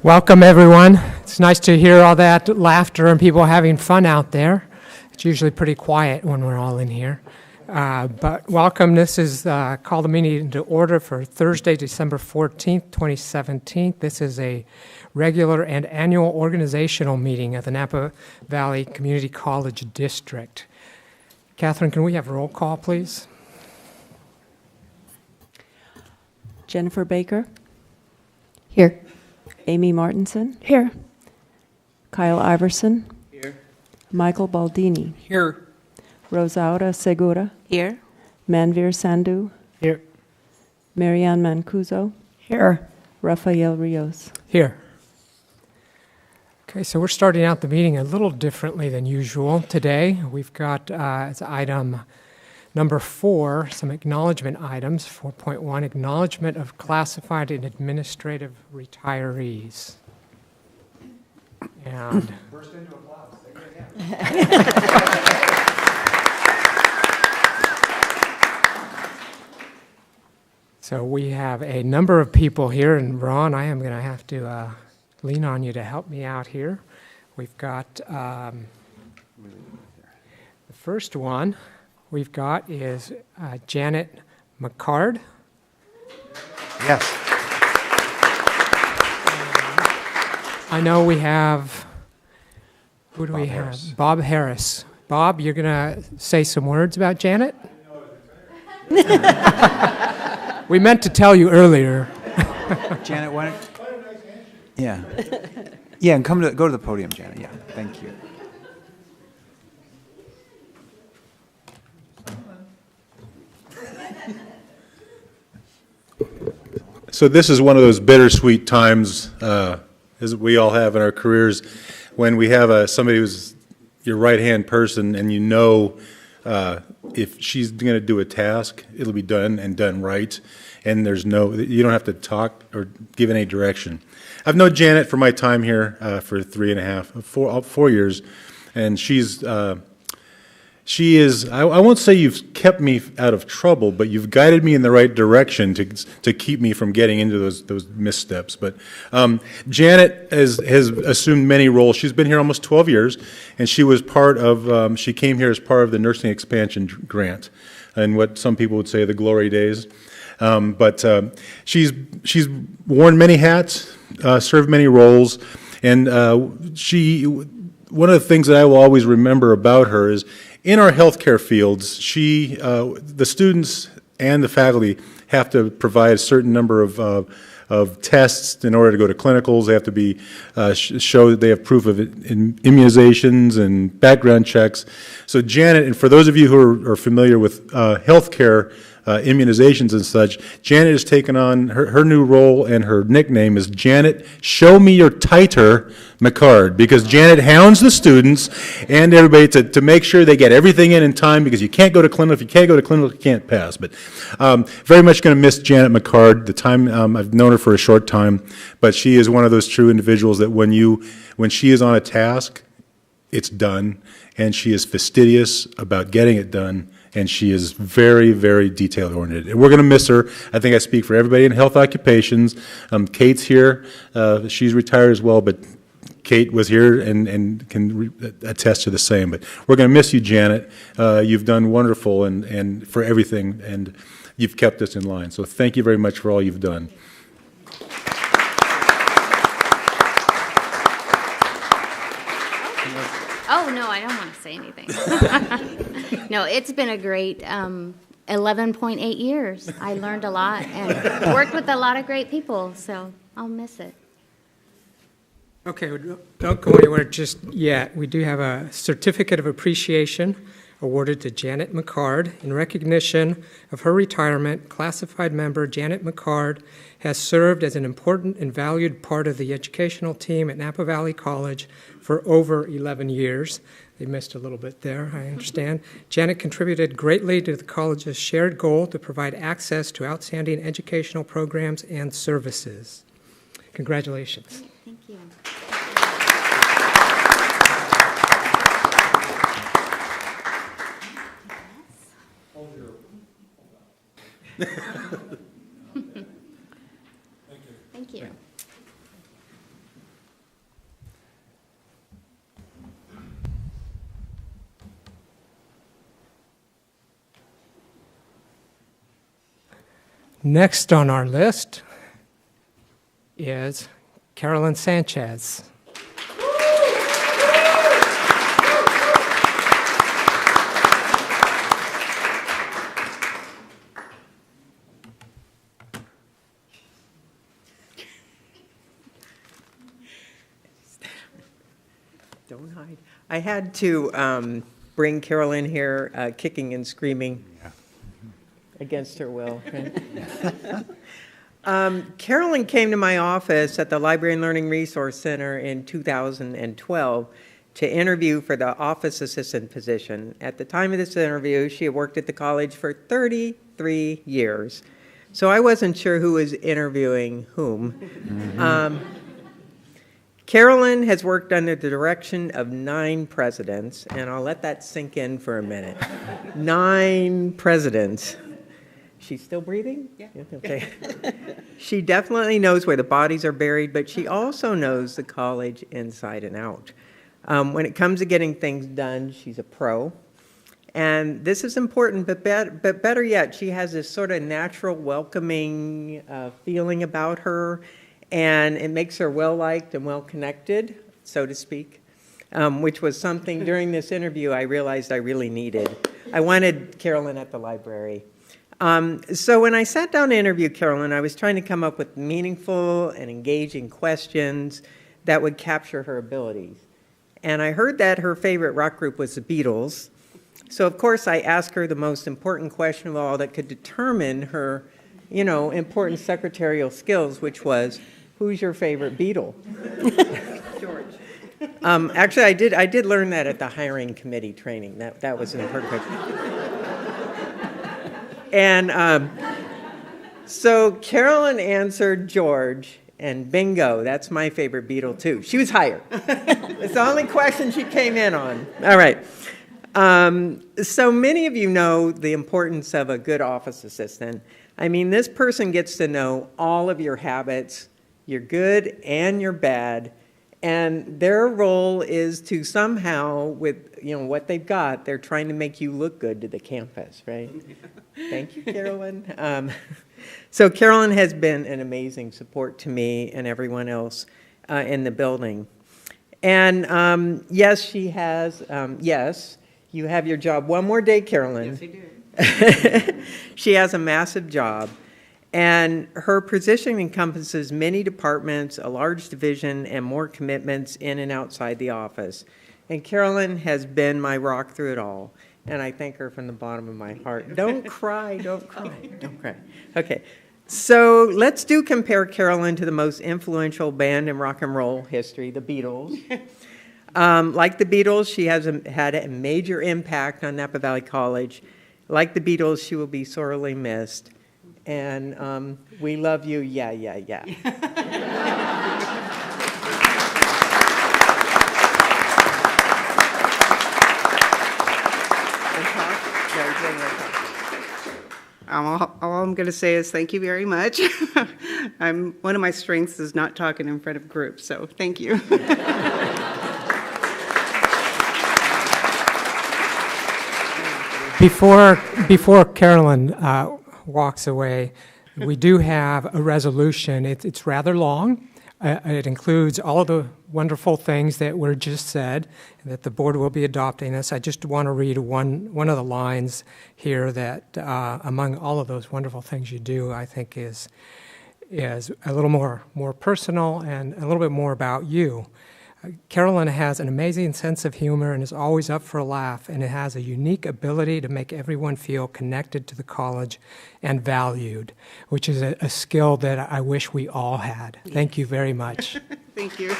Welcome, everyone. It's nice to hear all that laughter and people having fun out there. It's usually pretty quiet when we're all in here. But welcome. This is call the meeting to order for Thursday, December 14th, 2017. This is a regular and annual organizational meeting of the Napa Valley Community College District. Catherine, can we have a roll call, please? Jennifer Baker. Here. Amy Martinson. Here. Kyle Iverson. Here. Michael Baldini. Here. Rosaura Segura. Here. Manvir Sandhu. Here. Marianne Mancuso. Here. Rafael Rios. Here. Okay, so we're starting out the meeting a little differently than usual today. We've got as item number 4, some acknowledgement items. 4.1, acknowledgement of classified and administrative retirees. And burst into applause. So we have a number of people here, and Ron, I am going to have to lean on you to help me out here. We've got the first one we've got is Janet McCard. Yes. I know we have, who do we have? Harris. Bob Harris. Bob, you're going to say some words about Janet? We meant to tell you earlier. Janet, why don't... Yeah. Yeah, and go to the podium, Janet. Yeah, thank you. So this is one of those bittersweet times, as we all have in our careers, when we have somebody who's your right-hand person, and you know if she's going to do a task, it'll be done and done right, and you don't have to talk or give any direction. I've known Janet for my time here for 4 years, and she is, I won't say you've kept me out of trouble, but you've guided me in the right direction to keep me from getting into those missteps. But Janet has assumed many roles. She's been here almost 12 years, and she came here as part of the nursing expansion grant, and what some people would say the glory days. But she's worn many hats, served many roles, and one of the things that I will always remember about her is, in our healthcare fields, the students and the faculty have to provide a certain number of tests in order to go to clinicals. They have to show that they have proof of immunizations and background checks. So Janet, and for those of you who are familiar with healthcare immunizations and such, Janet has taken on her new role, and her nickname is Janet Show Me Your Titer McCard, because Janet hounds the students and everybody to make sure they get everything in time, because you can't go to clinical. If you can't go to clinical, you can't pass. But very much going to miss Janet McCard. I've known her for a short time, but she is one of those true individuals that when she is on a task, it's done, and she is fastidious about getting it done. And she is very, very detail-oriented. And we're going to miss her. I think I speak for everybody in health occupations. Kate's here. She's retired as well, but Kate was here and can attest to the same. But we're going to miss you, Janet. You've done wonderful and for everything, and you've kept us in line. So thank you very much for all you've done. Oh, no, I don't want to say anything. No, it's been a great 11.8 years. I learned a lot and worked with a lot of great people, so I'll miss it. Okay, don't go anywhere just yet. We do have a certificate of appreciation awarded to Janet McCard. In recognition of her retirement, classified member Janet McCard has served as an important and valued part of the educational team at Napa Valley College for over 11 years. They missed a little bit there, I understand. Janet contributed greatly to the college's shared goal to provide access to outstanding educational programs and services. Congratulations. Thank you. Thank you. Next on our list is Carolyn Sanchez. Don't hide. I had to bring Carolyn here kicking and screaming against her will. Carolyn came to my office at the Library and Learning Resource Center in 2012 to interview for the office assistant position. At the time of this interview, she had worked at the college for 33 years. So I wasn't sure who was interviewing whom. Carolyn has worked under the direction of 9 presidents, and I'll let that sink in for a minute. 9 presidents. She's still breathing? Yeah. Okay. She definitely knows where the bodies are buried, but she also knows the college inside and out. When it comes to getting things done, she's a pro. And this is important, but better yet, she has this sort of natural, welcoming feeling about her, and it makes her well-liked and well-connected, so to speak, which was something during this interview I realized I really needed. I wanted Carolyn at the library. So when I sat down to interview Carolyn, I was trying to come up with meaningful and engaging questions that would capture her abilities. And I heard that her favorite rock group was the Beatles. So of course I asked her the most important question of all that could determine her, important secretarial skills, which was, who's your favorite Beatle? George. Actually, I did learn that at the hiring committee training. That was an important question. And so Carolyn answered George, and bingo, that's my favorite Beatle too. She was hired. It's the only question she came in on. All right. So many of you know the importance of a good office assistant. I mean, this person gets to know all of your habits, your good and your bad, and their role is to somehow, with what they've got, they're trying to make you look good to the campus, right? Thank you, Carolyn. So Carolyn has been an amazing support to me and everyone else in the building. And yes, she has, yes, you have your job one more day, Carolyn. Yes, I do. She has a massive job, and her position encompasses many departments, a large division, and more commitments in and outside the office. And Carolyn has been my rock through it all, and I thank her from the bottom of my heart. Don't cry, don't cry, don't cry. Okay, so let's compare Carolyn to the most influential band in rock and roll history, the Beatles. Like the Beatles, she has had a major impact on Napa Valley College. Like the Beatles, she will be sorely missed. And we love you, yeah, yeah, yeah. All I'm going to say is thank you very much. One of my strengths is not talking in front of groups, so thank you. Before Carolyn walks away, we do have a resolution. It's rather long. It includes all of the wonderful things that were just said, and that the board will be adopting this. I just want to read one of the lines here that, among all of those wonderful things you do, I think is a little more personal and a little bit more about you. Carolyn has an amazing sense of humor and is always up for a laugh, and it has a unique ability to make everyone feel connected to the college and valued, which is a skill that I wish we all had. Thank you very much. Thank you.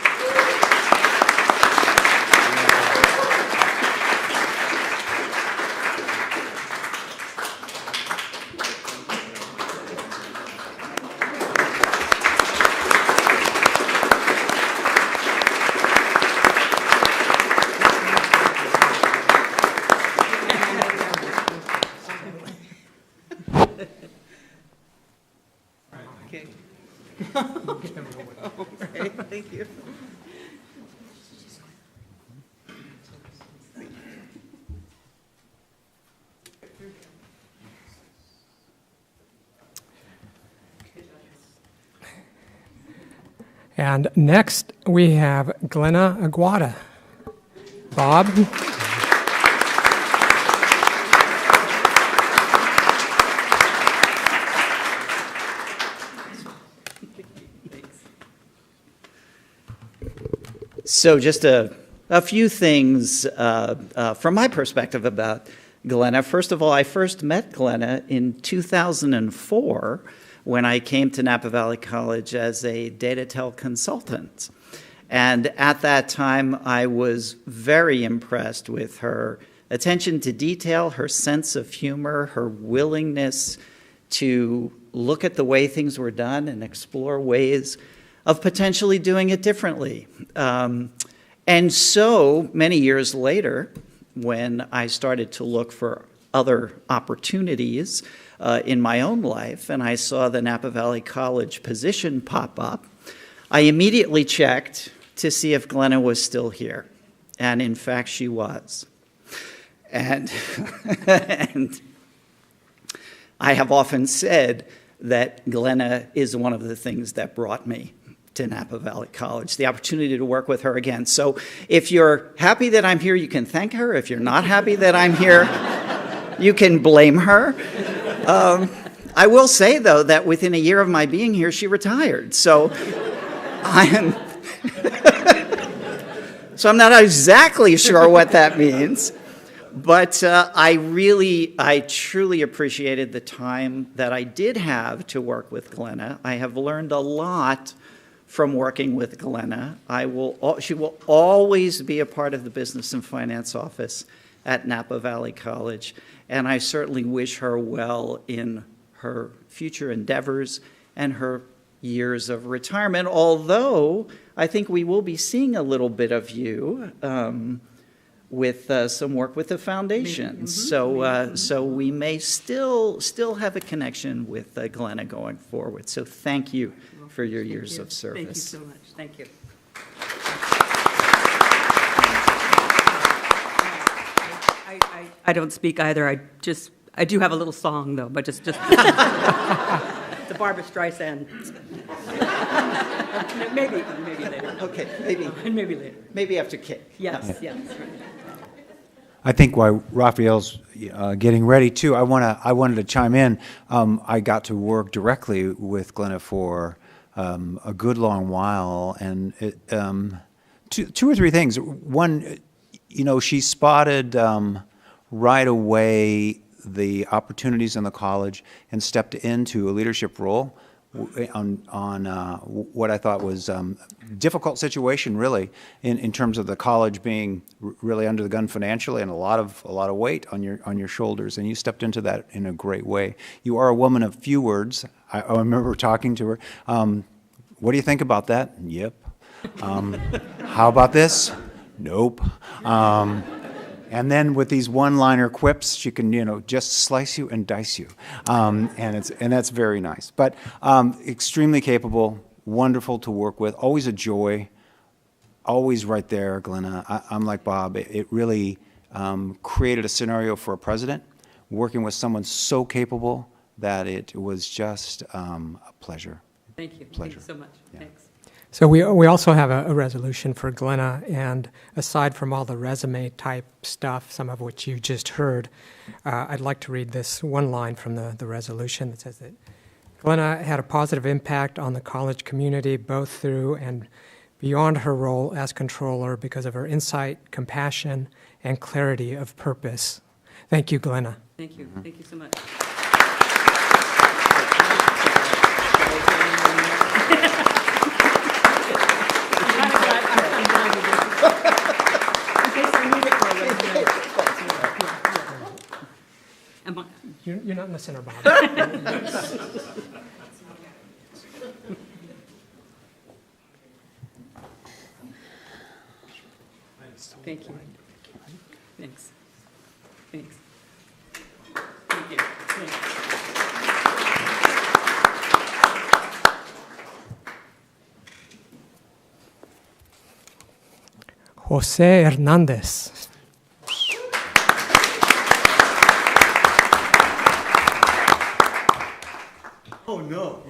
Okay, thank you. And next, we have Glenna Aguada. Bob? So just a few things from my perspective about Glenna. First of all, I first met Glenna in 2004 when I came to Napa Valley College as a DataTel consultant. And at that time, I was very impressed with her attention to detail, her sense of humor, her willingness to look at the way things were done and explore ways of potentially doing it differently. And so many years later, when I started to look for other opportunities in my own life, and I saw the Napa Valley College position pop up, I immediately checked to see if Glenna was still here. And in fact, she was. And, and I have often said that Glenna is one of the things that brought me to Napa Valley College, the opportunity to work with her again. So if you're happy that I'm here, you can thank her. If you're not happy that I'm here, you can blame her. I will say, though, that within a year of my being here, she retired. So I'm not exactly sure what that means. But I truly appreciated the time that I did have to work with Glenna. I have learned a lot from working with Glenna. She will always be a part of the Business and Finance office at Napa Valley College, and I certainly wish her well in her future endeavors and her years of retirement, although I think we will be seeing a little bit of you with some work with the foundation. So we may still have a connection with Glenna going forward. So thank you for your years of service. Thank you so much. Thank you. I don't speak either. I do have a little song though, but just the Barbra Streisand. maybe later. Okay, maybe later. Maybe after cake. Yes, yes. I think while Raphael's getting ready too, I wanted to chime in. I got to work directly with Glenna for a good long while, and two or three things. One, she spotted right away the opportunities in the college and stepped into a leadership role on what I thought was a difficult situation, really, in terms of the college being really under the gun financially and a lot of weight on your shoulders. And you stepped into that in a great way. You are a woman of few words. I remember talking to her. What do you think about that? Yep. How about this? Nope. And then with these one-liner quips, she can, just slice you and dice you, and that's very nice. But extremely capable, wonderful to work with, always a joy, always right there, Glenna. I'm like Bob. It really created a scenario for a president, working with someone so capable that it was just a pleasure. Thank you. Pleasure. Thank you so much. Yeah. Thanks. So we also have a resolution for Glenna, and aside from all the resume-type stuff, some of which you just heard, I'd like to read this one line from the resolution that says that Glenna had a positive impact on the college community, both through and beyond her role as controller because of her insight, compassion, and clarity of purpose. Thank you, Glenna. Thank you. Thank you so much. You're not in the center, Bob. Thank you. Thanks. Thanks. Thank you. Thanks. Jose Hernandez. Oh, no.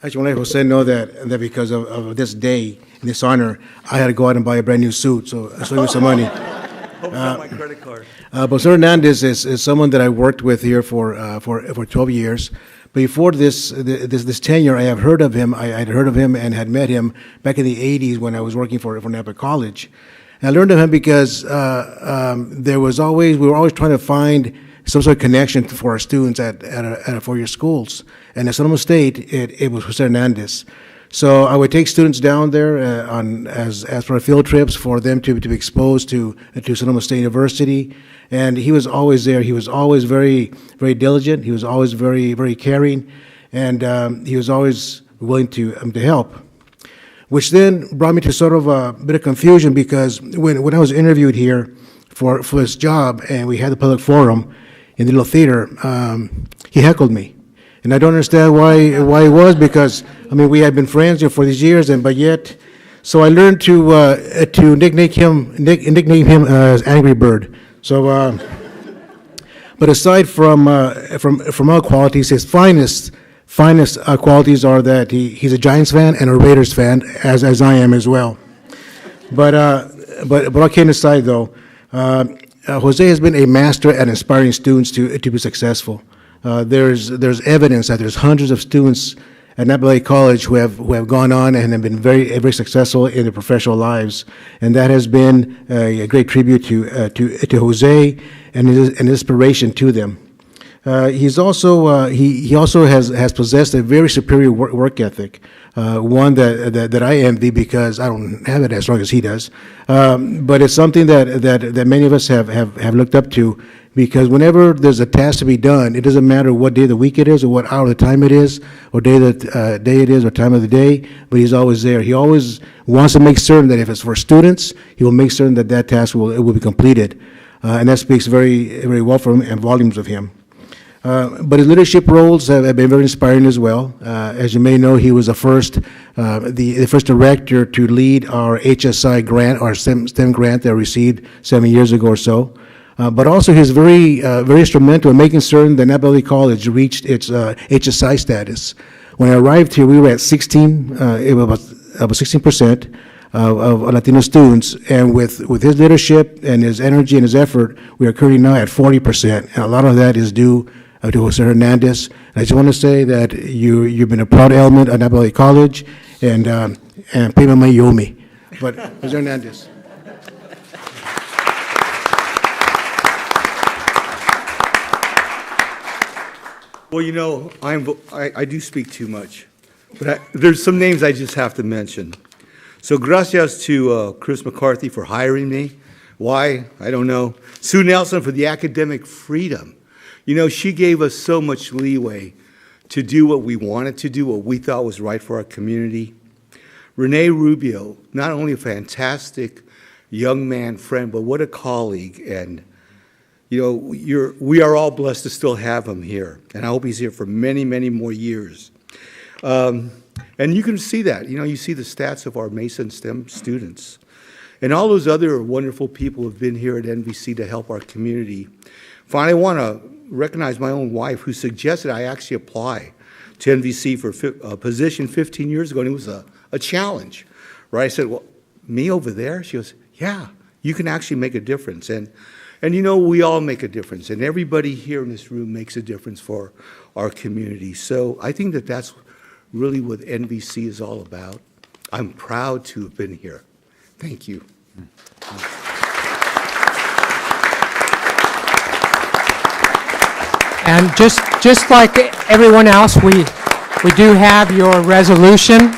I just want to let Jose know that because of this day, this honor, I had to go out and buy a brand new suit, so I saved me some money. Hope it's on my credit card. But Sir Hernandez is someone that I worked with here for 12 years. Before this tenure, I have heard of him. I had heard of him and had met him back in the 80s when I was working for Napa College. And I learned of him because we were always trying to find some sort of connection for our students at our four-year schools. And at Sonoma State, it was Jose Hernandez. So I would take students down there as for field trips for them to be exposed to Sonoma State University, and he was always there. He was always very, very diligent. He was always very, very caring, and he was always willing to help. Which then brought me to sort of a bit of confusion because when I was interviewed here for this job and we had the public forum in the little theater, he heckled me. And I don't understand why it was because, I mean, we had been friends for these years, but yet, so I learned to nickname him as Angry Bird. So, but aside from all qualities, his finest qualities are that he's a Giants fan and a Raiders fan, as I am as well. But all kidding aside, though, Jose has been a master at inspiring students to be successful. There's evidence that there's hundreds of students at Napa Valley College who have gone on and have been very, very successful in their professional lives, and that has been a great tribute to Jose and an inspiration to them. He's also he also has possessed a very superior work ethic, one that I envy because I don't have it as strong as he does. But it's something that many of us have looked up to, because whenever there's a task to be done, it doesn't matter what day of the week it is or what hour of the time it is or day it is or time of the day, but he's always there. He always wants to make certain that if it's for students, he will make certain that task will be completed. And that speaks very, very well for him and volumes of him. But his leadership roles have been very inspiring as well. As you may know, he was the first director to lead our HSI grant, our STEM grant that we received 7 years ago or so. But also he's very instrumental in making certain that Napa Valley College reached its HSI status. When I arrived here, we were at 16, about 16% of Latino students, and with his leadership and his energy and his effort, we are currently now at 40%, and a lot of that is due to Jose Hernandez. And I just want to say that you've been a proud element at Napa Valley College, and pay my money, you owe me. But Jose Hernandez. Well, you know, I do speak too much, but there's some names I just have to mention. So gracias to Chris McCarthy for hiring me. Why? I don't know. Sue Nelson for the academic freedom. You know, she gave us so much leeway to do what we wanted to do, what we thought was right for our community. Renee Rubio, not only a fantastic young man friend, but what a colleague. And you know, we are all blessed to still have him here, and I hope he's here for many, many more years. And you can see that. You know, you see the stats of our Mason STEM students. And all those other wonderful people who have been here at NVC to help our community. Finally, I want to recognize my own wife, who suggested I actually apply to NVC for a position 15 years ago, and it was a challenge, right? I said, well, me over there? She goes, yeah, you can actually make a difference. And you know, we all make a difference, and everybody here in this room makes a difference for our community. So I think that that's really what NVC is all about. I'm proud to have been here. Thank you. And just like everyone else, we do have your resolution.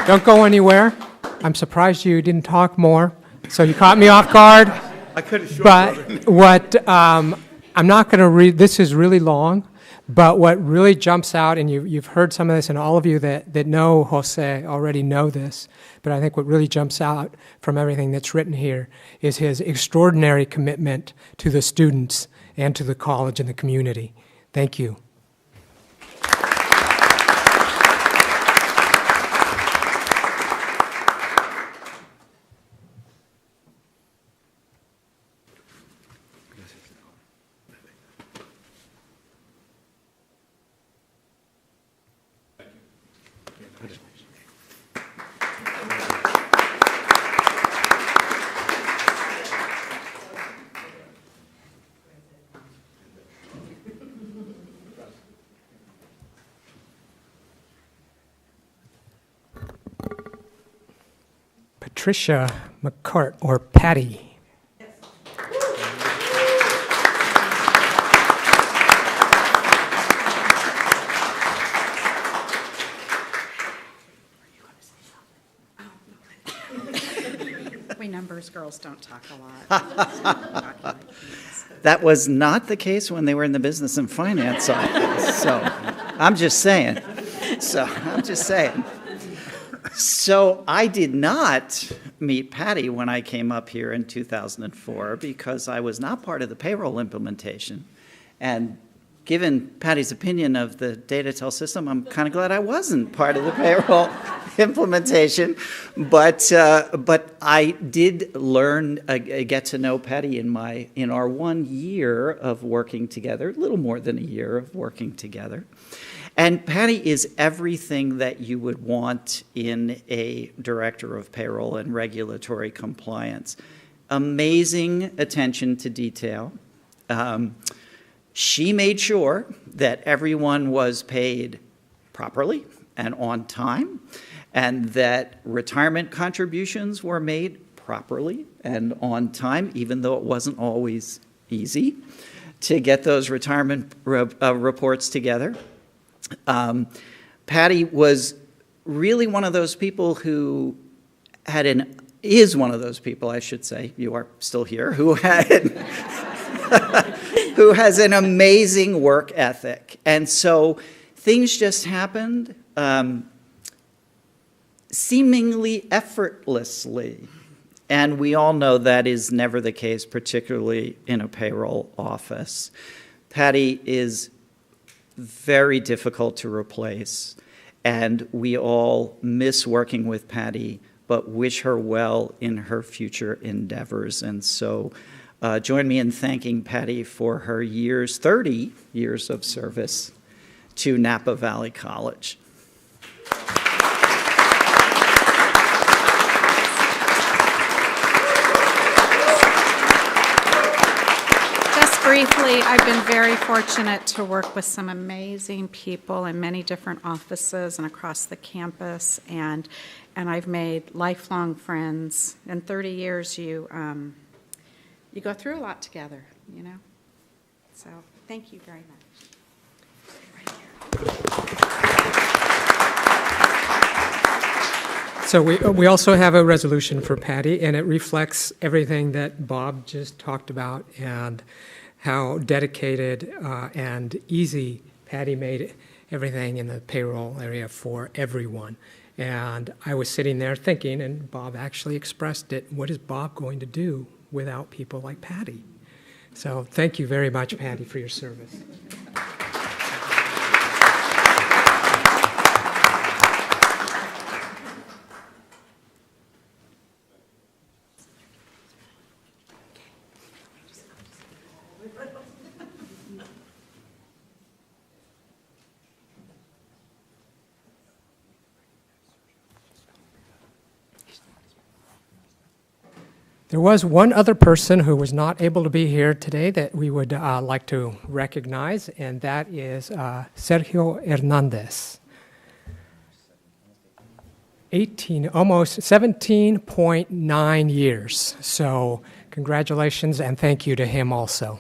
Don't go anywhere. I'm surprised you didn't talk more, so you caught me off guard. I cut it short, But what I'm not going to read, this is really long, but what really jumps out, and you've heard some of this, and all of you that know Jose already know this, but I think what really jumps out from everything that's written here is his extraordinary commitment to the students and to the college and the community. Thank you. Patricia McCart, or Patty. We numbers girls don't talk a lot. That was not the case when they were in the business and finance office. So I'm just saying. So I did not meet Patty when I came up here in 2004 because I was not part of the payroll implementation. And given Patty's opinion of the DataTel system, I'm kind of glad I wasn't part of the payroll implementation. But I did learn, get to know Patty in our 1 year of working together, a little more than a year of working together. And Patty is everything that you would want in a director of payroll and regulatory compliance. Amazing attention to detail. She made sure that everyone was paid properly and on time, and that retirement contributions were made properly and on time, even though it wasn't always easy to get those retirement reports together. Patty was really one of those people who is one of those people, I should say, you are still here, who has an amazing work ethic. And so things just happened seemingly effortlessly. And we all know that is never the case, particularly in a payroll office. Patty is very difficult to replace, and we all miss working with Patty, but wish her well in her future endeavors. And so join me in thanking Patty for her 30 years of service to Napa Valley College. Briefly, I've been very fortunate to work with some amazing people in many different offices and across the campus, and I've made lifelong friends. In 30 years, you go through a lot together, you know. So thank you very much. So we also have a resolution for Patty, and it reflects everything that Bob just talked about and how dedicated and easy Patty made everything in the payroll area for everyone. And I was sitting there thinking, and Bob actually expressed it, what is Bob going to do without people like Patty? So thank you very much, Patty, for your service. There was one other person who was not able to be here today that we would like to recognize, and that is Sergio Hernandez. Almost 17.9 years. So congratulations and thank you to him also.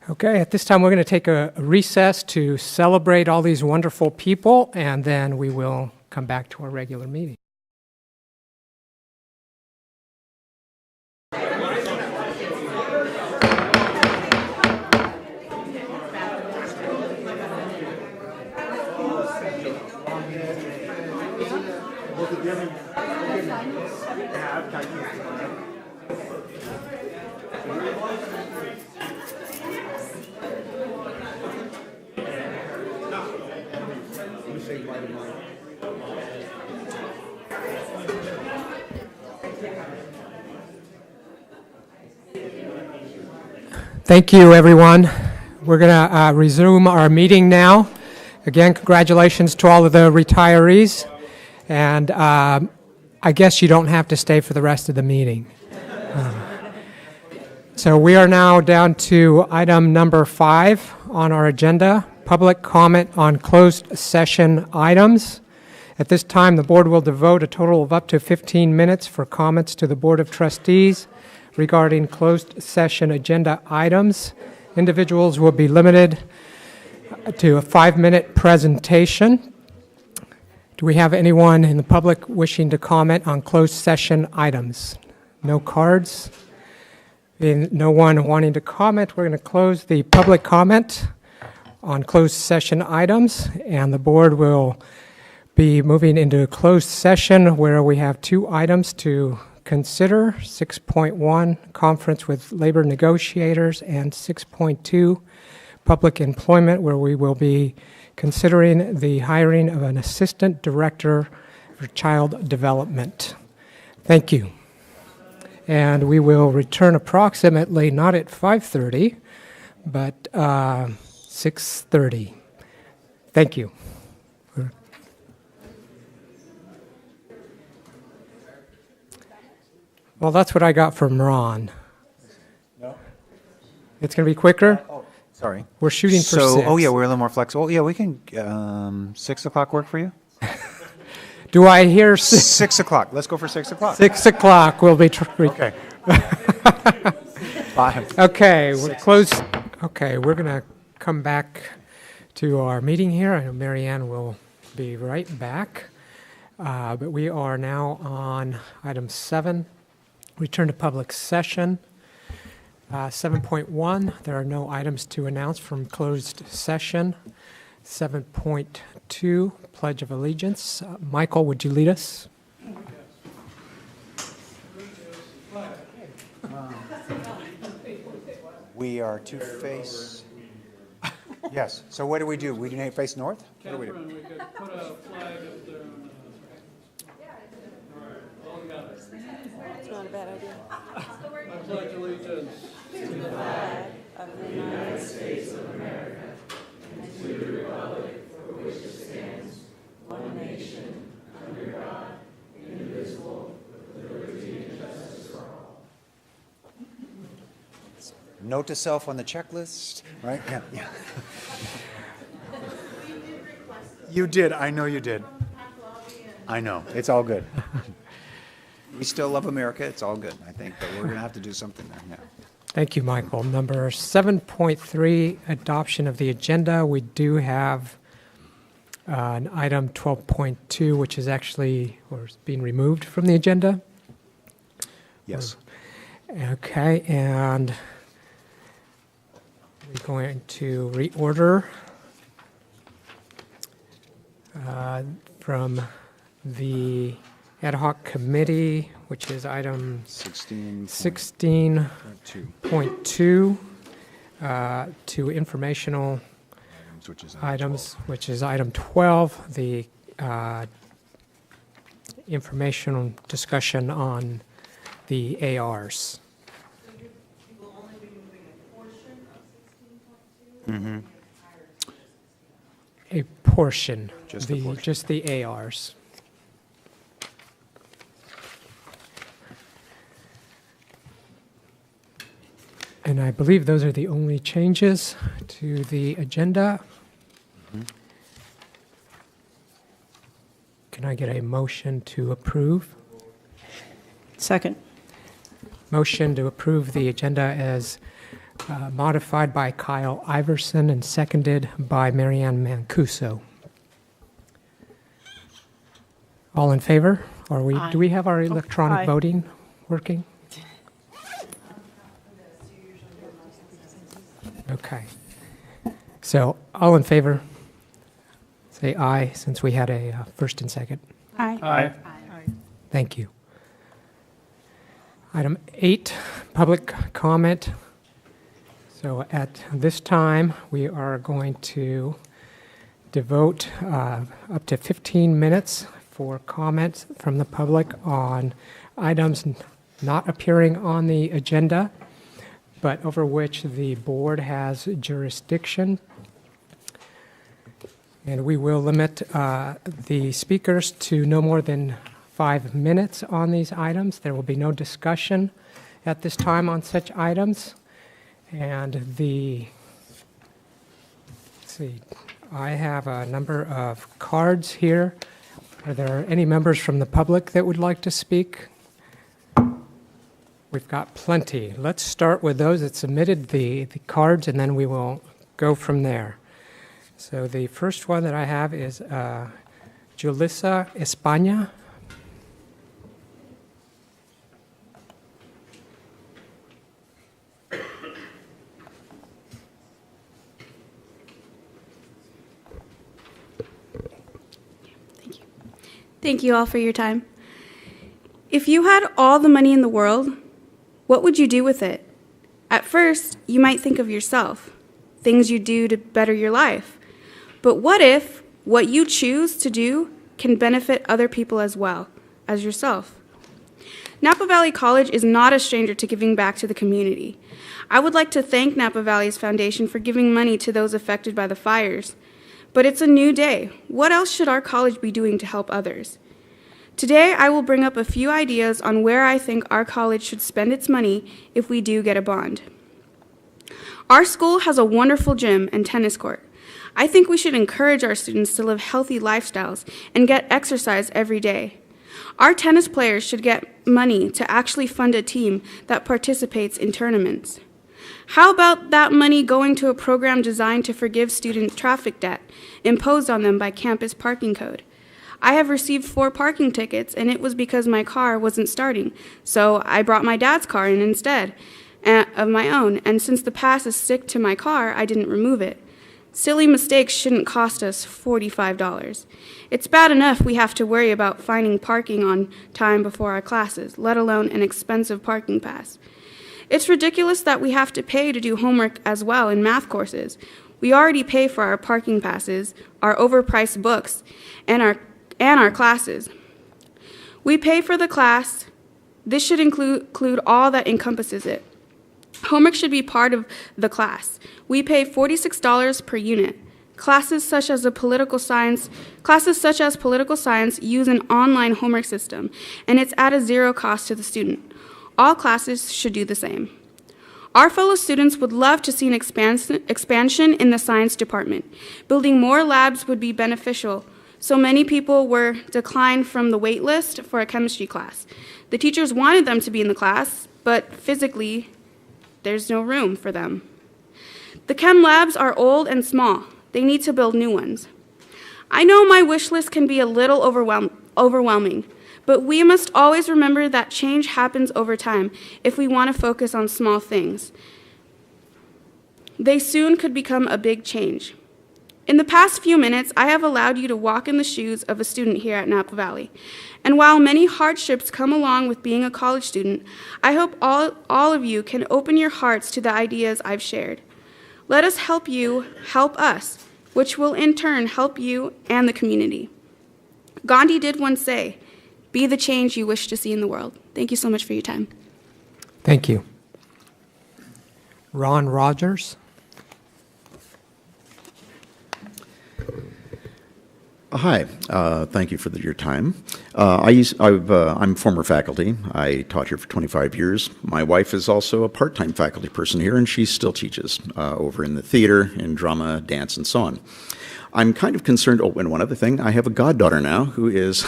Okay, at this time we're going to take a recess to celebrate all these wonderful people, and then we will come back to our regular meeting. Thank you, everyone. We're going to resume our meeting now. Again, congratulations to all of the retirees. And I guess you don't have to stay for the rest of the meeting. So we are now down to item number 5 on our agenda, public comment on closed session items. At this time, the board will devote a total of up to 15 minutes for comments to the Board of Trustees regarding closed session agenda items. Individuals will be limited to a 5-minute presentation. Do we have anyone in the public wishing to comment on closed session items? No cards? Being no one wanting to comment, we're going to close the public comment on closed session items, and the board will be moving into a closed session where we have 2 items to consider, 6.1, conference with labor negotiators, and 6.2, public employment, where we will be considering the hiring of an assistant director for child development. Thank you. And we will return approximately, not at 5:30, but 6:30. Thank you. Well, that's what I got from Ron. No? It's going to be quicker? Sorry. We're shooting for 6. Oh yeah, we're a little more flexible. Yeah, we can, 6 o'clock work for you? Do I hear 6? 6 o'clock. Let's go for 6 o'clock. 6 o'clock will be... Okay. 5. Okay, we're close. Okay, we're going to come back to our meeting here. I know Mary Ann will be right back. But we are now on item 7, return to public session. 7.1, there are no items to announce from closed session. 7.2, Pledge of Allegiance. Michael, would you lead us? We are to face... Yes, so what do? We do face north? What do we do? We could put a flag up there. All together. It's not a bad idea. I pledge allegiance To the flag of the United States of America and to the republic for which it stands, one nation, under God, indivisible, with liberty and justice for all. Note to self on the checklist, right? Yeah. Yeah. You did. I know you did. I know. It's all good. We still love America. It's all good, I think, but we're going to have to do something there. Yeah. Thank you, Michael. Number 7.3, adoption of the agenda. We do have an item 12.2, which is actually or is being removed from the agenda. Yes. Okay, and we're going to reorder from the ad hoc committee, which is item 16.2 to informational items, which is item 12, the informational discussion on the ARs. Mm-hmm. A portion, Just the portion. Just the ARs. And I believe those are the only changes to the agenda. Mm-hmm. Can I get a motion to approve? Second. Motion to approve the agenda as modified by Kyle Iverson and seconded by Marianne Mancuso. All in favor? Do we have our electronic Aye. voting working? Okay. So, all in favor, say aye, since we had a first and second. Aye. Thank you. Item 8, public comment. So at this time, we are going to devote up to 15 minutes for comments from the public on items not appearing on the agenda, but over which the board has jurisdiction. And we will limit the speakers to no more than 5 minutes on these items. There will be no discussion, at this time on such items. And let's see, I have a number of cards here. Are there any members from the public that would like to speak? We've got plenty. Let's start with those that submitted the cards, and then we will go from there. So the first one that I have is Julissa España. Thank you all for your time. If you had all the money in the world, what would you do with it? At first, you might think of yourself, things you do to better your life. But what if what you choose to do can benefit other people as well as yourself? Napa Valley College is not a stranger to giving back to the community. I would like to thank Napa Valley's Foundation for giving money to those affected by the fires. But it's a new day. What else should our college be doing to help others? Today, I will bring up a few ideas on where I think our college should spend its money if we do get a bond. Our school has a wonderful gym and tennis court. I think we should encourage our students to live healthy lifestyles and get exercise every day. Our tennis players should get money to actually fund a team that participates in tournaments. How about that money going to a program designed to forgive student traffic debt imposed on them by campus parking code? I have received 4 parking tickets, and it was because my car wasn't starting, so I brought my dad's car in instead of my own, and since the pass is stick to my car, I didn't remove it. Silly mistakes shouldn't cost us $45. It's bad enough we have to worry about finding parking on time before our classes, let alone an expensive parking pass. It's ridiculous that we have to pay to do homework as well in math courses. We already pay for our parking passes, our overpriced books, and our classes. We pay for the class. This should include all that encompasses it. Homework should be part of the class. We pay $46 per unit. Classes such as political science use an online homework system, and it's at a zero cost to the student. All classes should do the same. Our fellow students would love to see an expansion in the science department. Building more labs would be beneficial. So many people were declined from the wait list for a chemistry class. The teachers wanted them to be in the class, but physically, there's no room for them. The chem labs are old and small. They need to build new ones. I know my wish list can be a little overwhelming, but we must always remember that change happens over time if we want to focus on small things. They soon could become a big change. In the past few minutes, I have allowed you to walk in the shoes of a student here at Napa Valley. And while many hardships come along with being a college student, I hope all of you can open your hearts to the ideas I've shared. Let us help you help us, which will in turn help you and the community. Gandhi did once say, "Be the change you wish to see in the world." Thank you so much for your time. Thank you. Ron Rogers. Hi, thank you for your time. I'm former faculty. I taught here for 25 years. My wife is also a part-time faculty person here, and she still teaches over in the theater, in drama, dance, and so on. I'm kind of concerned, and one other thing, I have a goddaughter now who is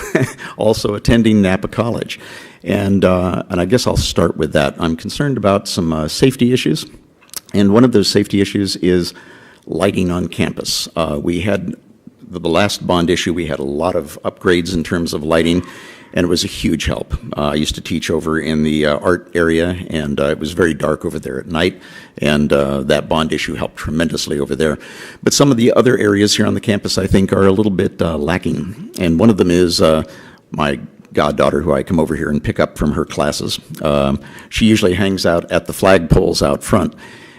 also attending Napa College. And I guess I'll start with that. I'm concerned about some safety issues, and one of those safety issues is lighting on campus. We had the last bond issue, we had a lot of upgrades in terms of lighting, and it was a huge help. I used to teach over in the art area, and it was very dark over there at night, and that bond issue helped tremendously over there. But some of the other areas here on the campus, I think, are a little bit lacking, and one of them is my goddaughter, who I come over here and pick up from her classes. She usually hangs out at the flagpoles out front,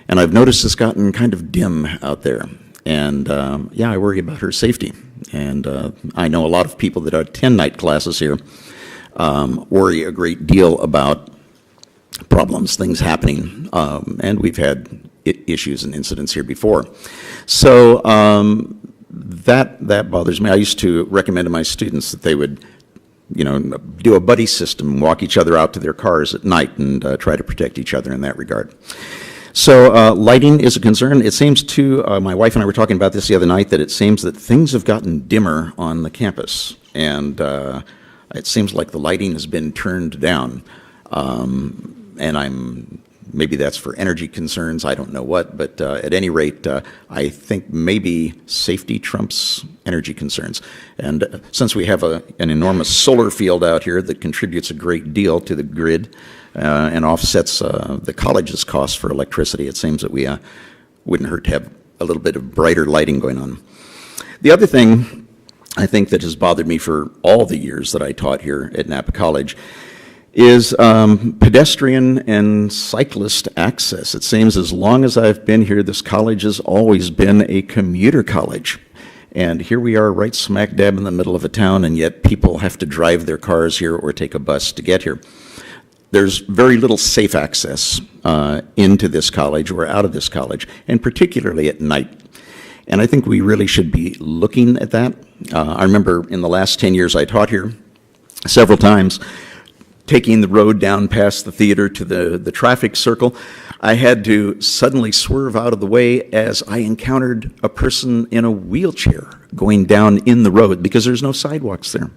and I've noticed it's gotten kind of dim out there. And yeah, I worry about her safety. And I know a lot of people that attend night classes here worry a great deal about problems, things happening. And we've had issues and incidents here before. So that bothers me. I used to recommend to my students that they would do a buddy system, walk each other out to their cars at night and try to protect each other in that regard. So lighting is a concern. It seems to, my wife and I were talking about this the other night, that it seems that things have gotten dimmer on the campus. And it seems like the lighting has been turned down. And maybe that's for energy concerns, I don't know what, but at any rate, I think maybe safety trumps energy concerns. And since we have an enormous solar field out here that contributes a great deal to the grid and offsets the college's costs for electricity, it seems that we wouldn't hurt to have a little bit of brighter lighting going on. The other thing I think that has bothered me for all the years that I taught here at Napa College is pedestrian and cyclist access. It seems as long as I've been here, this college has always been a commuter college. And here we are right smack dab in the middle of a town, and yet people have to drive their cars here or take a bus to get here. There's very little safe access into this college or out of this college, and particularly at night. And I think we really should be looking at that. I remember in the last 10 years I taught here several times, taking the road down past the theater to the traffic circle, I had to suddenly swerve out of the way as I encountered a person in a wheelchair going down in the road because there's no sidewalks there.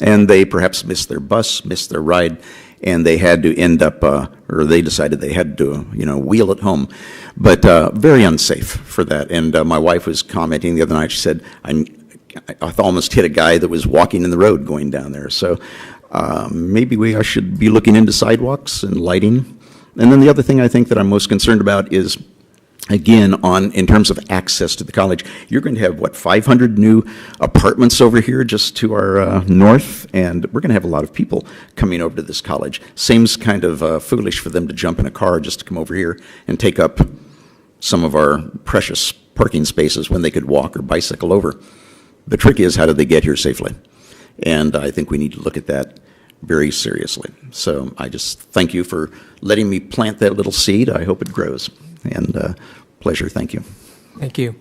And they perhaps missed their bus, missed their ride, and they had to end up, or they decided they had to, wheel it home. But very unsafe for that. And my wife was commenting the other night, she said, I almost hit a guy that was walking in the road going down there. So maybe I should be looking into sidewalks and lighting. And then the other thing I think that I'm most concerned about is, again, in terms of access to the college. You're going to have, 500 new apartments over here just to our north, and we're going to have a lot of people coming over to this college. Seems kind of foolish for them to jump in a car just to come over here and take up some of our precious parking spaces when they could walk or bicycle over. The trick is, how did they get here safely? And I think we need to look at that very seriously. So I just thank you for letting me plant that little seed. I hope it grows. And pleasure, thank you. Thank you.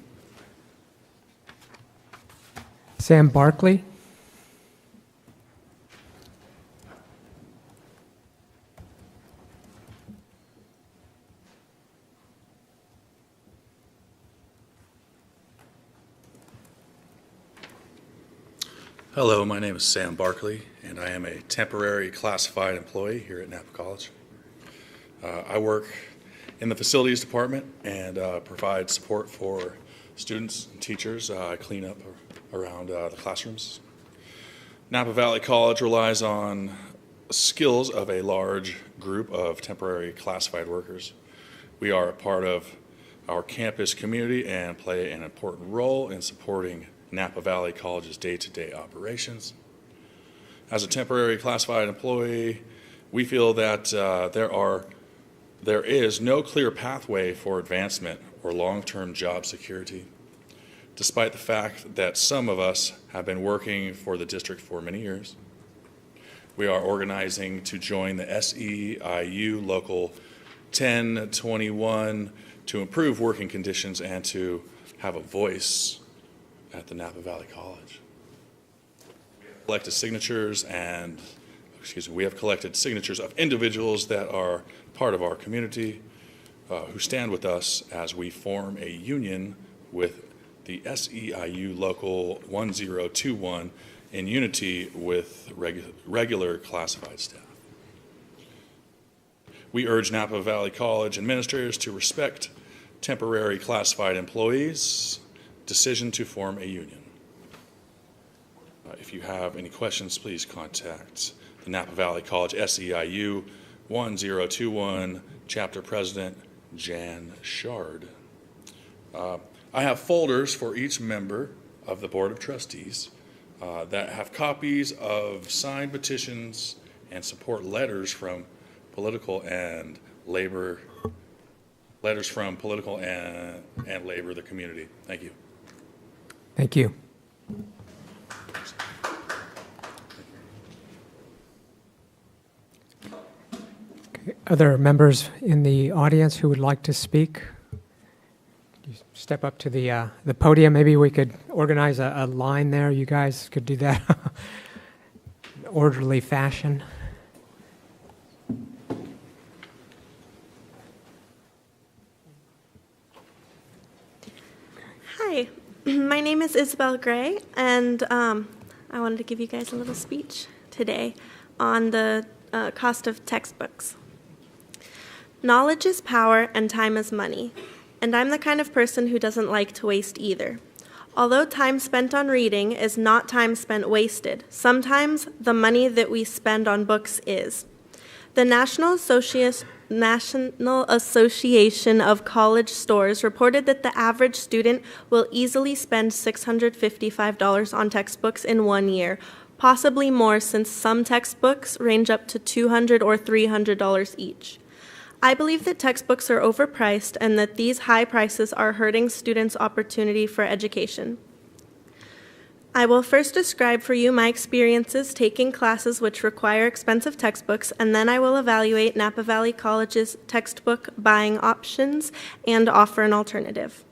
Sam Barkley. Hello, my name is Sam Barkley, and I am a temporary classified employee here at Napa College. I work in the facilities department and provide support for students and teachers. I clean up around the classrooms. Napa Valley College relies on skills of a large group of temporary classified workers. We are a part of our campus community and play an important role in supporting Napa Valley College's day-to-day operations. As a temporary classified employee, we feel that there is no clear pathway for advancement or long-term job security, despite the fact that some of us have been working for the district for many years. We are organizing to join the SEIU Local 1021 to improve working conditions and to have a voice at the Napa Valley College. We have collected signatures of individuals that are part of our community who stand with us as we form a union with the SEIU Local 1021 in unity with regular classified staff. We urge Napa Valley College administrators to respect temporary classified employees' decision to form a union. If you have any questions, please contact the Napa Valley College SEIU 1021 Chapter President Jan Shard. I have folders for each member of the Board of Trustees that have copies of signed petitions and support letters from political and labor, and labor, the community. Thank you. Thank you. Okay. Other members in the audience who would like to speak? You step up to the podium. Maybe we could organize a line there. You guys could do that. orderly fashion. Hi, my name is Isabel Gray, and I wanted to give you guys a little speech today on the cost of textbooks. Knowledge is power and time is money, and I'm the kind of person who doesn't like to waste either. Although time spent on reading is not time spent wasted, sometimes the money that we spend on books is. The National Association of College Stores reported that the average student will easily spend $655 on textbooks in 1 year, possibly more since some textbooks range up to $200 or $300 each. I believe that textbooks are overpriced and that these high prices are hurting students' opportunity for education. I will first describe for you my experiences taking classes which require expensive textbooks, and then I will evaluate Napa Valley College's textbook buying options and offer an alternative.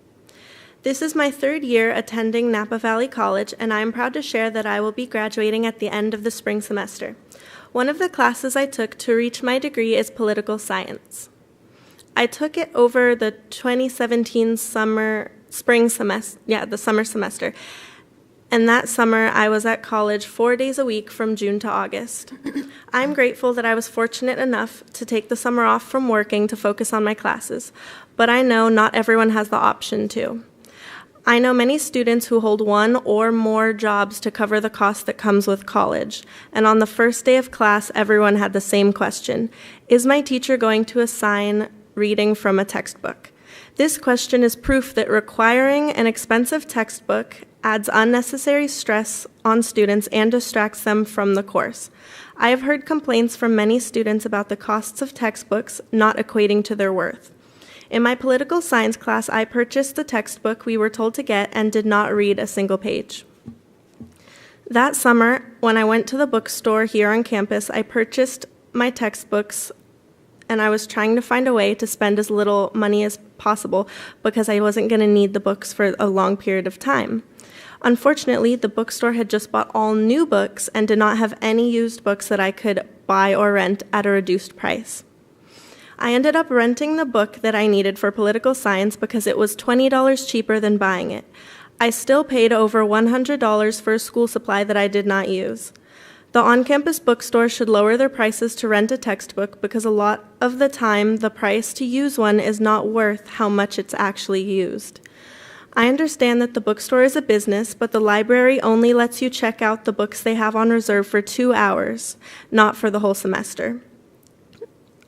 This is my 3rd year attending Napa Valley College, and I am proud to share that I will be graduating at the end of the spring semester. One of the classes I took to reach my degree is political science. I took it over the 2017 summer semester. And that summer, I was at college 4 days a week from June to August. I'm grateful that I was fortunate enough to take the summer off from working to focus on my classes, but I know not everyone has the option to. I know many students who hold 1 or more jobs to cover the cost that comes with college, and on the first day of class, everyone had the same question: is my teacher going to assign reading from a textbook? This question is proof that requiring an expensive textbook adds unnecessary stress on students and distracts them from the course. I have heard complaints from many students about the costs of textbooks not equating to their worth. In my political science class, I purchased the textbook we were told to get and did not read a single page. That summer, when I went to the bookstore here on campus, I purchased my textbooks, and I was trying to find a way to spend as little money as possible because I wasn't going to need the books for a long period of time. Unfortunately, the bookstore had just bought all new books and did not have any used books that I could buy or rent at a reduced price. I ended up renting the book that I needed for political science because it was $20 cheaper than buying it. I still paid over $100 for a school supply that I did not use. The on-campus bookstore should lower their prices to rent a textbook because a lot of the time the price to use one is not worth how much it's actually used. I understand that the bookstore is a business, but the library only lets you check out the books they have on reserve for 2 hours, not for the whole semester.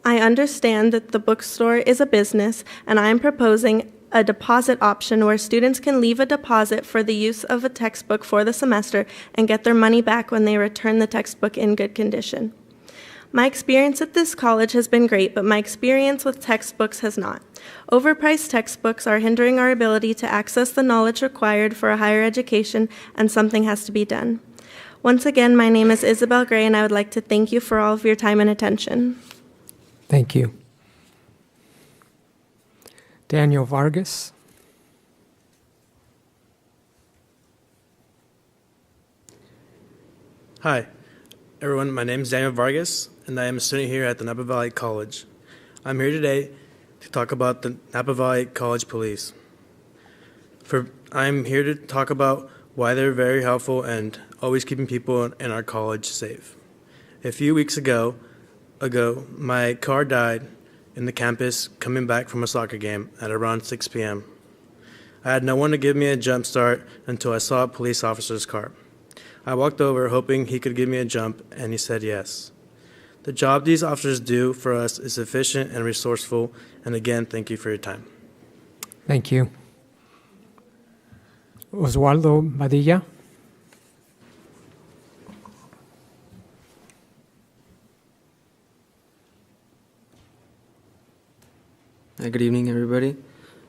I understand that the bookstore is a business, and I am proposing a deposit option where students can leave a deposit for the use of a textbook for the semester and get their money back when they return the textbook in good condition. My experience at this college has been great, but my experience with textbooks has not. Overpriced textbooks are hindering our ability to access the knowledge required for a higher education, and something has to be done. Once again, my name is Isabel Gray, and I would like to thank you for all of your time and attention. Thank you. Daniel Vargas. Hi, everyone. My name is Daniel Vargas, and I am a student here at the Napa Valley College. I'm here today to talk about the Napa Valley College Police. I'm here to talk about why they're very helpful and always keeping people in our college safe. A few weeks ago, my car died in the campus coming back from a soccer game at around 6 p.m. I had no one to give me a jump start until I saw a police officer's car. I walked over hoping he could give me a jump, and he said yes. The job these officers do for us is efficient and resourceful, and again, thank you for your time. Thank you. Oswaldo Badilla. Hi, good evening, everybody.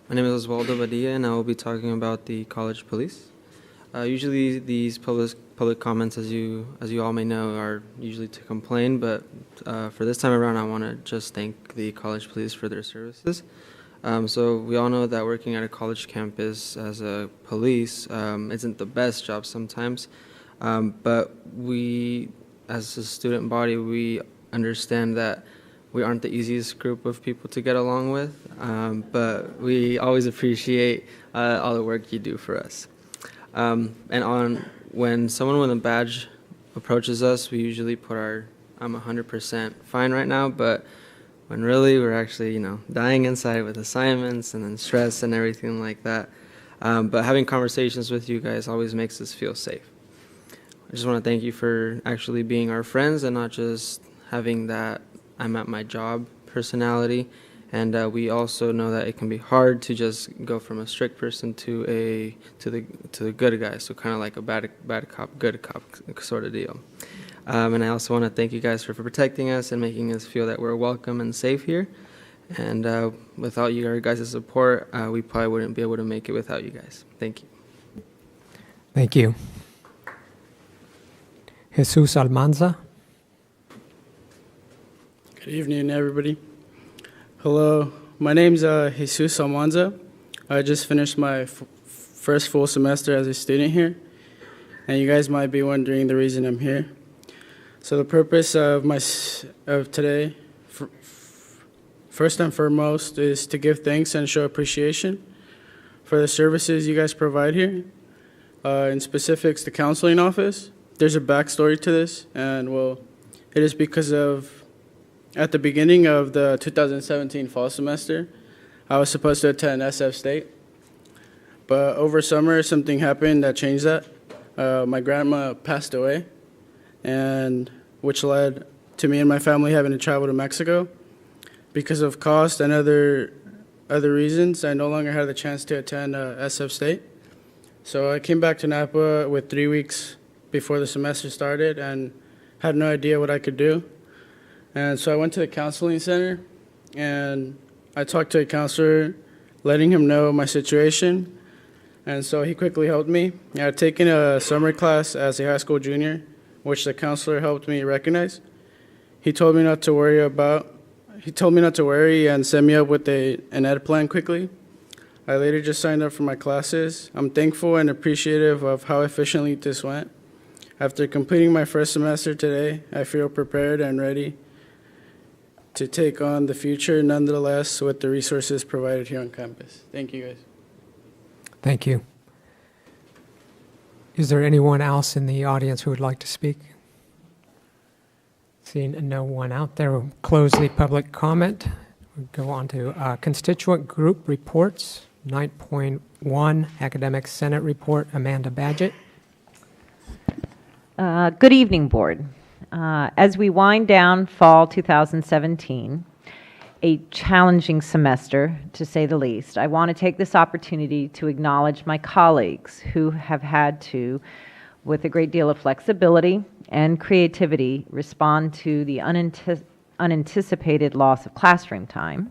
My name is Oswaldo Badilla, and I will be talking about the college police. Usually, these public comments, as you all may know, are usually to complain, but for this time around, I want to just thank the college police for their services. So we all know that working at a college campus as a police isn't the best job sometimes, but we as a student body, we understand that we aren't the easiest group of people to get along with, but we always appreciate all the work you do for us. When someone with a badge approaches us, we usually put I'm 100% fine right now, but when really we're actually, dying inside with assignments and then stress and everything like that. But having conversations with you guys always makes us feel safe. I just want to thank you for actually being our friends and not just having that I'm at my job personality. And we also know that it can be hard to just go from a strict person to the good guy, so kind of like a bad cop, good cop sort of deal. And I also want to thank you guys for protecting us and making us feel that we're welcome and safe here. And without your guys' support, we probably wouldn't be able to make it without you guys. Thank you. Thank you. Jesus Almanza. Good evening, everybody. Hello, my name's Jesus Almanza. I just finished my first full semester as a student here, and you guys might be wondering the reason I'm here. So the purpose of today, first and foremost, is to give thanks and show appreciation for the services you guys provide here. In specifics, the counseling office. There's a backstory to this, and it is because at the beginning of the 2017 fall semester, I was supposed to attend SF State, but over summer something happened that changed that. My grandma passed away, and which led to me and my family having to travel to Mexico. Because of cost and other reasons, I no longer had the chance to attend SF State. So I came back to Napa with 3 weeks before the semester started and had no idea what I could do. And so I went to the counseling center, and I talked to a counselor, letting him know my situation. And so he quickly helped me. I had taken a summer class as a high school junior, which the counselor helped me recognize. He told me not to worry and set me up with an ed plan quickly. I later just signed up for my classes. I'm thankful and appreciative of how efficiently this went. After completing my first semester today, I feel prepared and ready to take on the future, nonetheless, with the resources provided here on campus. Thank you, guys. Thank you. Is there anyone else in the audience who would like to speak? Seeing no one out there, we'll close the public comment. We'll go on to constituent group reports. 9.1 Academic Senate Report, Amanda Badgett. Good evening, Board. As we wind down fall 2017, a challenging semester, to say the least, I want to take this opportunity to acknowledge my colleagues who have had to, with a great deal of flexibility and creativity, respond to the unanticipated loss of classroom time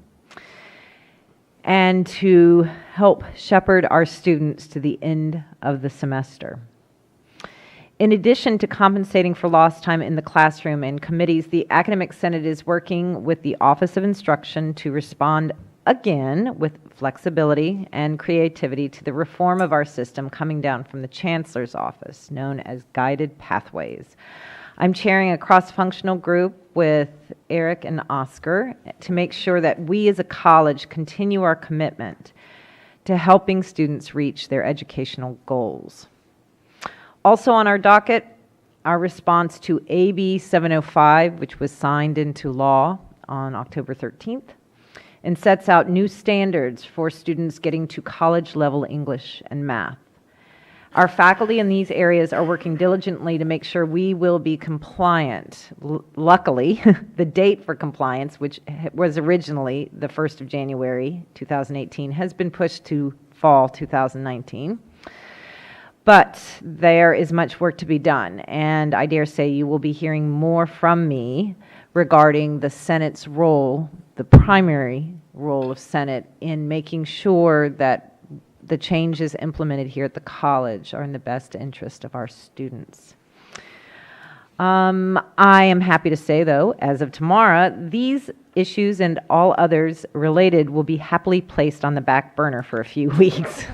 and to help shepherd our students to the end of the semester. In addition to compensating for lost time in the classroom and committees, the Academic Senate is working with the Office of Instruction to respond again with flexibility and creativity to the reform of our system coming down from the Chancellor's Office, known as Guided Pathways. I'm chairing a cross-functional group with Eric and Oscar to make sure that we as a college continue our commitment to helping students reach their educational goals. Also on our docket, our response to AB 705, which was signed into law on October 13th, and sets out new standards for students getting to college-level English and math. Our faculty in these areas are working diligently to make sure we will be compliant. Luckily, the date for compliance, which was originally the 1st of January 2018, has been pushed to fall 2019. But there is much work to be done, and I dare say you will be hearing more from me regarding the Senate's role, the primary role of Senate in making sure that the changes implemented here at the college are in the best interest of our students. I am happy to say, though, as of tomorrow, these issues and all others related will be happily placed on the back burner for a few weeks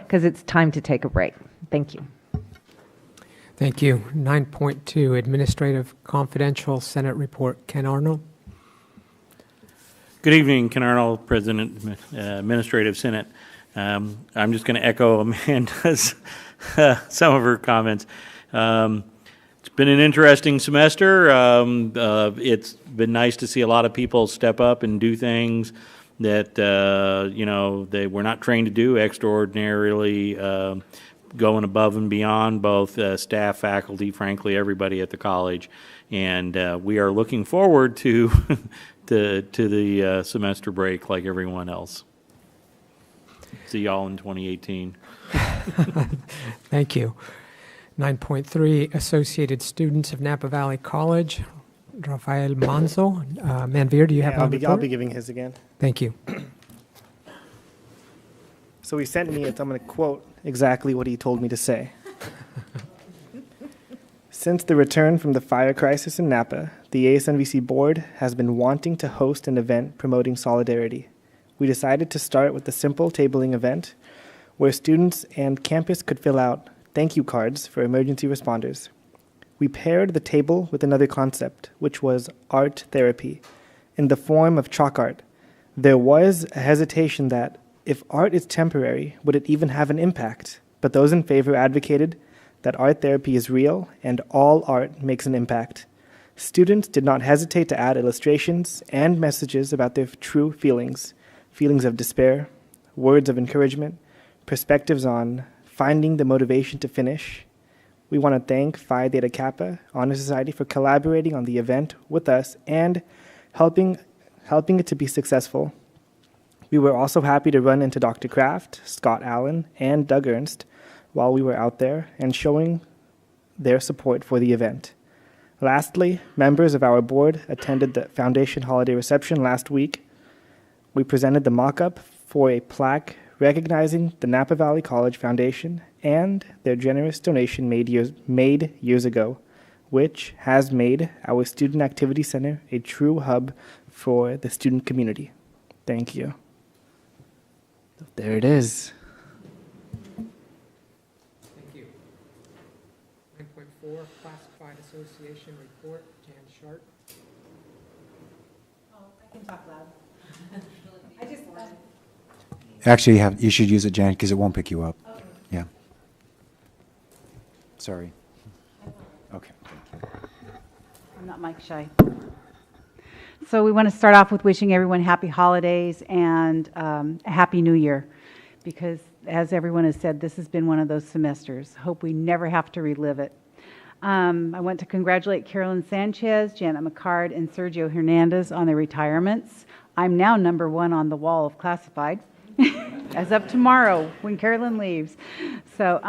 because it's time to take a break. Thank you. Thank you. 9.2, Administrative Confidential Senate Report. Ken Arnold. Good evening, Ken Arnold, President, Administrative Senate. I'm just going to echo Amanda's some of her comments. It's been an interesting semester. It's been nice to see a lot of people step up and do things that they were not trained to do, extraordinarily going above and beyond, both staff, faculty, frankly, everybody at the college. And we are looking forward to to the semester break like everyone else. See y'all in 2018. Thank you. 9.3, Associated Students of Napa Valley College. Rafael Manzo. Manveer, do you have a report? I'll be giving his again. Thank you. So he sent me it. I'm going to quote exactly what he told me to say. Since the return from the fire crisis in Napa, the ASNVC board has been wanting to host an event promoting solidarity. We decided to start with a simple tabling event where students and campus could fill out thank you cards for emergency responders. We paired the table with another concept, which was art therapy, in the form of chalk art. There was a hesitation that, if art is temporary, would it even have an impact? But those in favor advocated that art therapy is real and all art makes an impact. Students did not hesitate to add illustrations and messages about their true feelings, feelings of despair, words of encouragement, perspectives on finding the motivation to finish. We want to thank Phi Theta Kappa Honor Society for collaborating on the event with us and helping it to be successful. We were also happy to run into Dr. Kraft, Scott Allen, and Doug Ernst while we were out there and showing their support for the event. Lastly, members of our board attended the Foundation Holiday Reception last week. We presented the mock-up for a plaque recognizing the Napa Valley College Foundation and their generous donation made years ago, which has made our Student Activity Center a true hub for the student community. Thank you. There it is. Thank you. 9.4, Classified Association Report. Jan Sharp. Oh, I can talk loud. I just Actually, you should use it, Jan, because it won't pick you up. Okay. Yeah. Sorry. Okay. I'm not mic shy. So we want to start off with wishing everyone happy holidays and a happy new year, because as everyone has said, this has been one of those semesters. Hope we never have to relive it. I want to congratulate Carolyn Sanchez, Janet McCard, and Sergio Hernandez on their retirements. I'm now number 1 on the wall of classified as of tomorrow when Carolyn leaves. So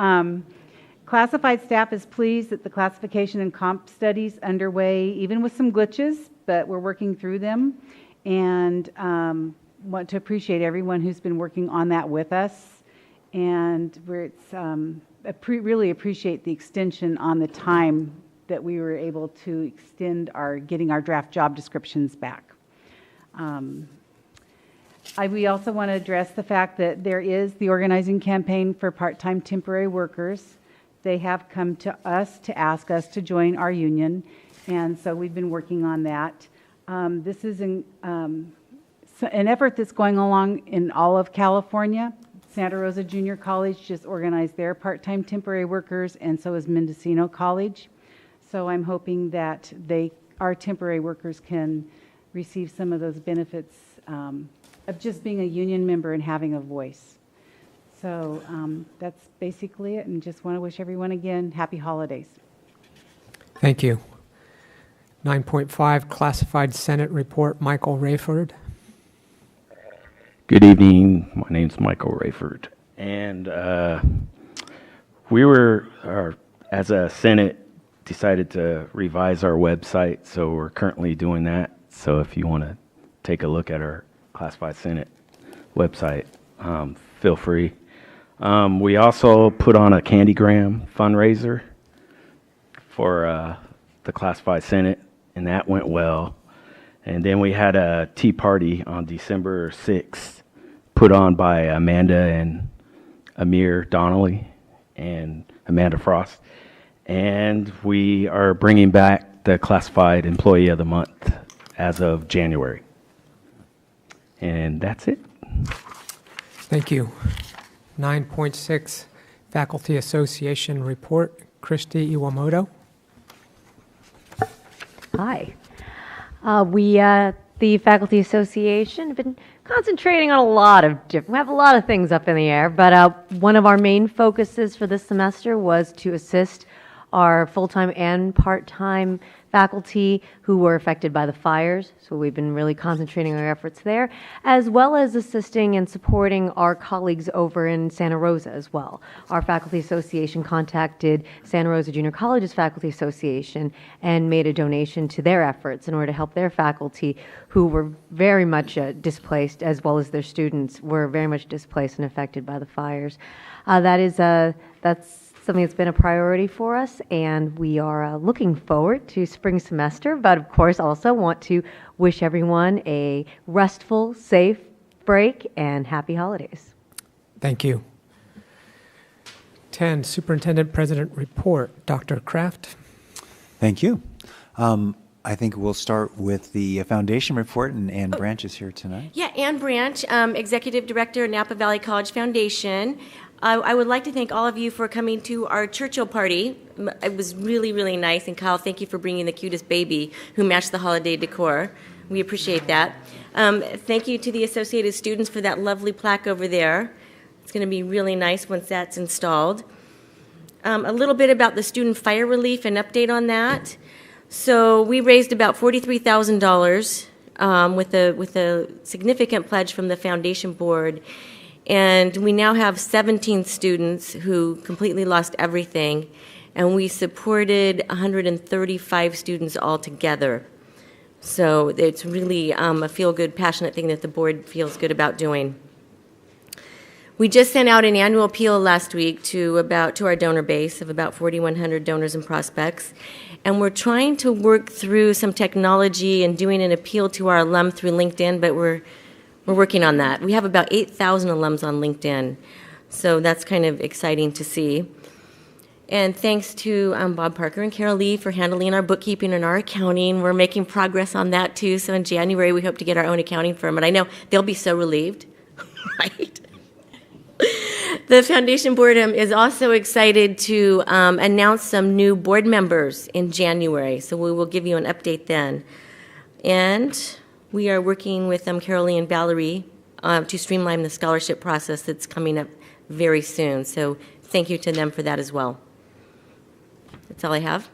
classified staff is pleased that the classification and comp studies underway, even with some glitches, but we're working through them, and want to appreciate everyone who's been working on that with us. And really appreciate the extension on the time that we were able to extend getting our draft job descriptions back. We also want to address the fact that there is the organizing campaign for part-time temporary workers. They have come to us to ask us to join our union, and so we've been working on that. This is an effort that's going along in all of California. Santa Rosa Junior College just organized their part-time temporary workers, and so is Mendocino College. So I'm hoping that our temporary workers can receive some of those benefits of just being a union member and having a voice. So that's basically it, and just want to wish everyone again happy holidays. Thank you. 9.5, Classified Senate Report. Michael Rayford. Good evening. My name's Michael Rayford, and we as a Senate, decided to revise our website, so we're currently doing that. So if you want to take a look at our Classified Senate website, feel free. We also put on a Candygram fundraiser for the Classified Senate, and that went well. And then we had a tea party on December 6th, put on by Amanda and Amir Donnelly and Amanda Frost. And we are bringing back the Classified Employee of the Month as of January. And that's it. Thank you. 9.6, Faculty Association Report. Trustee Iwamoto. Hi. We, the Faculty Association, have been concentrating on we have a lot of things up in the air, but one of our main focuses for this semester was to assist our full-time and part-time faculty who were affected by the fires. So we've been really concentrating our efforts there, as well as assisting and supporting our colleagues over in Santa Rosa as well. Our faculty association contacted Santa Rosa Junior College's Faculty Association and made a donation to their efforts in order to help their faculty who were very much displaced, as well as their students were very much displaced and affected by the fires. That's something that's been a priority for us, and we are looking forward to spring semester, but of course also want to wish everyone a restful, safe break and happy holidays. Thank you. 10, Superintendent President Report. Dr. Kraft. Thank you. I think we'll start with the foundation report, and Ann Branch is here tonight. Yeah, Ann Branch, Executive Director, Napa Valley College Foundation. I would like to thank all of you for coming to our Churchill party. It was really, really nice. And Kyle, thank you for bringing the cutest baby who matched the holiday decor. We appreciate that. Thank you to the Associated students for that lovely plaque over there. It's going to be really nice once that's installed. A little bit about the student fire relief, an update on that. So we raised about $43,000 with a significant pledge from the foundation board. And we now have 17 students who completely lost everything, and we supported 135 students altogether. So it's really a feel-good, passionate thing that the board feels good about doing. We just sent out an annual appeal last week to our donor base of about 4,100 donors and prospects, and we're trying to work through some technology and doing an appeal to our alum through LinkedIn, but we're working on that. We have about 8,000 alums on LinkedIn, so that's kind of exciting to see. And thanks to Bob Parker and Carol Lee for handling our bookkeeping and our accounting. We're making progress on that too, so in January we hope to get our own accounting firm, and I know they'll be so relieved, right? The foundation board is also excited to announce some new board members in January, so we will give you an update then. And we are working with Carolee and Valerie to streamline the scholarship process that's coming up very soon. So thank you to them for that as well. That's all I have.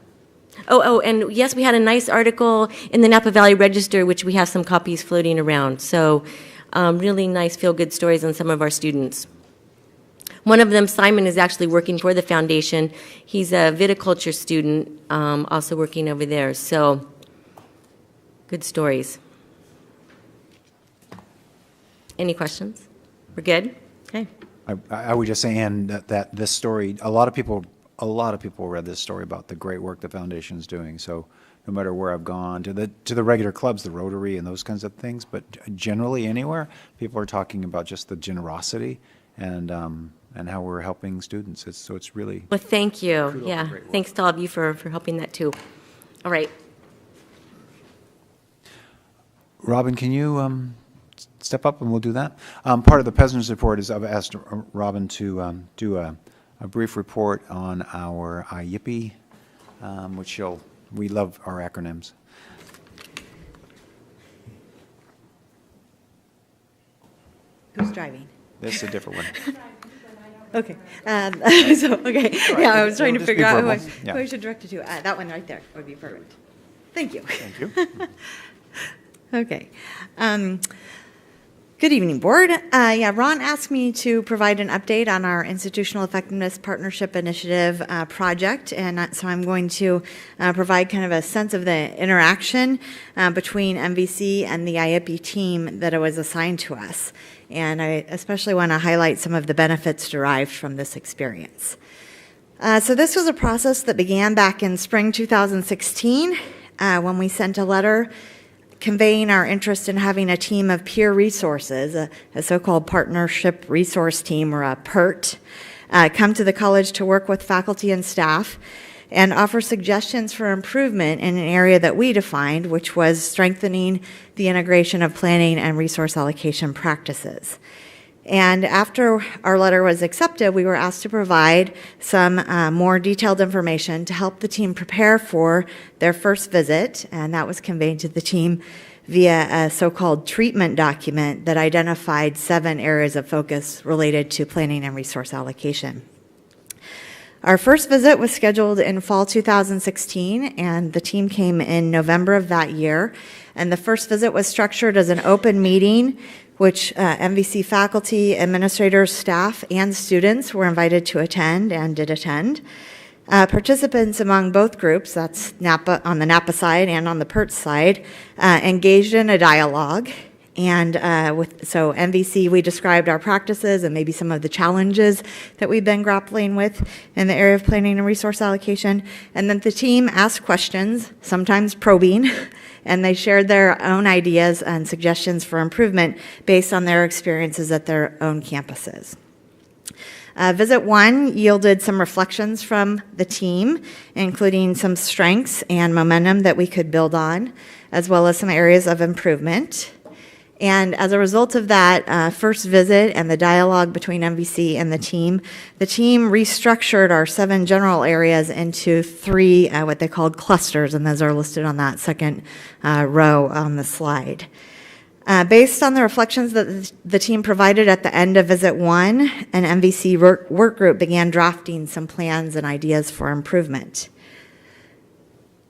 Oh, and yes, we had a nice article in the Napa Valley Register, which we have some copies floating around. So really nice feel-good stories on some of our students. One of them, Simon, is actually working for the foundation. He's a viticulture student, also working over there. So good stories. Any questions? We're good? Okay. I would just say, Ann, that this story, a lot of people read this story about the great work the foundation is doing. So no matter where I've gone, to the regular clubs, the Rotary and those kinds of things, but generally anywhere, people are talking about just the generosity and how we're helping students. It's really... Well, thank you. Yeah, thanks to all of you for helping that too. All right. Robin, can you step up and we'll do that? Part of the President's report is I've asked Robin to do a brief report on our IYIPI, which we love our acronyms. Who's driving? This is a different one. Okay. Yeah, I was trying to figure out who I should direct it to. That one right there would be perfect. Thank you. Thank you. Okay. Good evening, Board. Ron asked me to provide an update on our Institutional Effectiveness Partnership Initiative project, and so I'm going to provide kind of a sense of the interaction between MVC and the IIP team that was assigned to us. And I especially want to highlight some of the benefits derived from this experience. So this was a process that began back in spring 2016 when we sent a letter conveying our interest in having a team of peer resources, a so-called partnership resource team, or a PERT, come to the college to work with faculty and staff and offer suggestions for improvement in an area that we defined, which was strengthening the integration of planning and resource allocation practices. And after our letter was accepted, we were asked to provide some more detailed information to help the team prepare for their first visit, and that was conveyed to the team via a so-called treatment document that identified 7 areas of focus related to planning and resource allocation. Our first visit was scheduled in fall 2016, and the team came in November of that year. And the first visit was structured as an open meeting, which MVC faculty, administrators, staff, and students were invited to attend and did attend. Participants among both groups, that's Napa on the Napa side and on the PERT side, engaged in a dialogue. And so MVC, we described our practices and maybe some of the challenges that we've been grappling with in the area of planning and resource allocation. And then the team asked questions, sometimes probing, and they shared their own ideas and suggestions for improvement based on their experiences at their own campuses. Visit 1 yielded some reflections from the team, including some strengths and momentum that we could build on, as well as some areas of improvement. And as a result of that first visit and the dialogue between MVC and the team restructured our 7 general areas into 3 what they called clusters, and those are listed on that second row on the slide. Based on the reflections that the team provided at the end of Visit 1, an MVC work group began drafting some plans and ideas for improvement.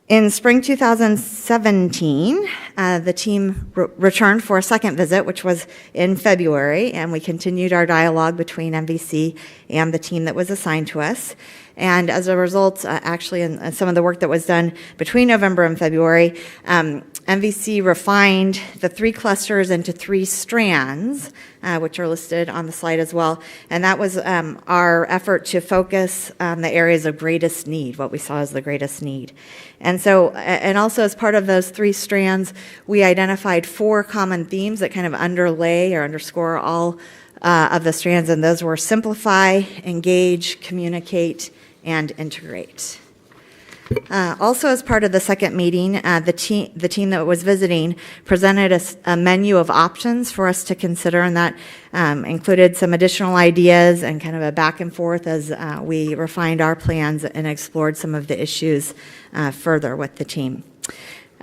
In spring 2017, the team returned for a second visit, which was in February, and we continued our dialogue between MVC and the team that was assigned to us. And as a result, actually, in some of the work that was done between November and February, MVC refined the 3 clusters into 3 strands, which are listed on the slide as well. And that was our effort to focus on the areas of greatest need, what we saw as the greatest need. And so, and also as part of those 3 strands, we identified 4 common themes that kind of underlay or underscore all of the strands, and those were simplify, engage, communicate, and integrate. Also, as part of the second meeting, the team that was visiting presented a menu of options for us to consider, and that included some additional ideas and kind of a back and forth as we refined our plans and explored some of the issues further with the team.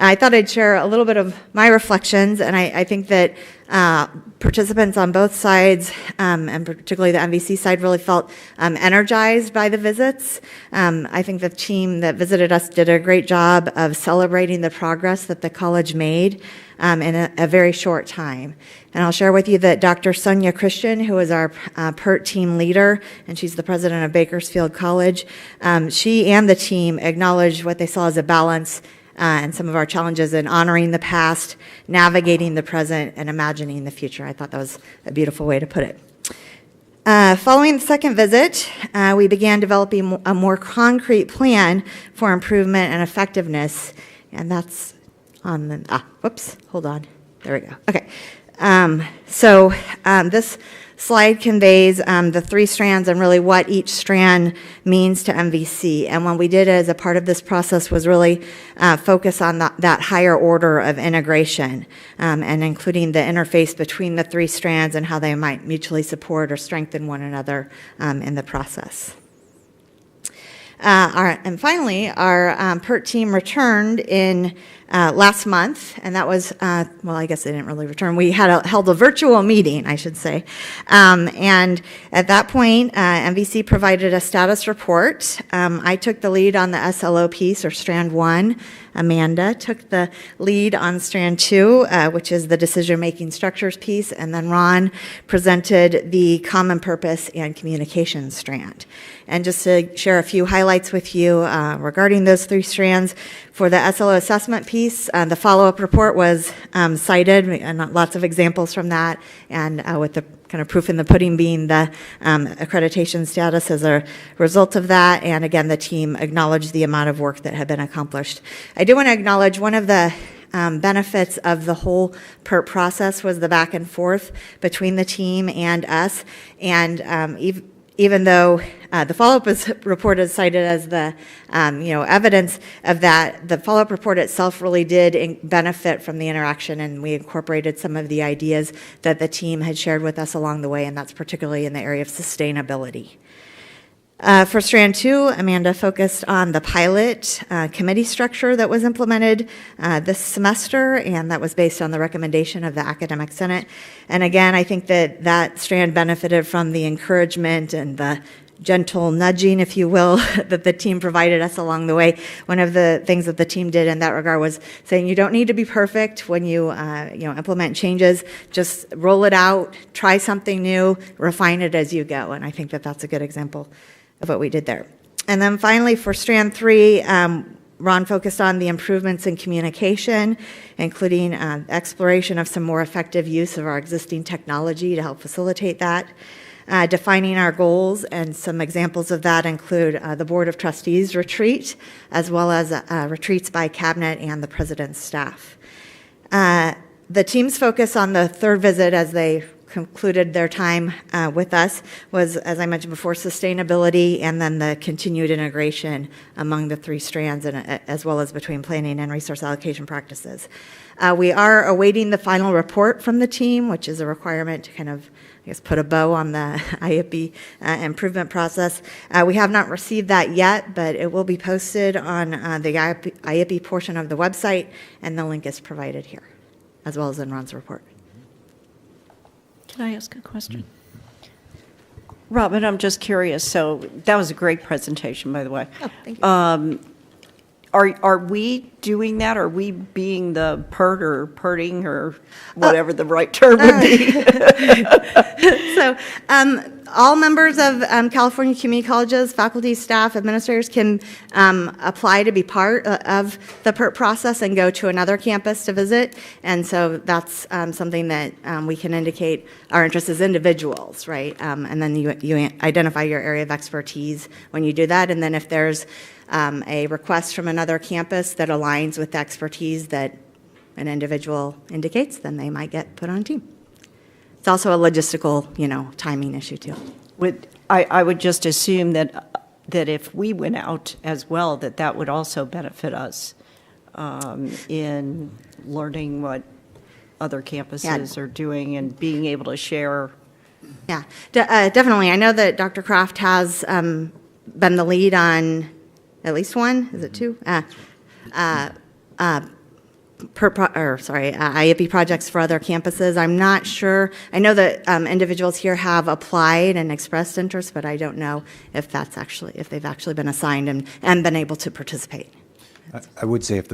I thought I'd share a little bit of my reflections, and I think that participants on both sides, and particularly the MVC side, really felt energized by the visits. I think the team that visited us did a great job of celebrating the progress that the college made in a very short time. And I'll share with you that Dr. Sonia Christian, who is our PERT team leader, and she's the president of Bakersfield College, she and the team acknowledged what they saw as a balance and some of our challenges in honoring the past, navigating the present, and imagining the future. I thought that was a beautiful way to put it. Following the second visit, we began developing a more concrete plan for improvement and effectiveness, and that's on the, whoops, hold on. There we go. Okay. This slide conveys the 3 strands and really what each strand means to MVC. And what we did as a part of this process was really focus on that higher order of integration and including the interface between the 3 strands and how they might mutually support or strengthen one another in the process. And finally, our PERT team returned in last month, and that was, well, I guess they didn't really return. We held a virtual meeting, I should say. And at that point, MVC provided a status report. I took the lead on the SLO piece, or Strand 1. Amanda took the lead on Strand 2, which is the decision-making structures piece, and then Ron presented the common purpose and communication strand. And just to share a few highlights with you regarding those 3 strands, for the SLO assessment piece, the follow-up report was cited, and lots of examples from that, and with the kind of proof in the pudding being the accreditation status as a result of that. And again, the team acknowledged the amount of work that had been accomplished. I do want to acknowledge one of the benefits of the whole PERT process was the back and forth between the team and us. And even though the follow-up report is cited as the evidence of that, the follow-up report itself really did benefit from the interaction, and we incorporated some of the ideas that the team had shared with us along the way, and that's particularly in the area of sustainability. For Strand 2, Amanda focused on the pilot committee structure that was implemented this semester, and that was based on the recommendation of the Academic Senate. And again, I think that strand benefited from the encouragement and the gentle nudging, if you will, that the team provided us along the way. One of the things that the team did in that regard was saying you don't need to be perfect when you implement changes. Just roll it out, try something new, refine it as you go. And I think that that's a good example of what we did there. And then finally, for Strand 3, Ron focused on the improvements in communication, including exploration of some more effective use of our existing technology to help facilitate that. Defining our goals, and some examples of that include the Board of Trustees retreat, as well as retreats by cabinet and the president's staff. The team's focus on the third visit as they concluded their time with us was, as I mentioned before, sustainability, and then the continued integration among the three strands, and as well as between planning and resource allocation practices. We are awaiting the final report from the team, which is a requirement to kind of, I guess, put a bow on the IAP improvement process. We have not received that yet, but it will be posted on the IAP portion of the website, and the link is provided here, as well as in Ron's report. Can I ask a question? Robin, I'm just curious. So that was a great presentation, by the way. Oh, thank you. Are we doing that? Are we being the purting or whatever the right term would be? So all members of California community colleges, faculty, staff, administrators can apply to be part of the PERT process and go to another campus to visit. And so that's something that we can indicate our interest as individuals, right? And then you identify your area of expertise when you do that. And then if there's a request from another campus that aligns with the expertise that an individual indicates, then they might get put on a team. It's also a logistical, timing issue too. I would just assume that if we went out as well, that would also benefit us in learning what other campuses are doing and being able to share. Yeah, definitely. I know that Dr. Kraft has been the lead on at least one. Is it two? IAP projects for other campuses. I'm not sure. I know that individuals here have applied and expressed interest, but I don't know if they've actually been assigned and been able to participate. I would say if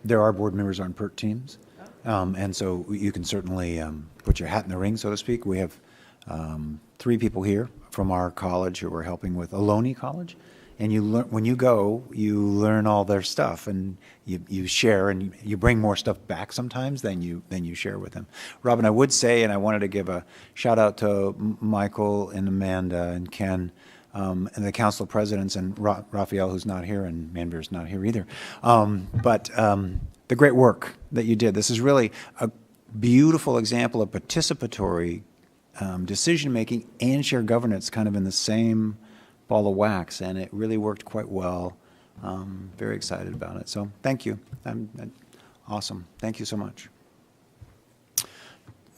there are board members on PERT teams, and so you can certainly put your hat in the ring, so to speak. We have 3 people here from our college who are helping with Ohlone College. And you learn, when you go, you learn all their stuff, and you share, and you bring more stuff back sometimes than you share with them. Robin, I would say, and I wanted to give a shout out to Michael and Amanda and Ken and the council presidents, and Raphael, who's not here, and Manveer's not here either. But the great work that you did. This is really a beautiful example of participatory decision making and shared governance, kind of in the same ball of wax, and it really worked quite well. Very excited about it. So thank you. Awesome. Thank you so much.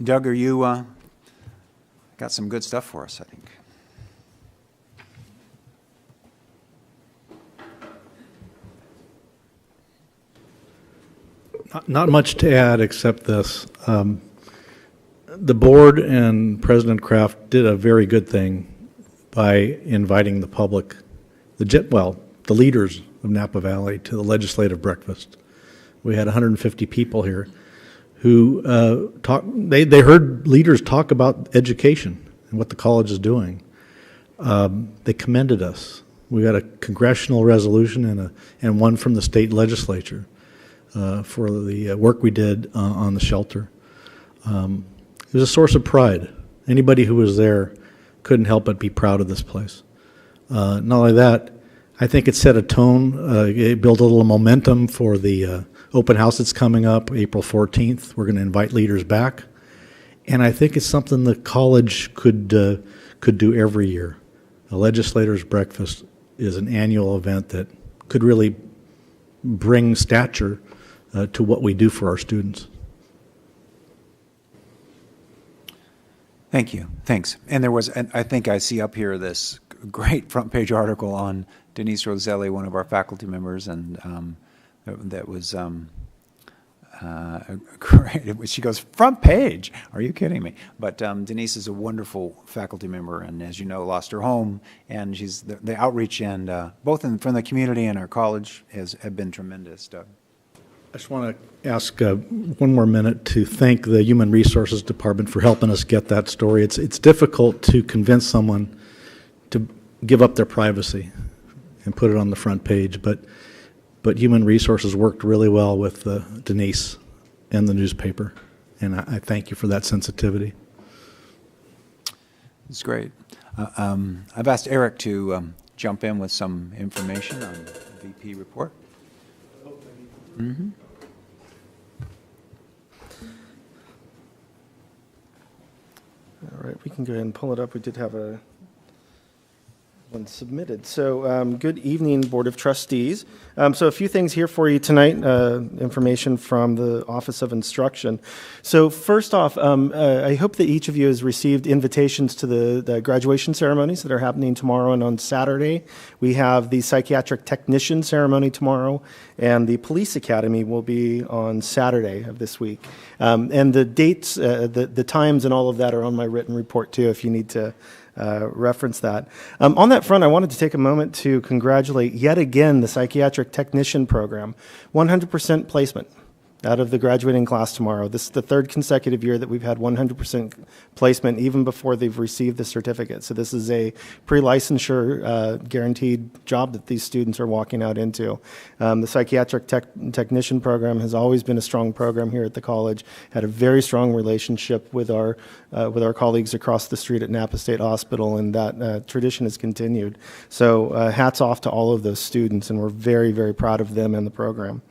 Doug, are you got some good stuff for us, I think. Not much to add except this. The board and President Kraft did a very good thing by inviting the public, the leaders of Napa Valley to the legislative breakfast. We had 150 people here who they heard leaders talk about education and what the college is doing. They commended us. We got a congressional resolution and one from the state legislature for the work we did on the shelter. It was a source of pride. Anybody who was there couldn't help but be proud of this place. Not only that, I think it set a tone. It built a little momentum for the open house that's coming up April 14th. We're going to invite leaders back. And I think it's something the college could do every year. a legislators' breakfast is an annual event that could really bring stature to what we do for our students. Thank you. Thanks. And there was, and I think I see up here this great front page article on Denise Roselli, one of our faculty members, and that was great. She goes, front page? Are you kidding me? But Denise is a wonderful faculty member, and as you know, lost her home, and she's the outreach and both from the community and our college have been tremendous, Doug. I just want to ask one more minute to thank the Human Resources Department for helping us get that story. It's difficult to convince someone to give up their privacy and put it on the front page, but Human Resources worked really well with Denise and the newspaper, and I thank you for that sensitivity. It's great. I've asked Eric to jump in with some information on the VP report. Mm-hmm. All right, we can go ahead and pull it up. We did have one submitted. So good evening, Board of Trustees. So a few things here for you tonight, information from the Office of Instruction. So first off, I hope that each of you has received invitations to the graduation ceremonies that are happening tomorrow and on Saturday. We have the psychiatric technician ceremony tomorrow, and the police academy will be on Saturday of this week. And the dates, the times and all of that are on my written report too, if you need to reference that. On that front, I wanted to take a moment to congratulate yet again the psychiatric technician program. 100% placement out of the graduating class tomorrow. This is the third consecutive year that we've had 100% placement even before they've received the certificate. So this is a pre-licensure guaranteed job that these students are walking out into. The psychiatric technician program has always been a strong program here at the college, had a very strong relationship with our colleagues across the street at Napa State Hospital, and that tradition has continued. So hats off to all of those students, and we're very, very proud of them and the program.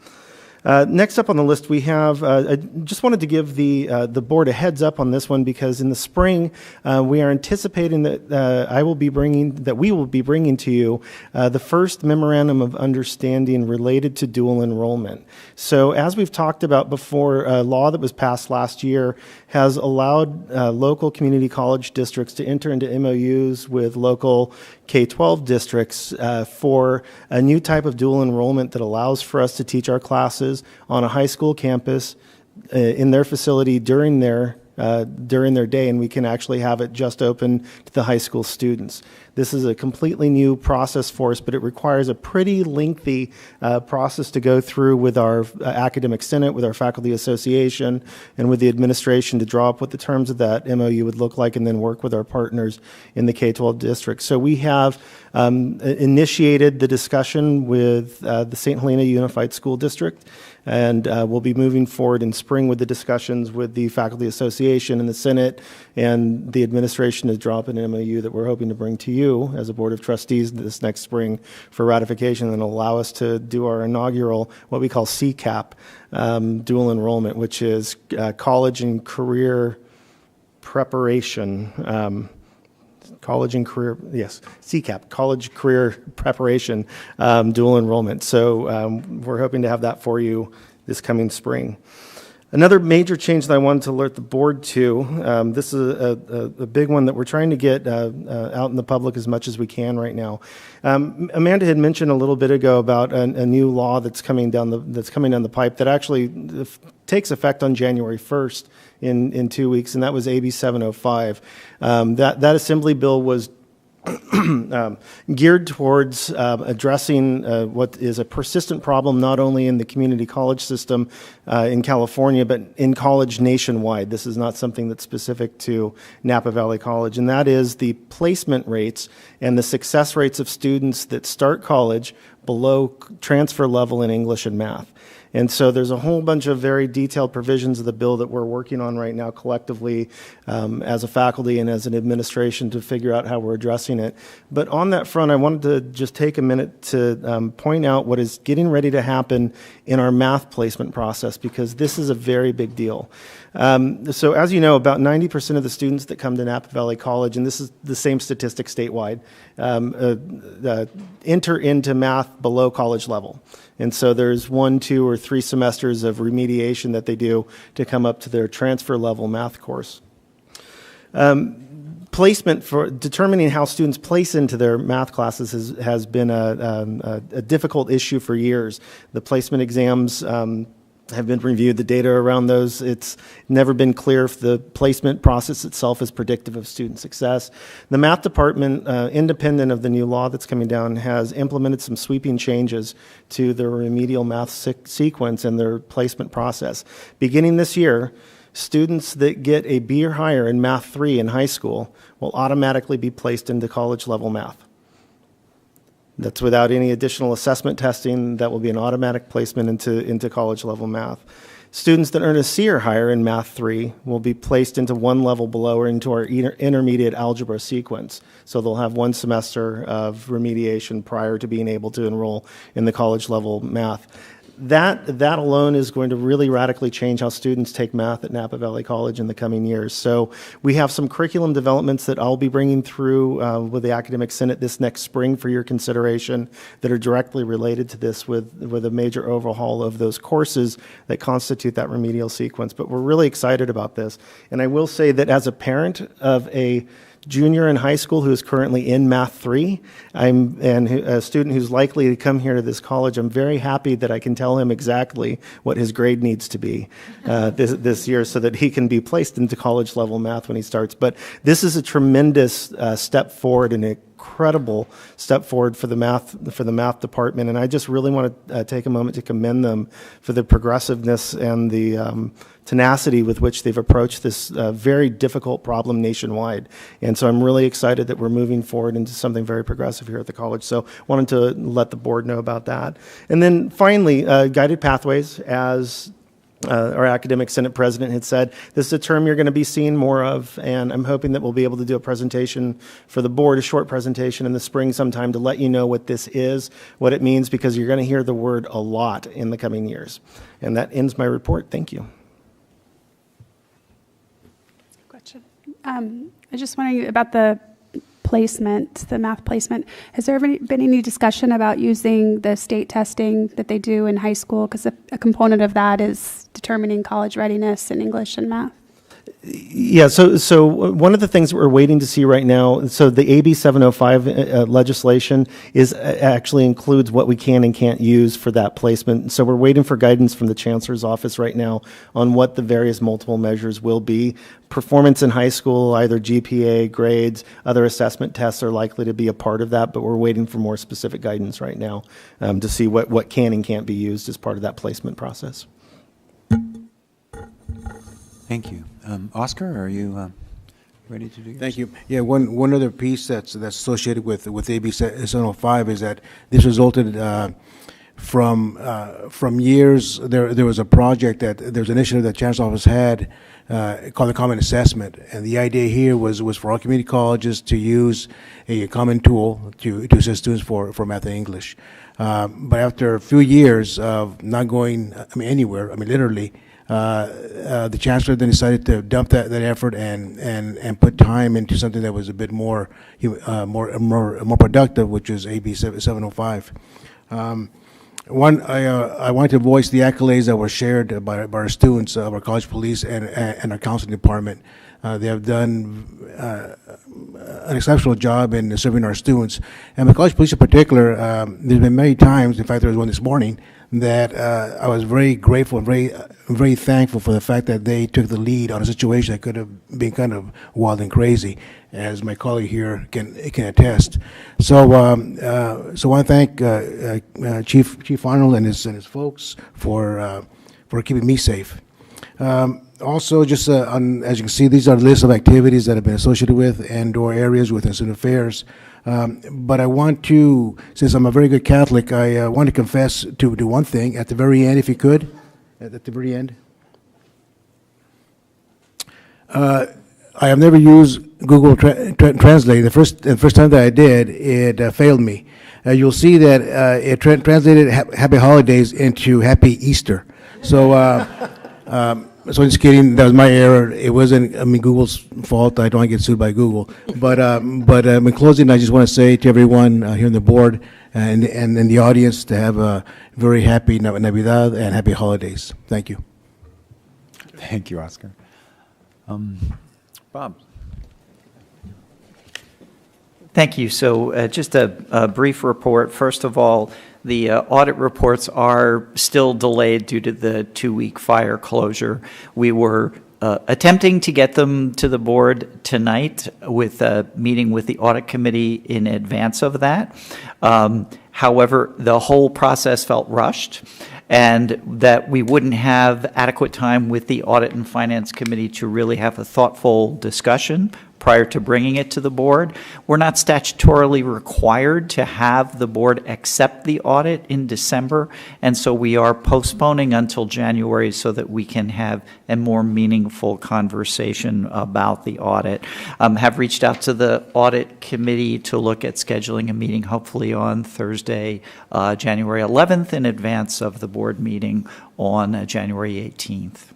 Next up on the list, we have, I just wanted to give the board a heads up on this one, because in the spring, we are anticipating that we will be bringing to you the first memorandum of understanding related to dual enrollment. So as we've talked about before, a law that was passed last year has allowed local community college districts to enter into MOUs with local K-12 districts for a new type of dual enrollment that allows for us to teach our classes on a high school campus in their facility during their day, and we can actually have it just open to the high school students. This is a completely new process for us, but it requires a pretty lengthy process to go through with our academic senate, with our faculty association, and with the administration to draw up what the terms of that MOU would look like, and then work with our partners in the K-12 district. So we have initiated the discussion with the St. Helena Unified School District, and we'll be moving forward in spring with the discussions with the faculty association and the senate and the administration to draw up an MOU that we're hoping to bring to you as a board of trustees this next spring for ratification, and allow us to do our inaugural, what we call CCAP, dual enrollment, which is college and career preparation. CCAP, college career preparation, dual enrollment. So we're hoping to have that for you this coming spring. Another major change that I wanted to alert the board to, this is a big one that we're trying to get out in the public as much as we can right now. Amanda had mentioned a little bit ago about a new law that's coming down the pipe that actually takes effect on January 1st in 2 weeks, and that was AB 705. That assembly bill was geared towards addressing what is a persistent problem not only in the community college system in California, but in college nationwide. This is not something that's specific to Napa Valley College, and that is the placement rates and the success rates of students that start college below transfer level in English and math. And so there's a whole bunch of very detailed provisions of the bill that we're working on right now collectively as a faculty and as an administration to figure out how we're addressing it. But on that front, I wanted to just take a minute to point out what is getting ready to happen in our math placement process, because this is a very big deal. So as you know, about 90% of the students that come to Napa Valley College, and this is the same statistic statewide, enter into math below college level. And so there's 1, 2, or 3 semesters of remediation that they do to come up to their transfer level math course. Placement for determining how students place into their math classes has been a difficult issue for years. The placement exams have been reviewed, the data around those. It's never been clear if the placement process itself is predictive of student success. The math department, independent of the new law that's coming down, has implemented some sweeping changes to their remedial math sequence and their placement process. Beginning this year, students that get a B or higher in Math 3 in high school will automatically be placed into college level math. That's without any additional assessment testing. That will be an automatic placement into college level math. Students that earn a C or higher in Math 3 will be placed into one level below or into our intermediate algebra sequence. So they'll have 1 semester of remediation prior to being able to enroll in the college level math. That alone is going to really radically change how students take math at Napa Valley College in the coming years. So we have some curriculum developments that I'll be bringing through with the Academic Senate this next spring for your consideration that are directly related to this with a major overhaul of those courses that constitute that remedial sequence. But we're really excited about this. And I will say that as a parent of a junior in high school who is currently in Math 3, and a student who's likely to come here to this college, I'm very happy that I can tell him exactly what his grade needs to be this year so that he can be placed into college level math when he starts. But this is a tremendous step forward, and incredible step forward for the math department, and I just really want to take a moment to commend them for the progressiveness and the tenacity with which they've approached this very difficult problem nationwide. And so I'm really excited that we're moving forward into something very progressive here at the college. So wanted to let the board know about that. And then finally, guided pathways, as our Academic Senate president had said, this is a term you're going to be seeing more of, and I'm hoping that we'll be able to do a presentation for the board, a short presentation in the spring sometime to let you know what this is, what it means, because you're going to hear the word a lot in the coming years. And that ends my report. Thank you. Question. I was just wondering about the placement, the math placement. Has there ever been any discussion about using the state testing that they do in high school? Because a component of that is determining college readiness in English and math. Yeah, so one of the things that we're waiting to see right now, so the AB 705 legislation actually includes what we can and can't use for that placement. So we're waiting for guidance from the Chancellor's office right now on what the various multiple measures will be. Performance in high school, either GPA, grades, other assessment tests are likely to be a part of that, but we're waiting for more specific guidance right now to see what can and can't be used as part of that placement process. Thank you. Oscar, are you ready to do yours? Thank you. Yeah, one other piece that's associated with AB 705 is that this resulted from years. There was a project there was an initiative that Chancellor's office had called the Common Assessment, and the idea here was for all community colleges to use a common tool to assist students for math and English. But after a few years of not going, anywhere, literally. The Chancellor then decided to dump that effort and put time into something that was a bit more productive, which is AB 705. I want to voice the accolades that were shared by our students of our college police and our counseling department. They have done an exceptional job in serving our students. And the college police in particular, there's been many times, in fact there was one this morning, that I was very grateful and very thankful for the fact that they took the lead on a situation that could have been kind of wild and crazy, as my colleague here can attest. So I want to thank Chief Arnold and his folks for keeping me safe. Also, just as you can see, these are lists of activities that have been associated with and/or areas within student affairs. But I want to, since I'm a very good Catholic, I want to confess to one thing at the very end, if you could, at the very end. I have never used Google Translate. The first time that I did, it failed me. You'll see that it translated Happy Holidays into Happy Easter. So, so just kidding. That was my error. It wasn't, Google's fault. I don't want to get sued by Google. But in closing, I just want to say to everyone here on the board and the audience to have a very happy Navidad and happy holidays. Thank you. Thank you, Oscar. Bob. Thank you. So just a brief report. First of all, the audit reports are still delayed due to the 2-week fire closure. We were attempting to get them to the board tonight with a meeting with the audit committee in advance of that. However, the whole process felt rushed, and that we wouldn't have adequate time with the Audit and Finance Committee to really have a thoughtful discussion prior to bringing it to the board. We're not statutorily required to have the board accept the audit in December, and so we are postponing until January so that we can have a more meaningful conversation about the audit. Have reached out to the audit committee to look at scheduling a meeting hopefully on Thursday, January 11th, in advance of the board meeting on January 18th.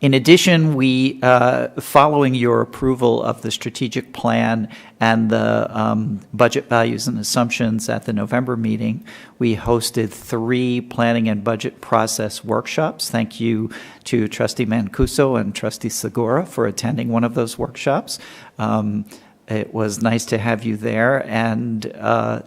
In addition, we, following your approval of the strategic plan and the budget values and assumptions at the November meeting, we hosted 3 planning and budget process workshops. Thank you to Trustee Mancuso and Trustee Segura for attending one of those workshops. It was nice to have you there, and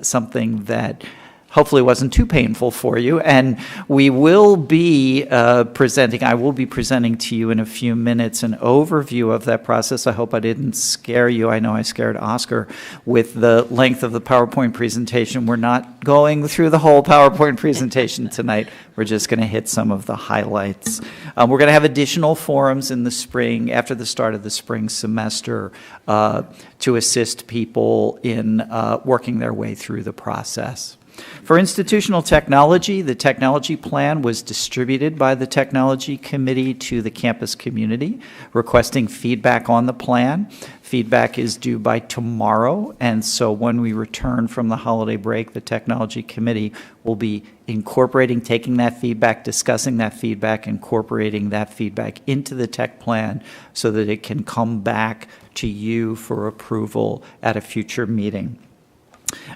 something that hopefully wasn't too painful for you. And we will be I will be presenting to you in a few minutes an overview of that process. I hope I didn't scare you. I know I scared Oscar with the length of the PowerPoint presentation. We're not going through the whole PowerPoint presentation tonight. We're just going to hit some of the highlights. We're going to have additional forums in the spring, after the start of the spring semester, to assist people in working their way through the process. For institutional technology, the technology plan was distributed by the technology committee to the campus community, requesting feedback on the plan. Feedback is due by tomorrow, and so when we return from the holiday break, the technology committee will be taking that feedback, discussing that feedback, incorporating that feedback into the tech plan so that it can come back to you for approval at a future meeting.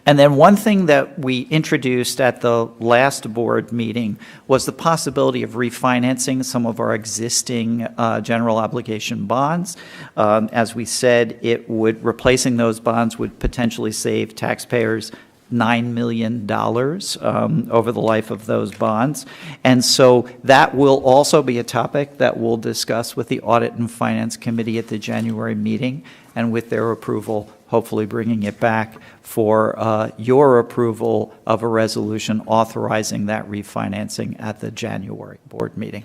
And then one thing that we introduced at the last board meeting was the possibility of refinancing some of our existing general obligation bonds. As we said, replacing those bonds would potentially save taxpayers $9 million over the life of those bonds. And so that will also be a topic that we'll discuss with the Audit and Finance Committee at the January meeting, and with their approval, hopefully bringing it back for your approval of a resolution authorizing that refinancing at the January board meeting.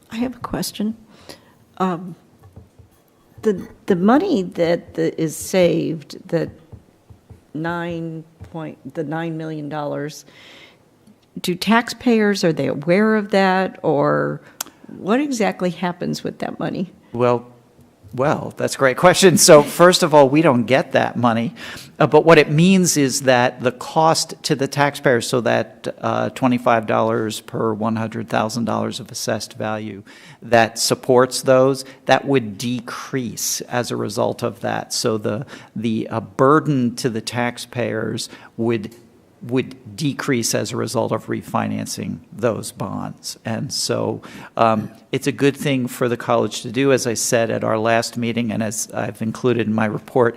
I have a question. The money that is saved, the $9 million, do taxpayers, are they aware of that, or what exactly happens with that money? Well, that's a great question. So first of all, we don't get that money, but what it means is that the cost to the taxpayers, so that $25 per $100,000 of assessed value that supports those, that would decrease as a result of that. So the burden to the taxpayers would decrease as a result of refinancing those bonds. And so it's a good thing for the college to do. As I said at our last meeting, and as I've included in my report,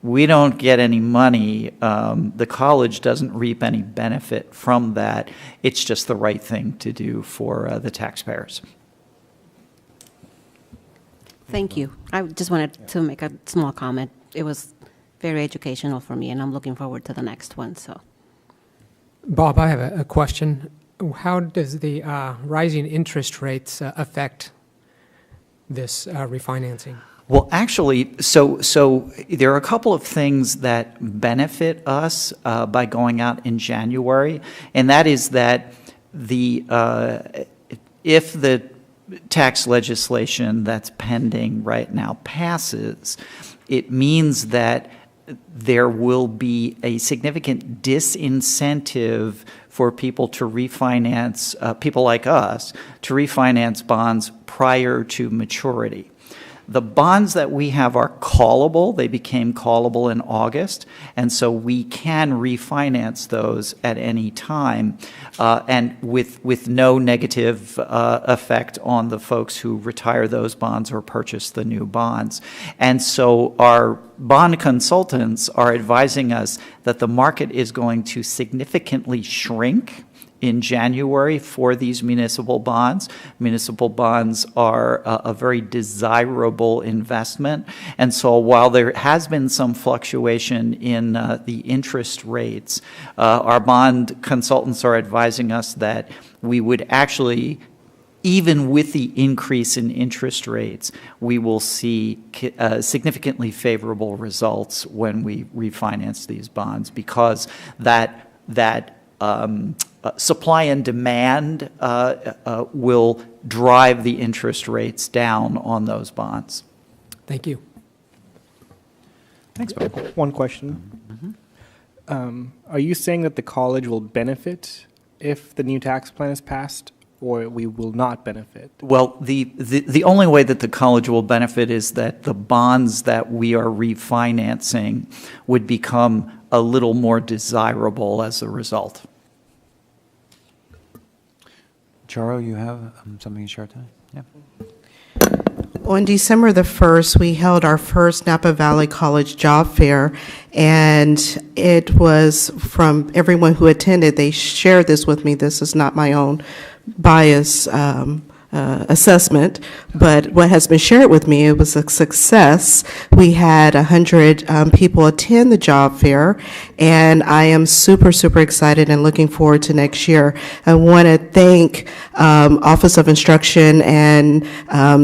we don't get any money. The college doesn't reap any benefit from that. It's just the right thing to do for the taxpayers. Thank you. I just wanted to make a small comment. It was very educational for me, and I'm looking forward to the next one. So. Bob, I have a question. How does the rising interest rates affect this refinancing? Well, actually, so there are a couple of things that benefit us by going out in January, and that is that if the tax legislation that's pending right now passes, it means that there will be a significant disincentive for people to refinance, people like us, to refinance bonds prior to maturity. The bonds that we have are callable. They became callable in August, and so we can refinance those at any time, and with no negative effect on the folks who retire those bonds or purchase the new bonds. And so our bond consultants are advising us that the market is going to significantly shrink in January for these municipal bonds. Municipal bonds are a very desirable investment. And so while there has been some fluctuation in the interest rates, our bond consultants are advising us that we would actually, even with the increase in interest rates, we will see significantly favorable results when we refinance these bonds, because that supply and demand will drive the interest rates down on those bonds. Thank you. Thanks, Michael. One question. Are you saying that the college will benefit if the new tax plan is passed, or we will not benefit? Well, the only way that the college will benefit is that the bonds that we are refinancing would become a little more desirable as a result. Charo, you have something to share tonight? Yeah. On December the 1st, we held our first Napa Valley College Job Fair, and it was, from everyone who attended, they shared this with me. This is not my own bias assessment, but what has been shared with me, it was a success. We had 100 people attend the job fair, and I am super, super excited and looking forward to next year. I want to thank Office of Instruction and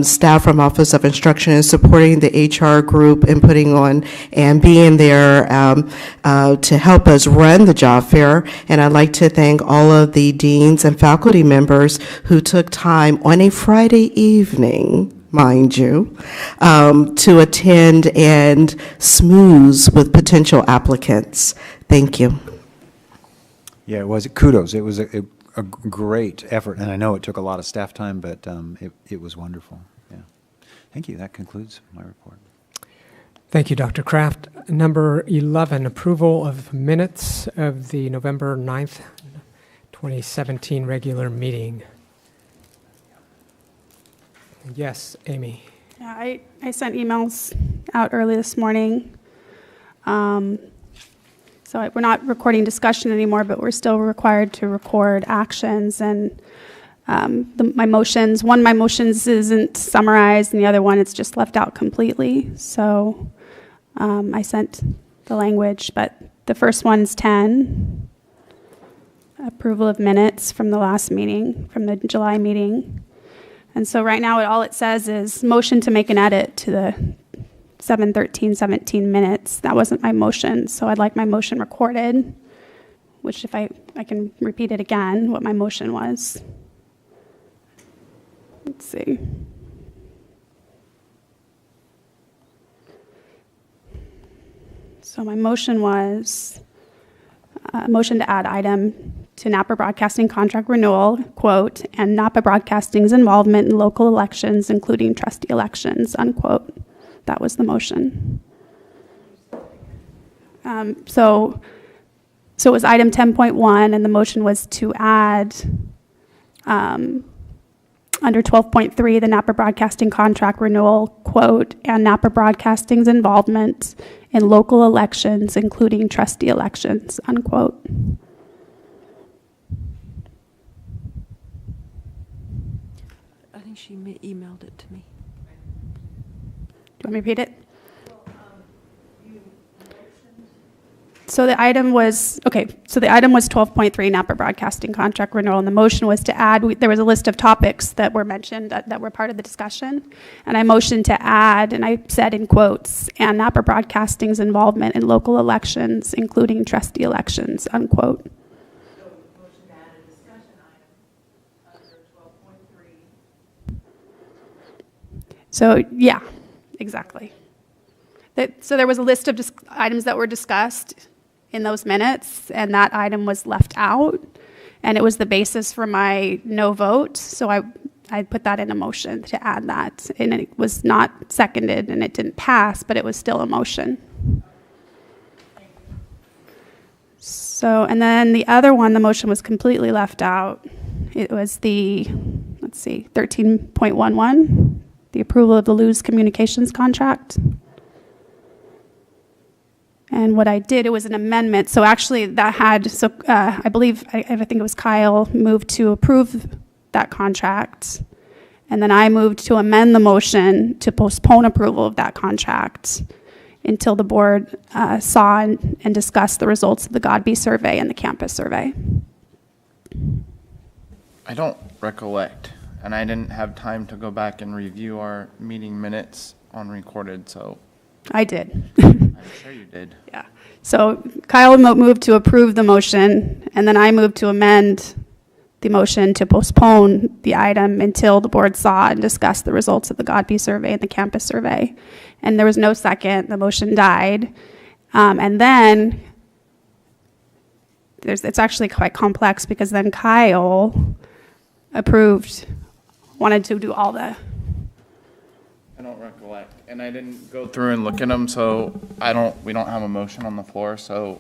staff from Office of Instruction in supporting the HR group and putting on and being there to help us run the job fair. And I'd like to thank all of the deans and faculty members who took time on a Friday evening, mind you, to attend and smooth with potential applicants. Thank you. Yeah, it was. Kudos. It was a great effort, and I know it took a lot of staff time, but it was wonderful. Yeah. Thank you. That concludes my report. Thank you, Dr. Kraft. Number 11, approval of minutes of the November 9th, 2017 regular meeting. Yes, Amy. Yeah, I sent emails out early this morning. So we're not recording discussion anymore, but we're still required to record actions. And my motions, one of my motions isn't summarized, and the other one, it's just left out completely. So I sent the language, but the first one's 10, approval of minutes from the last meeting, from the July meeting. And so right now, all it says is motion to make an edit to the 7/13/17 minutes. That wasn't my motion, so I'd like my motion recorded, which if I can repeat it again, what my motion was. Let's see. So my motion was a motion to add item to Napa Broadcasting contract renewal, quote, and Napa Broadcasting's involvement in local elections, including trustee elections, unquote. That was the motion. So it was item 10.1, and the motion was to add under 12.3, the Napa Broadcasting contract renewal, quote, and Napa Broadcasting's involvement in local elections, including trustee elections, unquote. I think she emailed it to me. Do you want me to repeat it? So the item was, okay, so the item was 12.3 Napa Broadcasting contract renewal, and the motion was to add, there was a list of topics that were mentioned that were part of the discussion, and I motioned to add, and I said in quotes, and Napa Broadcasting's involvement in local elections, including trustee elections, unquote. So, yeah, exactly. So there was a list of items that were discussed in those minutes, and that item was left out, and it was the basis for my no vote, so I put that in a motion to add that, and it was not seconded, and it didn't pass, but it was still a motion. So, and then the other one, the motion was completely left out. It was the, let's see, 13.11, the approval of the Luz Communications contract. And what I did, it was an amendment. So actually that had, so I believe, I think it was Kyle moved to approve that contract. And then I moved to amend the motion to postpone approval of that contract until the board saw and discussed the results of the Godby survey and the campus survey. I don't recollect, and I didn't have time to go back and review our meeting minutes on recorded, so. I did. I'm sure you did. Yeah. So Kyle moved to approve the motion, and then I moved to amend the motion to postpone the item until the board saw and discussed the results of the Godby survey and the campus survey. And there was no second. The motion died. And then it's actually quite complex because then Kyle wanted to do all the. I don't recollect, and I didn't go through and look at them, so we don't have a motion on the floor, so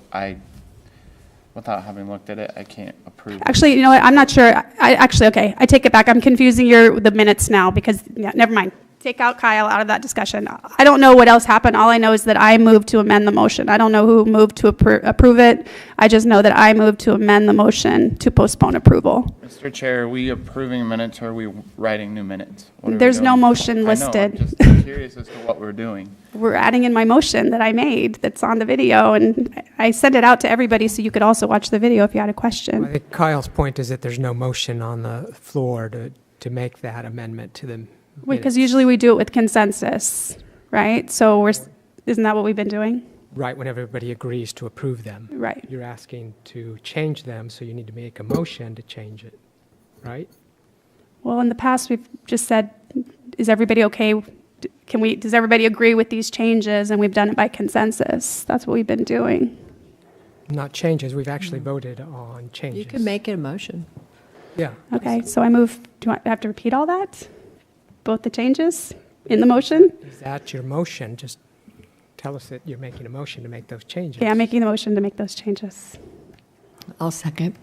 without having looked at it, I can't approve. Actually, you know what, I'm not sure. Okay, I take it back. I'm confusing the minutes now because, yeah, never mind. Take out Kyle out of that discussion. I don't know what else happened. All I know is that I moved to amend the motion. I don't know who moved to approve it. I just know that I moved to amend the motion to postpone approval. Mr. Chair, are we approving minutes or are we writing new minutes? There's no motion listed. I know, I'm just curious as to what we're doing. We're adding in my motion that I made that's on the video, and I sent it out to everybody so you could also watch the video if you had a question. I think Kyle's point is that there's no motion on the floor to make that amendment to the because usually we do it with consensus, right? So isn't that what we've been doing? Right, when everybody agrees to approve them. Right. You're asking to change them, so you need to make a motion to change it, right? Well, in the past, we've just said, is everybody okay? Does everybody agree with these changes? And we've done it by consensus. That's what we've been doing. Not changes, we've actually voted on changes. You can make it a motion. Yeah. Okay, so do I have to repeat all that? Both the changes in the motion? Is that your motion? Just tell us that you're making a motion to make those changes. Yeah, I'm making the motion to make those changes. I'll second.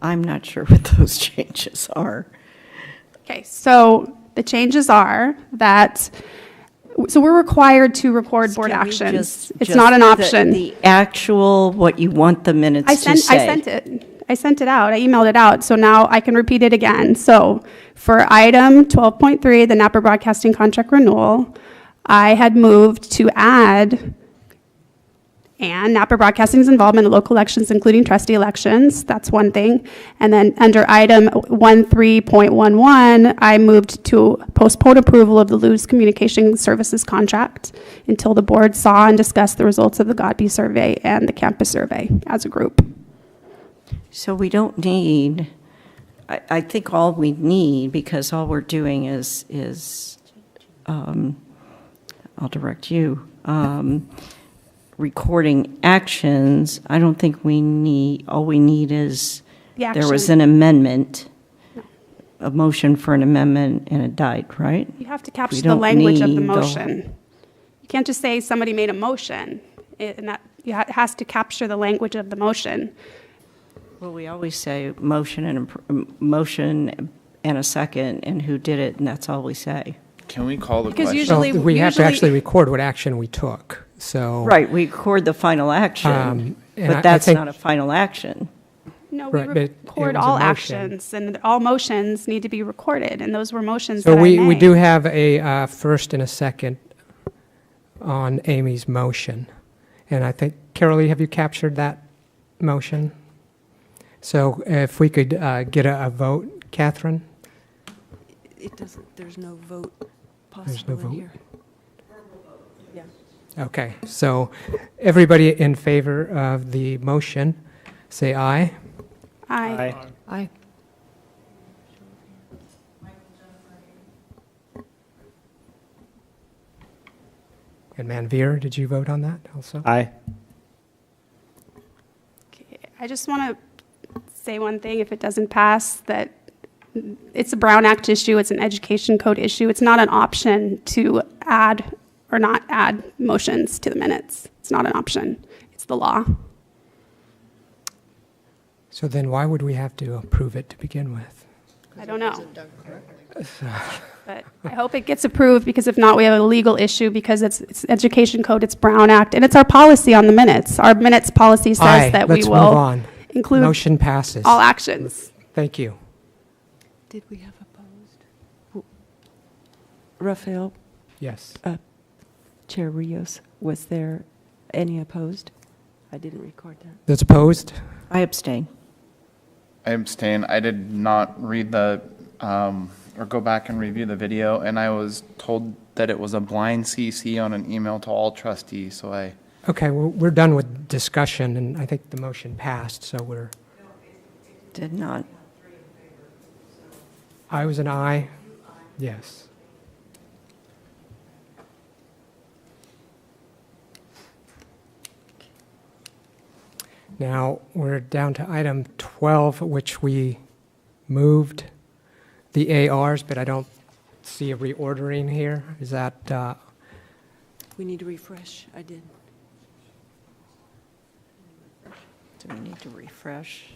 I'm not sure what those changes are. Okay, so the changes are that, so we're required to record board actions. It's not an option. The actual, what you want the minutes to say. I sent it out. I emailed it out. So now I can repeat it again. So for item 12.3, the Napa Broadcasting contract renewal, I had moved to add and Napa Broadcasting's involvement in local elections, including trustee elections. That's one thing. And then under item 13.11, I moved to postpone approval of the Luz Communication Services contract until the board saw and discussed the results of the Godby survey and the campus survey as a group. So we don't need, I think all we need, because all we're doing is I'll direct you, recording actions. I don't think all we need is, there was an amendment, a motion for an amendment, and it died, right? You have to capture the language of the motion. You can't just say somebody made a motion, and that it has to capture the language of the motion. Well, we always say motion and a second, and who did it, and that's all we say. Can we call the because question? usually we have to actually record what action we took. So right, we record the final action, but that's not a final action. No, we record all actions, and all motions need to be recorded, and those were motions so that I made. we do have a first and a second on Amy's motion. And I think, Carolee, have you captured that motion? So if we could get a vote, Catherine? It doesn't, there's no vote There's no possible in vote? here. Yeah. Okay, so everybody in favor of the motion, say aye. Aye. Aye. And Manveer, did you vote on that also? Aye. I just want to say one thing, if it doesn't pass, that it's a Brown Act issue, it's an education code issue. It's not an option to add or not add motions to the minutes. It's not an option. It's the law. So then why would we have to approve it to begin with? I don't know. But I hope it gets approved, because if not, we have a legal issue, because it's education code, it's Brown Act, and it's our policy on the minutes. Our minutes policy says Aye, that let's we move will on. include Motion passes. all actions. Thank you. Did we have opposed? Raphael? Yes. Chair Rios, was there any opposed? I didn't record that. That's opposed? I abstain. I abstain. I did not read the, or go back and review the video, and I was told that it was a blind CC on an email to all trustees, so I... Okay, we're done with discussion, and I think the motion passed, so we're... Did not. I was an aye. Yes. Now, we're down to item 12, which we moved the ARs, but I don't see a reordering here. Is that, We need to refresh. I did. Do we need to refresh?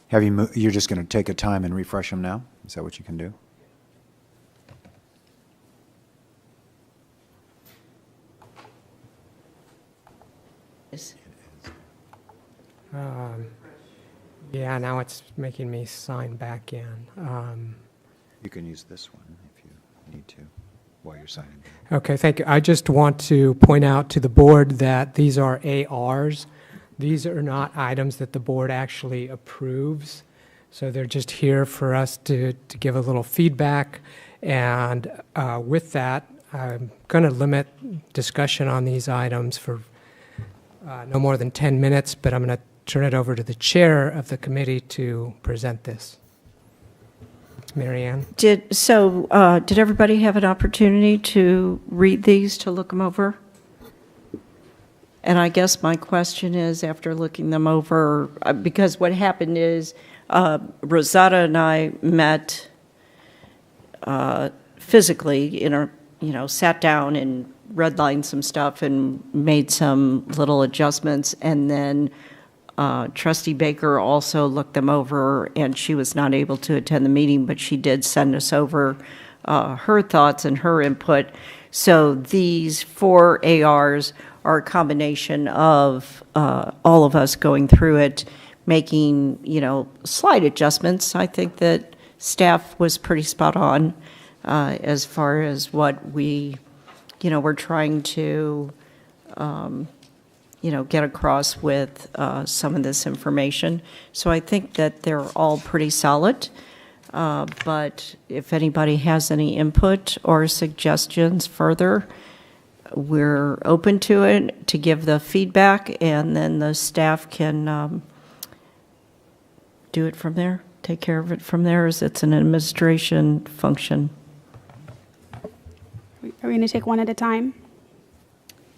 Have you, you're just going to take a time and refresh them now? Is that what you can do? yeah, now it's making me sign back in. You can use this one if you need to while you're signing. Okay, thank you. I just want to point out to the board that these are ARs. These are not items that the board actually approves. So they're just here for us to give a little feedback. And with that, I'm going to limit discussion on these items for no more than 10 minutes, but I'm going to turn it over to the chair of the committee to present this. Mary Ann? Did everybody have an opportunity to read these, to look them over? And I guess my question is, after looking them over, because what happened is Rosetta and I met physically, sat down and redlined some stuff and made some little adjustments, and then Trustee Baker also looked them over, and she was not able to attend the meeting, but she did send us over her thoughts and her input. So these 4 ARs are a combination of all of us going through it, making, slight adjustments. I think that staff was pretty spot on as far as what we're trying to get across with some of this information. So I think that they're all pretty solid. But if anybody has any input or suggestions further, we're open to it, to give the feedback, and then the staff can do it from there, take care of it from there, as it's an administration function. Are we going to take one at a time?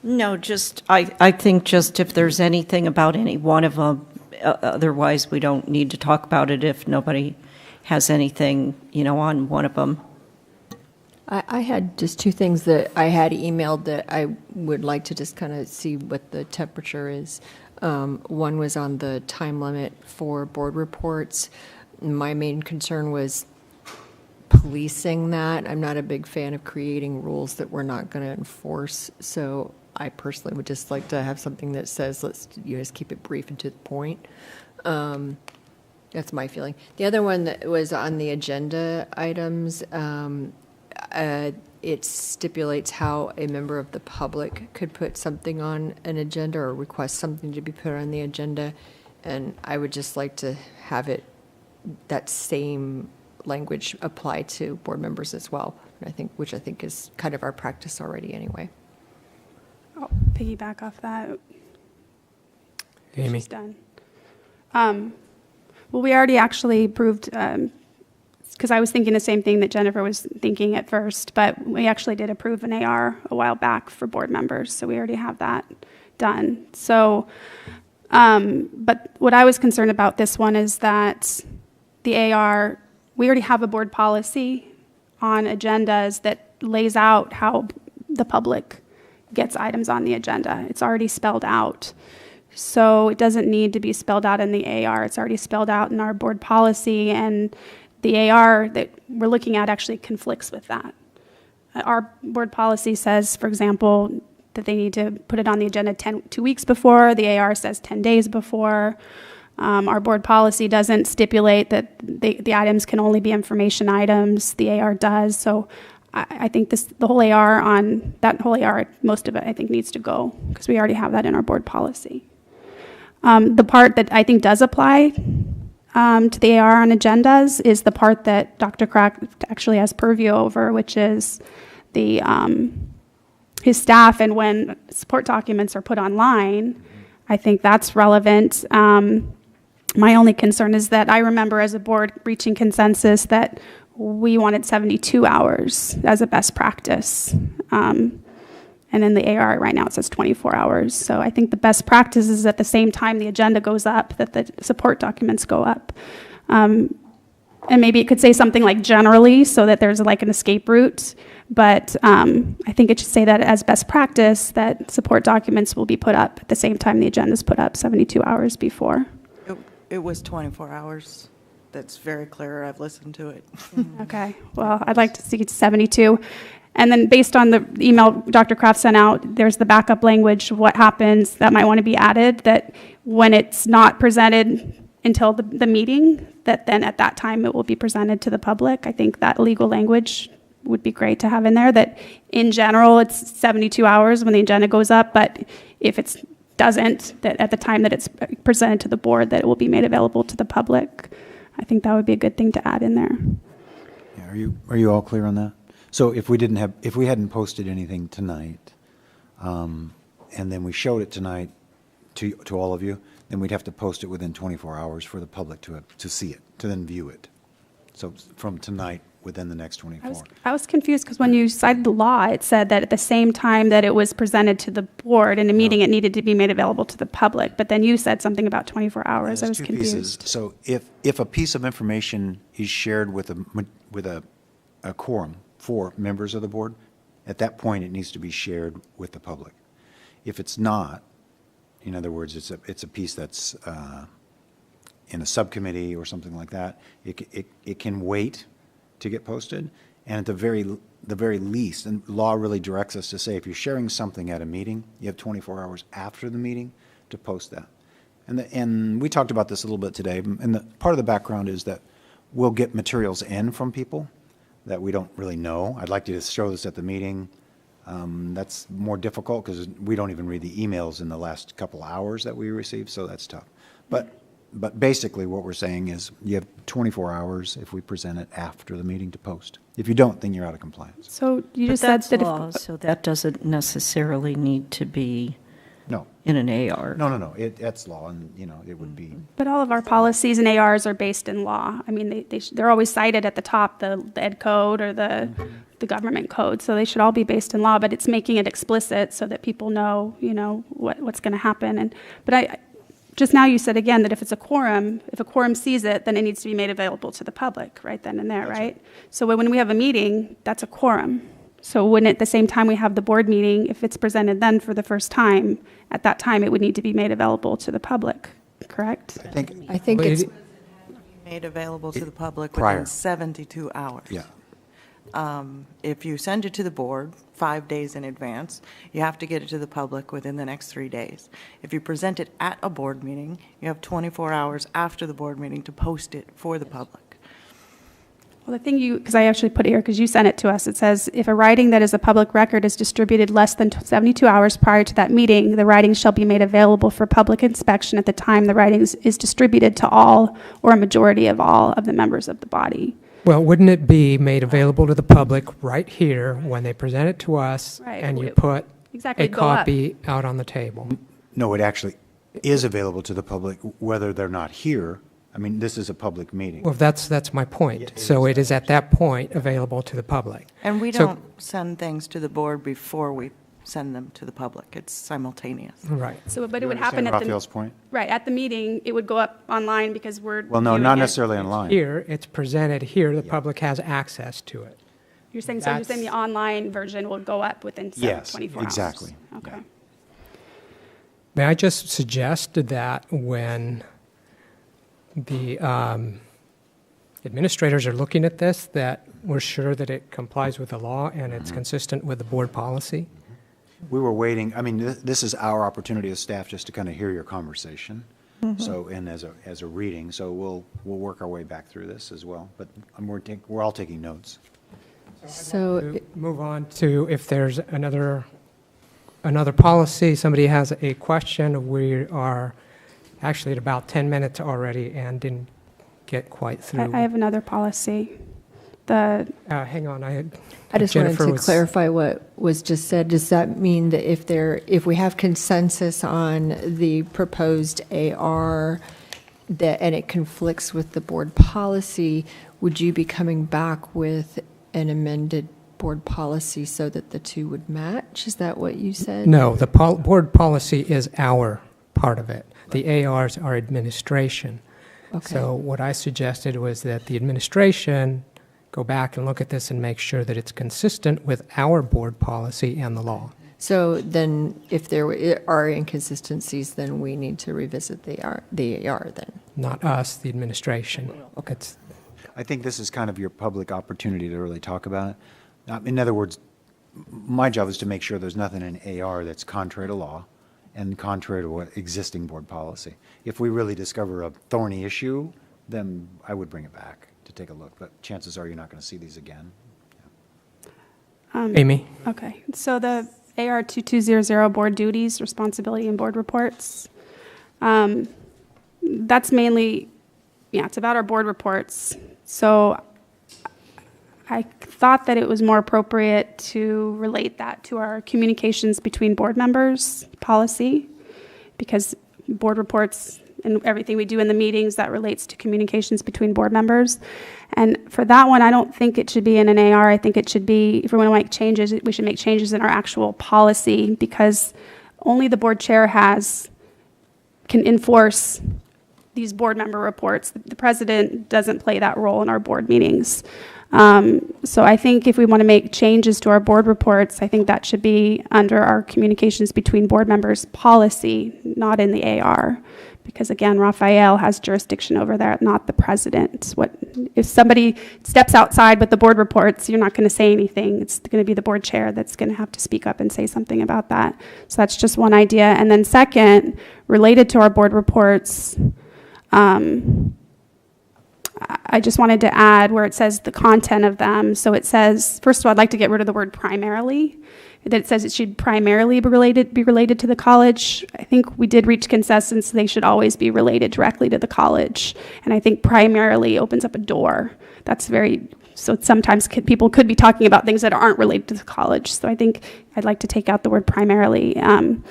No, just, I think just if there's anything about any one of them, otherwise we don't need to talk about it if nobody has anything, on one of them. I had just 2 things that I had emailed that I would like to just kind of see what the temperature is. One was on the time limit for board reports. My main concern was policing that. I'm not a big fan of creating rules that we're not going to enforce. So I personally would just like to have something that says, let's just keep it brief and to the point. That's my feeling. The other one that was on the agenda items, it stipulates how a member of the public could put something on an agenda or request something to be put on the agenda. And I would just like to have it, that same language apply to board members as well, which I think is kind of our practice already anyway. I'll piggyback off that. Amy. She's done. Well, we already actually approved, because I was thinking the same thing that Jennifer was thinking at first, but we actually did approve an AR a while back for board members, so we already have that done. So, but what I was concerned about this one is that the AR, we already have a board policy on agendas that lays out how the public gets items on the agenda. It's already spelled out. So it doesn't need to be spelled out in the AR. It's already spelled out in our board policy, and the AR that we're looking at actually conflicts with that. Our board policy says, for example, that they need to put it on the agenda 2 weeks before. The AR says 10 days before. Our board policy doesn't stipulate that the items can only be information items. The AR does. So I think the whole AR on that whole AR, most of it, I think, needs to go because we already have that in our board policy. The part that I think does apply to the AR on agendas is the part that Dr. Kraft actually has purview over, which is the his staff and when support documents are put online. I think that's relevant. My only concern is that I remember as a board reaching consensus that we wanted 72 hours as a best practice. And in the AR right now it says 24 hours. So I think the best practice is at the same time the agenda goes up, that the support documents go up. And maybe it could say something like generally so that there's like an escape route. But I think it should say that as best practice that support documents will be put up at the same time the agenda is put up 72 hours before. It was 24 hours. That's very clear. I've listened to it. Okay. Well, I'd like to see it 72. And then based on the email Dr. Kraft sent out, there's the backup language, what happens that might want to be added, that when it's not presented until the meeting, that then at that time it will be presented to the public. I think that legal language would be great to have in there, that in general it's 72 hours when the agenda goes up, but if it doesn't, that at the time that it's presented to the board, that it will be made available to the public. I think that would be a good thing to add in there. Yeah, are you all clear on that? So if we hadn't posted anything tonight, and then we showed it tonight to all of you, then we'd have to post it within 24 hours for the public to see it, to then view it. So from tonight, within the next 24. I was confused because when you cited the law, it said that at the same time that it was presented to the board in a meeting, it needed to be made available to the public. But then you said something about 24 hours. I was confused. Pieces. So if a piece of information is shared with a quorum for members of the board, at that point it needs to be shared with the public. If it's not, in other words, it's a piece that's in a subcommittee or something like that, it can wait to get posted. And at the very least, and law really directs us to say, if you're sharing something at a meeting, you have 24 hours after the meeting to post that. And we talked about this a little bit today, and part of the background is that we'll get materials in from people that we don't really know. I'd like you to show this at the meeting. That's more difficult because we don't even read the emails in the last couple hours that we received, so that's tough. But basically what we're saying is you have 24 hours if we present it after the meeting to post. If you don't, then you're out of compliance. So you But just said that's that law, so that doesn't necessarily need to be in an AR. No. That's law, and it would be. But all of our policies and ARs are based in law. I mean, they're always cited at the top, the Ed code or the government code. So they should all be based in law, but it's making it explicit so that people know, what's going to happen. But just now you said again that if a quorum sees it, then it needs to be made available to the public right then and there, right? So when we have a meeting, that's a quorum. So when at the same time we have the board meeting, if it's presented then for the first time, at that time it would need to be made available to the public, correct? I think it's Made available to the public Prior. within 72 hours. Yeah. If you send it to the board 5 days in advance, you have to get it to the public within the next 3 days. If you present it at a board meeting, you have 24 hours after the board meeting to post it for the public. Well, the thing because I actually put it here because you sent it to us, it says, if a writing that is a public record is distributed less than 72 hours prior to that meeting, the writing shall be made available for public inspection at the time the writing is distributed to all or a majority of all of the members of the body. Well, wouldn't it be made available to the public right here when they present it to us, Right. and you put Exactly, a go up. copy out on the table? No, it actually is available to the public, whether they're not here. I mean, this is a public meeting. Well, that's my point. So it is at that point available to the public. And we So- don't send things to the board before we send them to the public. It's simultaneous. Right. So, but it You would happen understand at the Raphael's point? right at the meeting. It would go up online because we're Well, no, viewing not it. necessarily online. Here, it's presented here, the public has access to it. You're saying so? You're saying the online version will go up within Yes, 24 exactly. hours? Okay. May I just suggest that when the administrators are looking at this, that we're sure that it complies with the law and it's consistent with the board policy? We were waiting, I mean, this is our opportunity as staff just to kind of hear your conversation. So, and as a reading, so we'll work our way back through this as well. But we're all taking notes. To move on to if there's another policy, somebody has a question. We are actually at about 10 minutes already and didn't get quite through. I have another policy. Hang on, I just Jennifer wanted to was- clarify what was just said. Does that mean that if we have consensus on the proposed AR and it conflicts with the board policy, would you be coming back with an amended board policy so that the two would match? Is that what you said? No, the board policy is our part of it. The ARs are administration. Okay. So what I suggested was that the administration go back and look at this and make sure that it's consistent with our board policy and the law. So then if there are inconsistencies, then we need to revisit the AR then? Not us, the administration. Okay. I think this is kind of your public opportunity to really talk about it. In other words, my job is to make sure there's nothing in AR that's contrary to law and contrary to what existing board policy. If we really discover a thorny issue, then I would bring it back to take a look, but chances are you're not going to see these again. Amy? Okay, so the AR 2200 board duties, responsibility, and board reports. That's mainly, it's about our board reports. So I thought that it was more appropriate to relate that to our communications between board members policy, because board reports and everything we do in the meetings, that relates to communications between board members. And for that one, I don't think it should be in an AR. I think it should be, if we want to make changes, we should make changes in our actual policy, because only the board chair can enforce these board member reports. The president doesn't play that role in our board meetings. So I think if we want to make changes to our board reports, I think that should be under our communications between board members policy, not in the AR. Because again, Raphael has jurisdiction over that, not the president. If somebody steps outside with the board reports, you're not going to say anything. It's going to be the board chair that's going to have to speak up and say something about that. So that's just one idea. And then second, related to our board reports, I just wanted to add where it says the content of them. So it says, first of all, I'd like to get rid of the word primarily. That it says it should primarily be related to the college. I think we did reach consensus they should always be related directly to the college. And I think primarily opens up a door. So sometimes people could be talking about things that aren't related to the college. So I think I'd like to take out the word primarily. And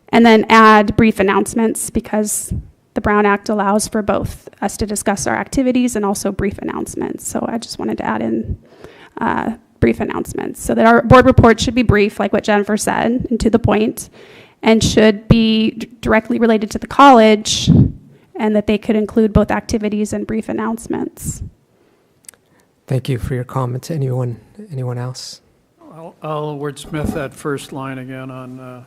then add brief announcements, because the Brown Act allows for both us to discuss our activities and also brief announcements. So I just wanted to add in brief announcements, so that our board report should be brief, like what Jennifer said, and to the point, and should be directly related to the college, and that they could include both activities and brief announcements. Thank you for your comments. Anyone else? I'll wordsmith that first line again on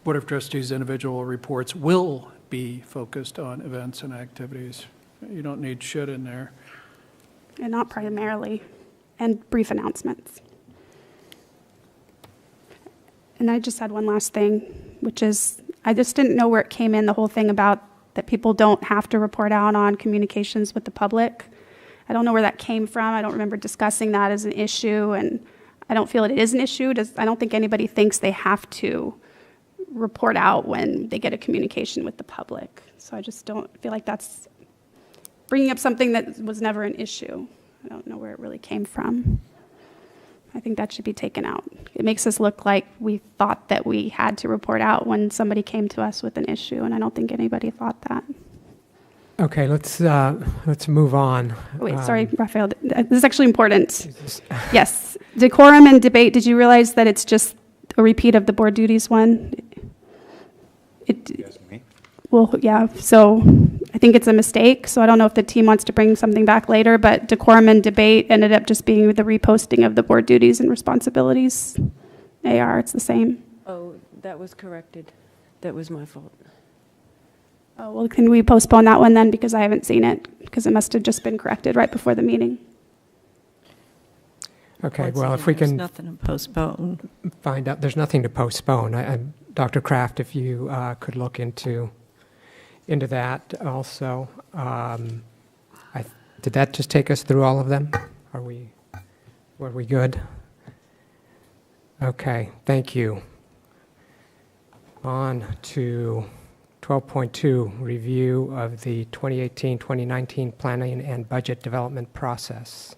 Board of Trustees' individual reports will be focused on events and activities. You don't need should in there. And not primarily. And brief announcements. And I just had one last thing, which is I just didn't know where it came in, the whole thing about that people don't have to report out on communications with the public. I don't know where that came from. I don't remember discussing that as an issue, and I don't feel it is an issue. I don't think anybody thinks they have to report out when they get a communication with the public. So I just don't feel like that's bringing up something that was never an issue. I don't know where it really came from. I think that should be taken out. It makes us look like we thought that we had to report out when somebody came to us with an issue, and I don't think anybody thought that. Okay, let's move on. Wait, sorry, Raphael. This is actually important. Yes, decorum and debate. Did you realize that it's just a repeat of the board duties one? Well, yeah, so I think it's a mistake. So I don't know if the team wants to bring something back later, but decorum and debate ended up just being the reposting of the board duties and responsibilities. AR, it's the same. Oh, that was corrected. That was my fault. Oh, well, can we postpone that one then? Because I haven't seen it, because it must have just been corrected right before the meeting. Okay, well, if we can... There's nothing to postpone. Find out, there's nothing to postpone. Dr. Kraft, if you could look into that also. Did that just take us through all of them? Were we good? Okay, thank you. On to 12.2, review of the 2018-2019 planning and budget development process.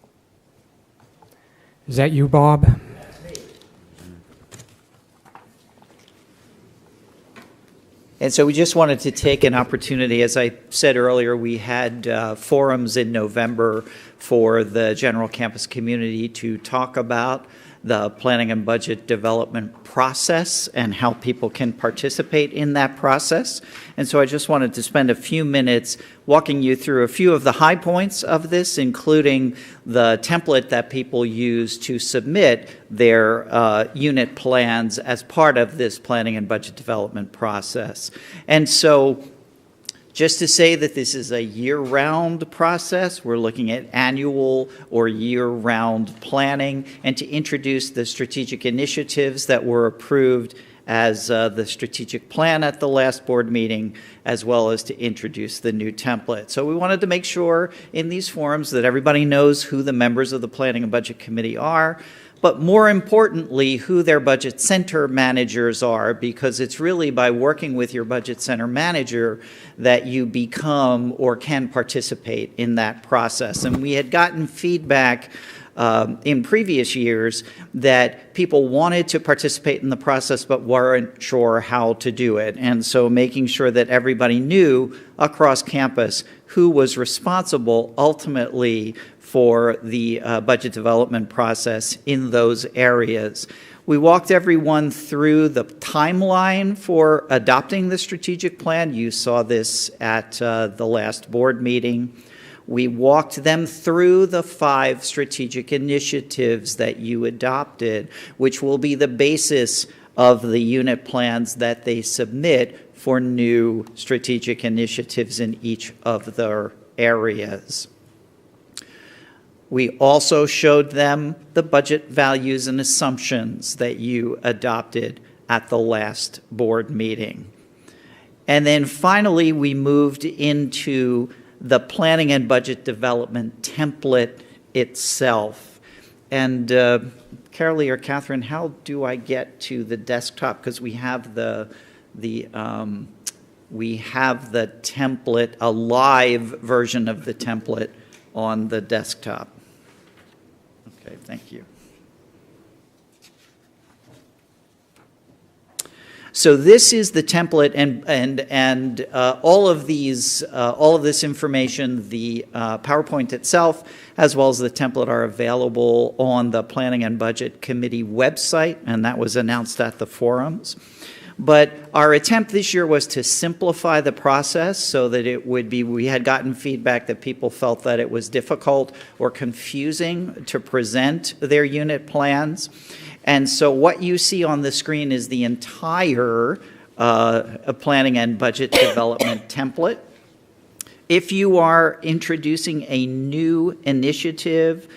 Is that you, Bob? And so we just wanted to take an opportunity. As I said earlier, we had forums in November for the general campus community to talk about the planning and budget development process and how people can participate in that process. And so I just wanted to spend a few minutes walking you through a few of the high points of this, including the template that people use to submit their unit plans as part of this planning and budget development process. And so just to say that this is a year-round process, we're looking at annual or year-round planning, and to introduce the strategic initiatives that were approved as the strategic plan at the last board meeting, as well as to introduce the new template. So we wanted to make sure in these forums that everybody knows who the members of the Planning and Budget Committee are, but more importantly, who their budget center managers are, because it's really by working with your budget center manager that you become or can participate in that process. And we had gotten feedback in previous years that people wanted to participate in the process but weren't sure how to do it. And so making sure that everybody knew across campus who was responsible ultimately for the budget development process in those areas. We walked everyone through the timeline for adopting the strategic plan. You saw this at the last board meeting. We walked them through the 5 strategic initiatives that you adopted, which will be the basis of the unit plans that they submit for new strategic initiatives in each of their areas. We also showed them the budget values and assumptions that you adopted at the last board meeting. And then finally, we moved into the planning and budget development template itself. And Carolee or Catherine, how do I get to the desktop? Because we have the template, a live version of the template on the desktop. Okay, thank you. So this is the template, and all of this information, the PowerPoint itself, as well as the template, are available on the Planning and Budget Committee website, and that was announced at the forums. But our attempt this year was to simplify the process so that it would be, we had gotten feedback that people felt that it was difficult or confusing to present their unit plans. And so what you see on the screen is the entire planning and budget development template. If you are introducing a new initiative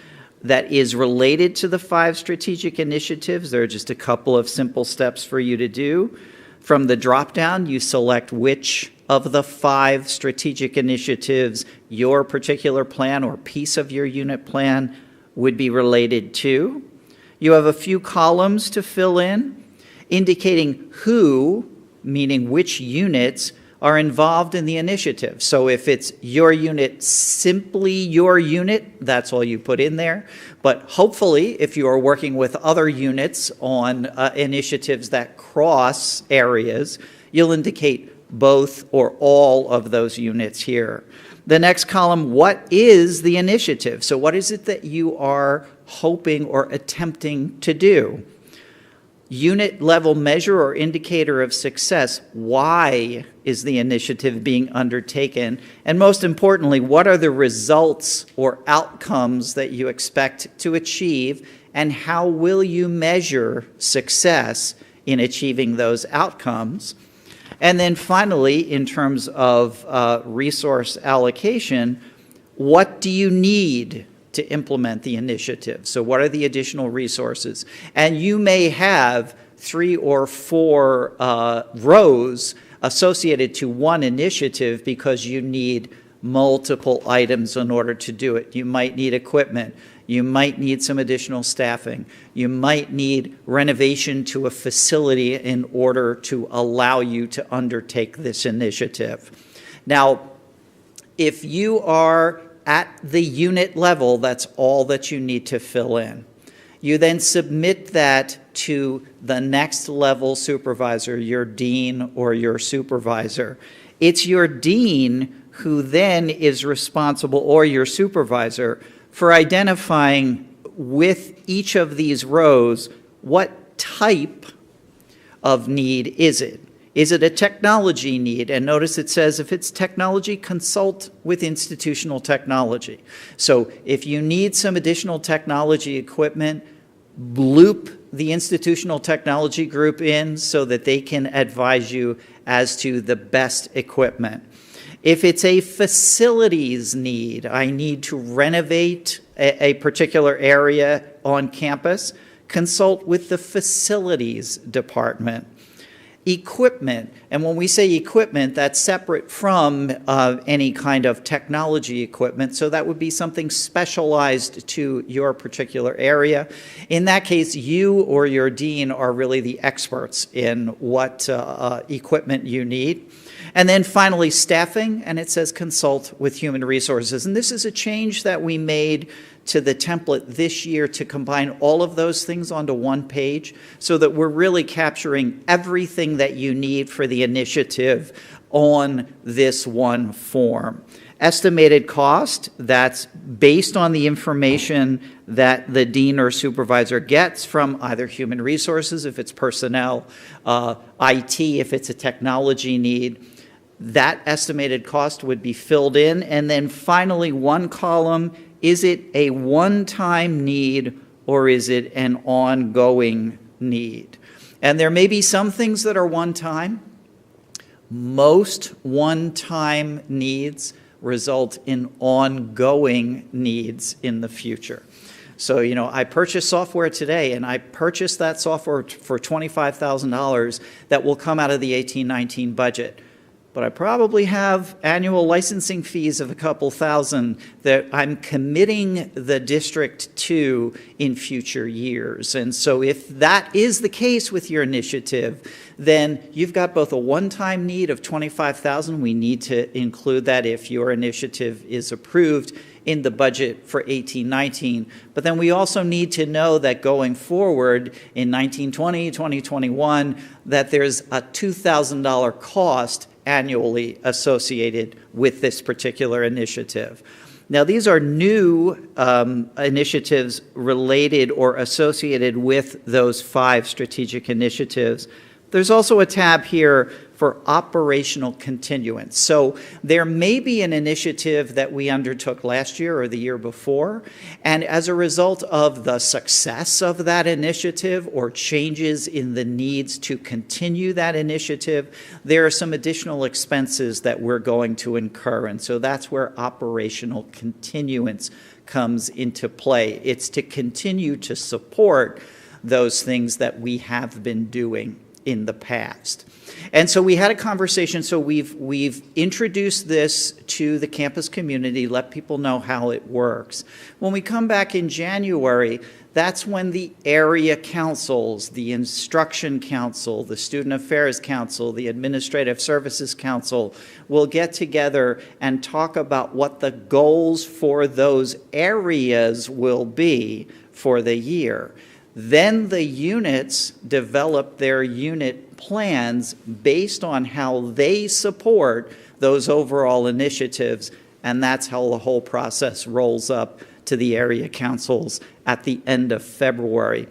that is related to the 5 strategic initiatives, there are just a couple of simple steps for you to do. From the drop-down, you select which of the 5 strategic initiatives your particular plan or piece of your unit plan would be related to. You have a few columns to fill in, indicating who, meaning which units, are involved in the initiative. So if it's your unit, simply your unit, that's all you put in there. But hopefully, if you are working with other units on initiatives that cross areas, you'll indicate both or all of those units here. The next column, what is the initiative? So what is it that you are hoping or attempting to do? Unit level measure or indicator of success. Why is the initiative being undertaken? And most importantly, what are the results or outcomes that you expect to achieve? And how will you measure success in achieving those outcomes? And then finally, in terms of resource allocation, what do you need to implement the initiative? So what are the additional resources? And you may have 3 or 4 rows associated to one initiative because you need multiple items in order to do it. You might need equipment. You might need some additional staffing. You might need renovation to a facility in order to allow you to undertake this initiative. Now, if you are at the unit level, that's all that you need to fill in. You then submit that to the next level supervisor, your dean or your supervisor. It's your dean who then is responsible, or your supervisor, for identifying with each of these rows what type of need is it. Is it a technology need? And notice it says if it's technology, consult with institutional technology. So if you need some additional technology equipment, loop the institutional technology group in so that they can advise you as to the best equipment. If it's a facilities need, I need to renovate a particular area on campus, consult with the facilities department. Equipment, and when we say equipment, that's separate from any kind of technology equipment, so that would be something specialized to your particular area. In that case, you or your dean are really the experts in what equipment you need. And then finally, staffing, and it says consult with human resources. And this is a change that we made to the template this year to combine all of those things onto one page so that we're really capturing everything that you need for the initiative on this one form. Estimated cost, that's based on the information that the dean or supervisor gets from either human resources, if it's personnel, IT, if it's a technology need. That estimated cost would be filled in. And then finally, one column, is it a one-time need or is it an ongoing need? And there may be some things that are one-time. Most one-time needs result in ongoing needs in the future. So, you know, I purchased software today, and I purchased that software for $25,000 that will come out of the 18-19 budget. But I probably have annual licensing fees of a couple thousand that I'm committing the district to in future years. And so if that is the case with your initiative, then you've got both a one-time need of $25,000. We need to include that if your initiative is approved in the budget for 18-19. But then we also need to know that going forward in 19-20, 2021, that there's a $2,000 cost annually associated with this particular initiative. Now, these are new initiatives related or associated with those 5 strategic initiatives. There's also a tab here for operational continuance. So there may be an initiative that we undertook last year or the year before, and as a result of the success of that initiative or changes in the needs to continue that initiative, there are some additional expenses that we're going to incur, and so that's where operational continuance comes into play. It's to continue to support those things that we have been doing in the past. And so we had a conversation, so we've introduced this to the campus community, let people know how it works. When we come back in January, that's when the area councils, the instruction council, the student affairs council, the administrative services council will get together and talk about what the goals for those areas will be for the year. Then the units develop their unit plans based on how they support those overall initiatives, and that's how the whole process rolls up to the area councils at the end of February.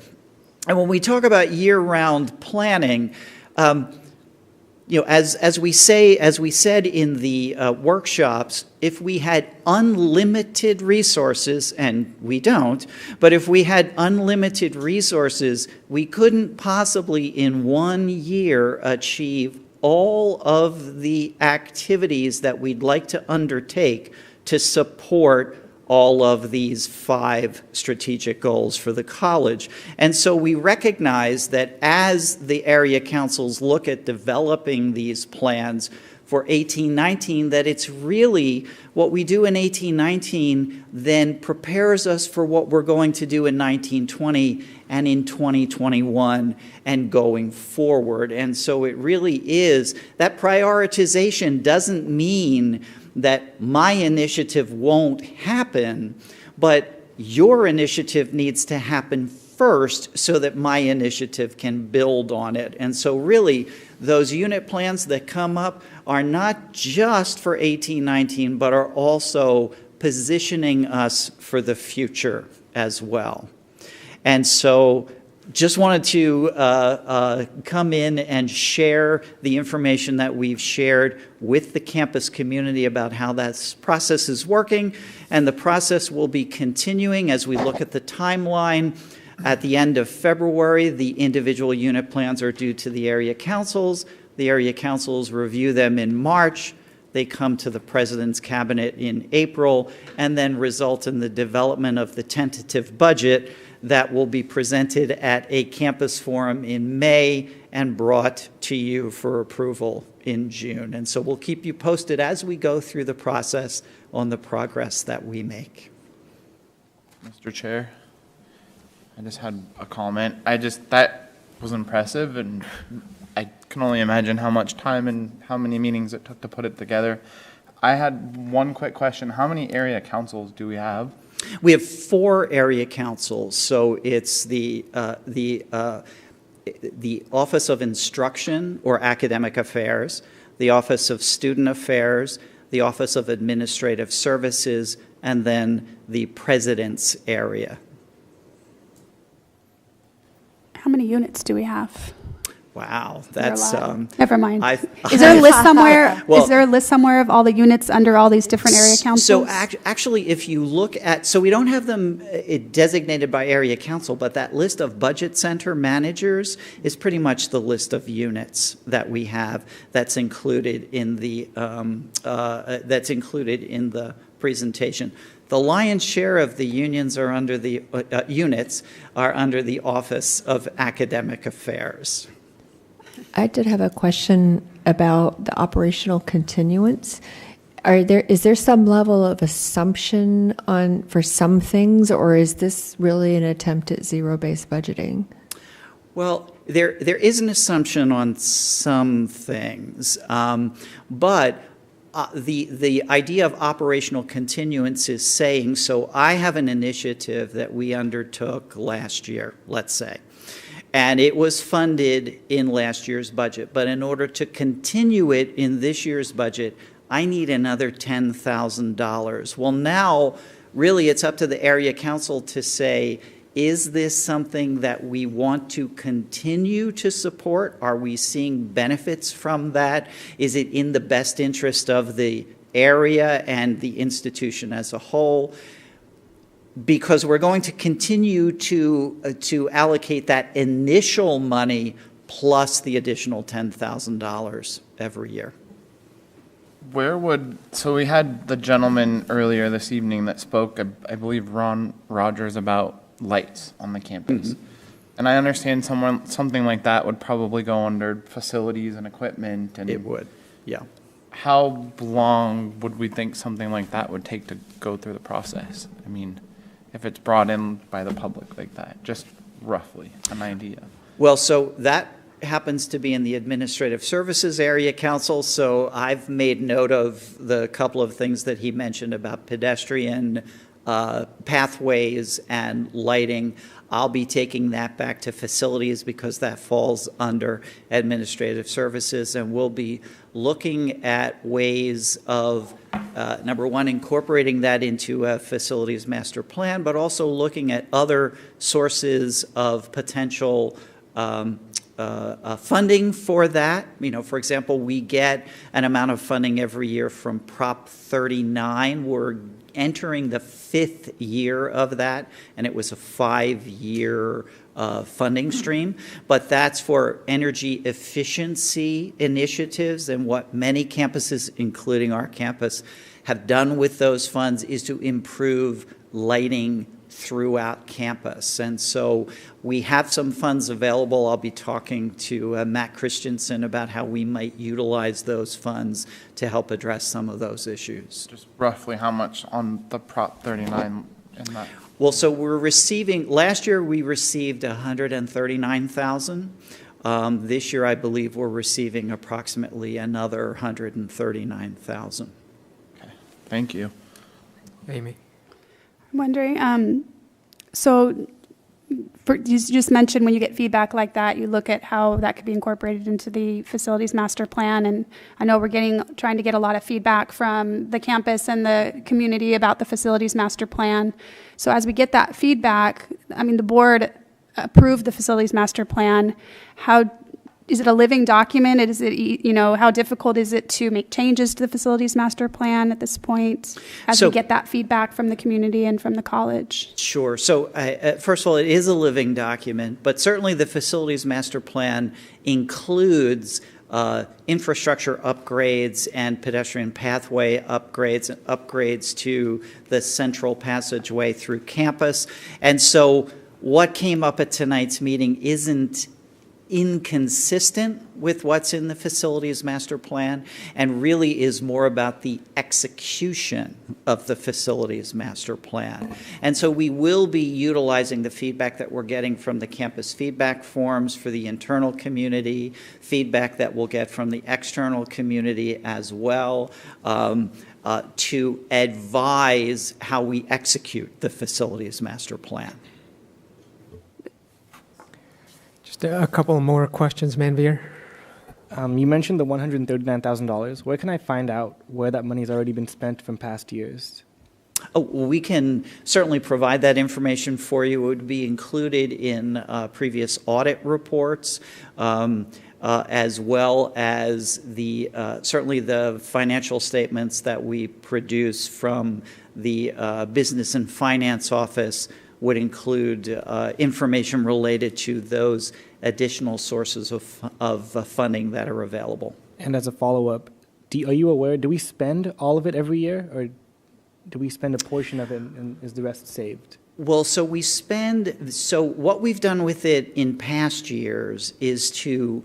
And when we talk about year-round planning, as we said in the workshops, if we had unlimited resources, and we don't, but if we had unlimited resources, we couldn't possibly in 1 year achieve all of the activities that we'd like to undertake to support all of these 5 strategic goals for the college. And so we recognize that as the area councils look at developing these plans for 18-19, that it's really what we do in 18-19 then prepares us for what we're going to do in 19-20 and in 2021 and going forward. And so it really is, that prioritization doesn't mean that my initiative won't happen, but your initiative needs to happen first so that my initiative can build on it. And so really, those unit plans that come up are not just for 18-19, but are also positioning us for the future as well. And so just wanted to come in and share the information that we've shared with the campus community about how that process is working, and the process will be continuing as we look at the timeline. At the end of February, the individual unit plans are due to the area councils. The area councils review them in March. They come to the President's Cabinet in April, and then result in the development of the tentative budget that will be presented at a campus forum in May and brought to you for approval in June. And so we'll keep you posted as we go through the process on the progress that we make. Mr. Chair, I just had a comment. That was impressive, and I can only imagine how much time and how many meetings it took to put it together. I had one quick question. How many area councils do we have? We have 4 area councils. So it's the Office of Instruction or Academic Affairs, the Office of Student Affairs, the Office of Administrative Services, and then the President's area. How many units do we have? Wow, that's never mind. Is there a list somewhere? Well, is there a list somewhere of all the units under all these different area councils? So actually, if you look at, so we don't have them designated by area council, but that list of budget center managers is pretty much the list of units that we have. That's included in the presentation. The lion's share of the unions are under the units are under the Office of Academic Affairs. I did have a question about the operational continuance. Is there some level of assumption for some things, or is this really an attempt at zero-based budgeting? Well, there is an assumption on some things, but the idea of operational continuance is saying, so I have an initiative that we undertook last year, let's say, and it was funded in last year's budget. But in order to continue it in this year's budget, I need another $10,000. Well, now, really, it's up to the area council to say, is this something that we want to continue to support? Are we seeing benefits from that? Is it in the best interest of the area and the institution as a whole? Because we're going to continue to allocate that initial money plus the additional $10,000 every year. So we had the gentleman earlier this evening that spoke, I believe Ron Rogers, about lights on the campus. And I understand something like that would probably go under facilities and equipment. And It would, yeah. how long would we think something like that would take to go through the process? I mean, if it's brought in by the public like that, just roughly an idea. Well, so that happens to be in the Administrative Services Area Council, so I've made note of the couple of things that he mentioned about pedestrian pathways and lighting. I'll be taking that back to facilities because that falls under Administrative Services, and we'll be looking at ways of, number one, incorporating that into a facilities master plan, but also looking at other sources of potential funding for that. You know, for example, we get an amount of funding every year from Prop 39. We're entering the 5th year of that, and it was a 5-year funding stream. But that's for energy efficiency initiatives, and what many campuses, including our campus, have done with those funds is to improve lighting throughout campus. And so we have some funds available. I'll be talking to Matt Christensen about how we might utilize those funds to help address some of those issues. Just roughly how much on the Prop 39 in that? Well, so we're receiving, last year we received $139,000. This year I believe we're receiving approximately another $139,000. Okay, thank you. Amy. I'm wondering, so you just mentioned when you get feedback like that, you look at how that could be incorporated into the facilities master plan. And I know we're trying to get a lot of feedback from the campus and the community about the facilities master plan. So as we get that feedback, I mean, the board approved the facilities master plan. How is it a living document? Is it, you know, how difficult is it to make changes to the facilities master plan at this point as we get that feedback from the community and from the college? Sure. So first of all, it is a living document, but certainly the facilities master plan includes infrastructure upgrades and pedestrian pathway upgrades and upgrades to the central passageway through campus. And so what came up at tonight's meeting isn't inconsistent with what's in the facilities master plan and really is more about the execution of the facilities master plan. And so we will be utilizing the feedback that we're getting from the campus feedback forms for the internal community, feedback that we'll get from the external community as well, to advise how we execute the facilities master plan. A couple more questions, Manveer. You mentioned the $139,000. Where can I find out where that money's already been spent from past years? Oh, well, we can certainly provide that information for you. It would be included in previous audit reports, as well as the certainly the financial statements that we produce from the Business and Finance Office would include information related to those additional sources of funding that are available. And as a follow-up, are you aware, do we spend all of it every year, or do we spend a portion of it and is the rest saved? Well, so what we've done with it in past years is to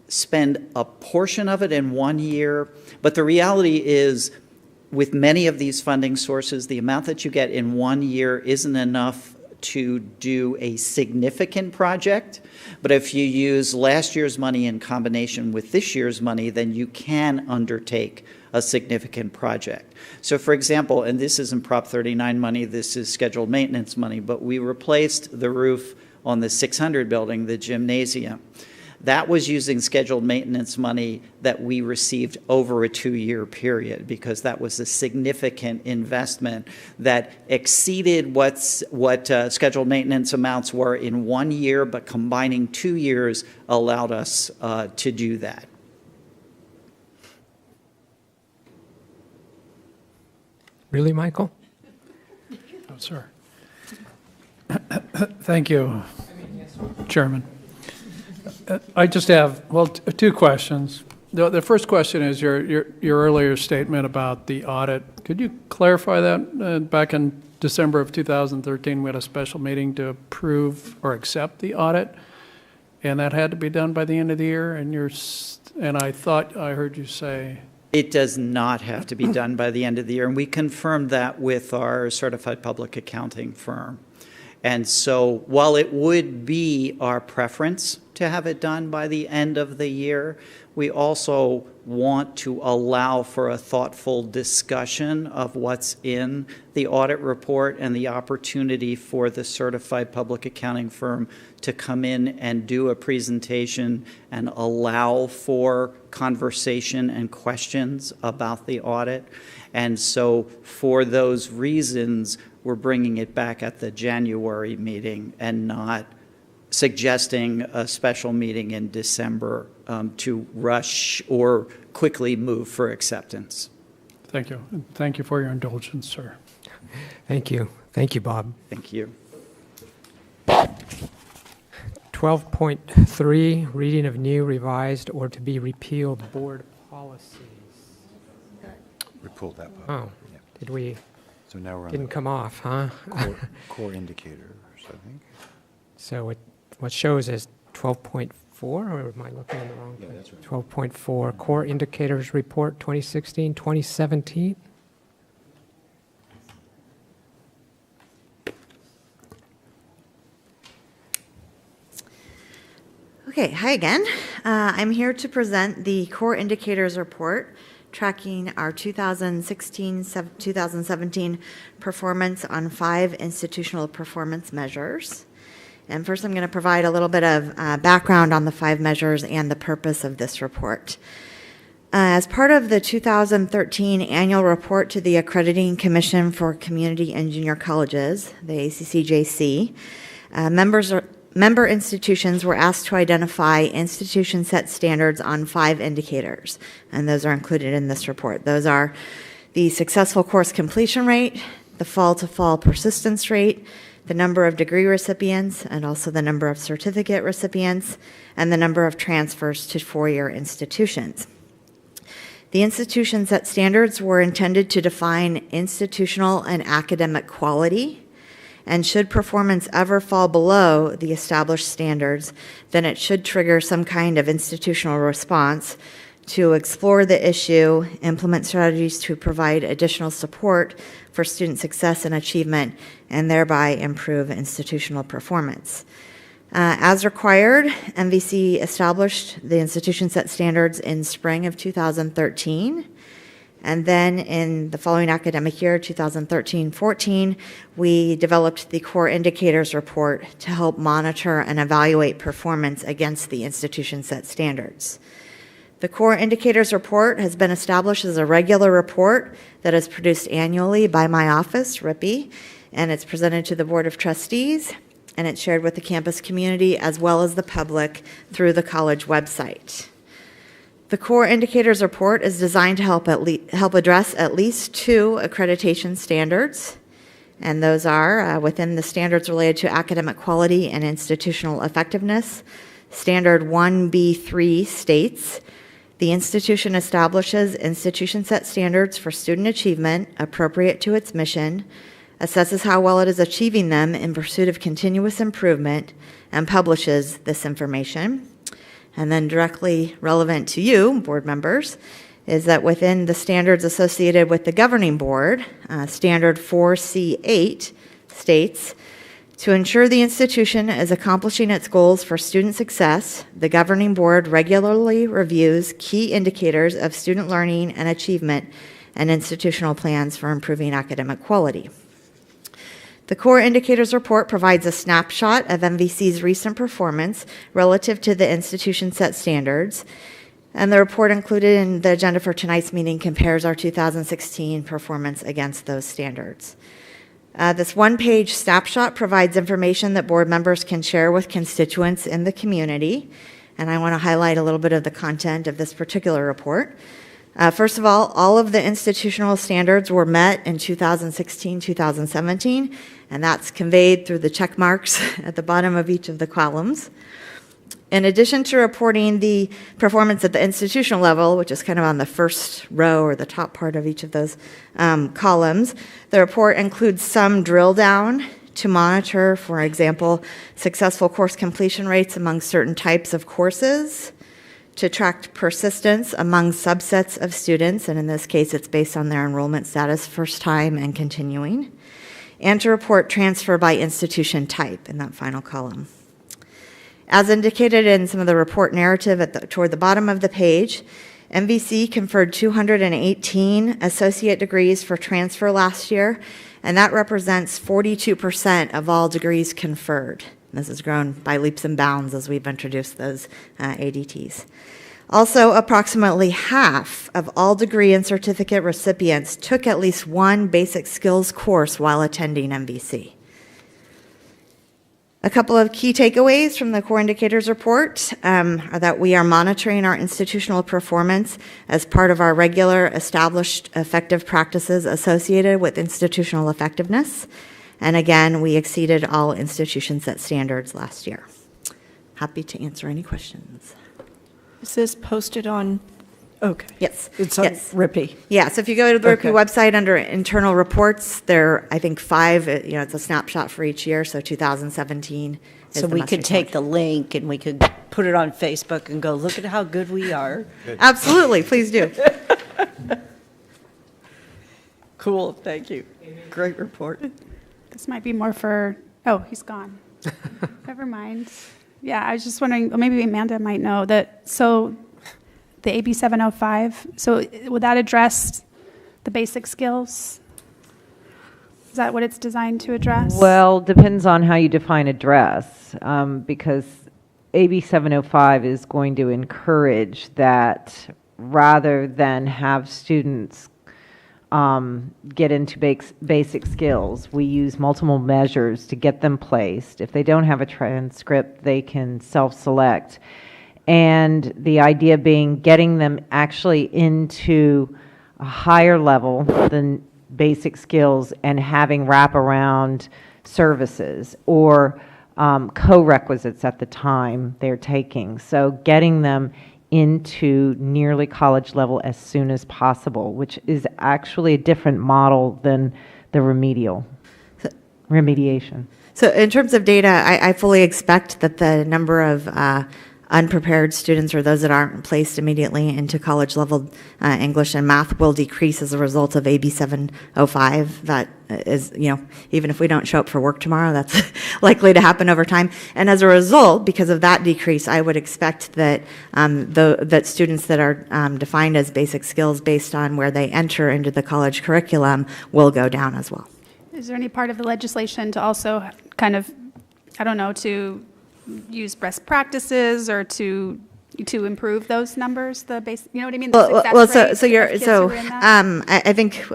spend a portion of it in one year, but the reality is with many of these funding sources, the amount that you get in one year isn't enough to do a significant project. But if you use last year's money in combination with this year's money, then you can undertake a significant project. So for example, and this isn't Prop 39 money, this is scheduled maintenance money, but we replaced the roof on the 600 building, the gymnasium. That was using scheduled maintenance money that we received over a 2-year period because that was a significant investment that exceeded what scheduled maintenance amounts were in 1 year, but combining 2 years allowed us to do that. Really, Michael? Oh, sir. Thank you, Chairman. I just have, well, two questions. The first question is your earlier statement about the audit. Could you clarify that? Back in December of 2013, we had a special meeting to approve or accept the audit, and that had to be done by the end of the year, and I thought I heard you say... It does not have to be done by the end of the year, and we confirmed that with our certified public accounting firm. And so while it would be our preference to have it done by the end of the year, we also want to allow for a thoughtful discussion of what's in the audit report and the opportunity for the certified public accounting firm to come in and do a presentation and allow for conversation and questions about the audit. And so for those reasons, we're bringing it back at the January meeting and not suggesting a special meeting in December to rush or quickly move for acceptance. Thank you. And thank you for your indulgence, sir. Thank you. Thank you, Bob. Thank you. 12.3, reading of new, revised, or to be repealed board policies. We pulled that part. Oh, did we? So now we're on Didn't the come off, huh? core indicators, I think. So what shows is 12.4, or am I looking in the wrong place? Yeah, that's right. 12.4, Core Indicators Report 2016, 2017. Okay, hi again. I'm here to present the Core Indicators Report tracking our 2016-2017 performance on 5 institutional performance measures. And first, I'm going to provide a little bit of background on the 5 measures and the purpose of this report. As part of the 2013 annual report to the Accrediting Commission for Community and Junior Colleges, the ACCJC, member institutions were asked to identify institution-set standards on 5 indicators, and those are included in this report. Those are the successful course completion rate, the fall-to-fall persistence rate, the number of degree recipients, and also the number of certificate recipients, and the number of transfers to four-year institutions. The institution-set standards were intended to define institutional and academic quality, and should performance ever fall below the established standards, then it should trigger some kind of institutional response to explore the issue, implement strategies to provide additional support for student success and achievement, and thereby improve institutional performance. As required, MVC established the institution-set standards in spring of 2013. And then in the following academic year, 2013-14, we developed the Core Indicators Report to help monitor and evaluate performance against the institution-set standards. The Core Indicators Report has been established as a regular report that is produced annually by my office, RIPPY, and it's presented to the Board of Trustees, and it's shared with the campus community as well as the public through the college website. The Core Indicators Report is designed to help address at least 2 accreditation standards, and those are within the standards related to academic quality and institutional effectiveness. Standard 1B3 states, the institution establishes institution-set standards for student achievement appropriate to its mission, assesses how well it is achieving them in pursuit of continuous improvement, and publishes this information. And then directly relevant to you, board members, is that within the standards associated with the governing board, Standard 4C8 states, to ensure the institution is accomplishing its goals for student success, the governing board regularly reviews key indicators of student learning and achievement and institutional plans for improving academic quality. The Core Indicators Report provides a snapshot of MVC's recent performance relative to the institution-set standards, and the report included in the agenda for tonight's meeting compares our 2016 performance against those standards. This one-page snapshot provides information that board members can share with constituents in the community, and I want to highlight a little bit of the content of this particular report. First of all of the institutional standards were met in 2016-2017, and that's conveyed through the check marks at the bottom of each of the columns. In addition to reporting the performance at the institutional level, which is kind of on the first row or the top part of each of those columns, the report includes some drill down to monitor, for example, successful course completion rates among certain types of courses, to track persistence among subsets of students, and in this case it's based on their enrollment status, first time and continuing, and to report transfer by institution type in that final column. As indicated in some of the report narrative toward the bottom of the page, MVC conferred 218 associate degrees for transfer last year, and that represents 42% of all degrees conferred. This has grown by leaps and bounds as we've introduced those ADTs. Also, approximately half of all degree and certificate recipients took at least one basic skills course while attending MVC. A couple of key takeaways from the core indicators report are that we are monitoring our institutional performance as part of our regular established effective practices associated with institutional effectiveness. And again, we exceeded all institution set standards last year. Happy to answer any questions. Is this posted on? Okay. Yes. It's on yes. RIPI. Yeah, so if you go to the Okay. RIPI website under internal reports, there are, I think, 5, it's a snapshot for each year, so 2017 is So the we muster could take the link and we could put it on Facebook and go, look at how good we are. Absolutely, please do. Cool, thank you. Great report. This might be more for, oh, he's gone. Never mind. Yeah, I was just wondering, well, maybe Amanda might know that, so the AB 705, so would that address the basic skills? Is that what it's designed to address? Well, depends on how you define address, because AB 705 is going to encourage that rather than have students get into basic skills, we use multiple measures to get them placed. If they don't have a transcript, they can self-select. And the idea being getting them actually into a higher level than basic skills and having wraparound services or co-requisites at the time they're taking. So getting them into nearly college level as soon as possible, which is actually a different model than the remediation. So in terms of data, I fully expect that the number of unprepared students or those that aren't placed immediately into college level English and math will decrease as a result of AB 705. That is, even if we don't show up for work tomorrow, that's likely to happen over time. And as a result, because of that decrease, I would expect that that students that are defined as basic skills based on where they enter into the college curriculum will go down as well. Is there any part of the legislation to also kind of, I don't know, to use best practices or to improve those numbers, the base, you know what I mean? I think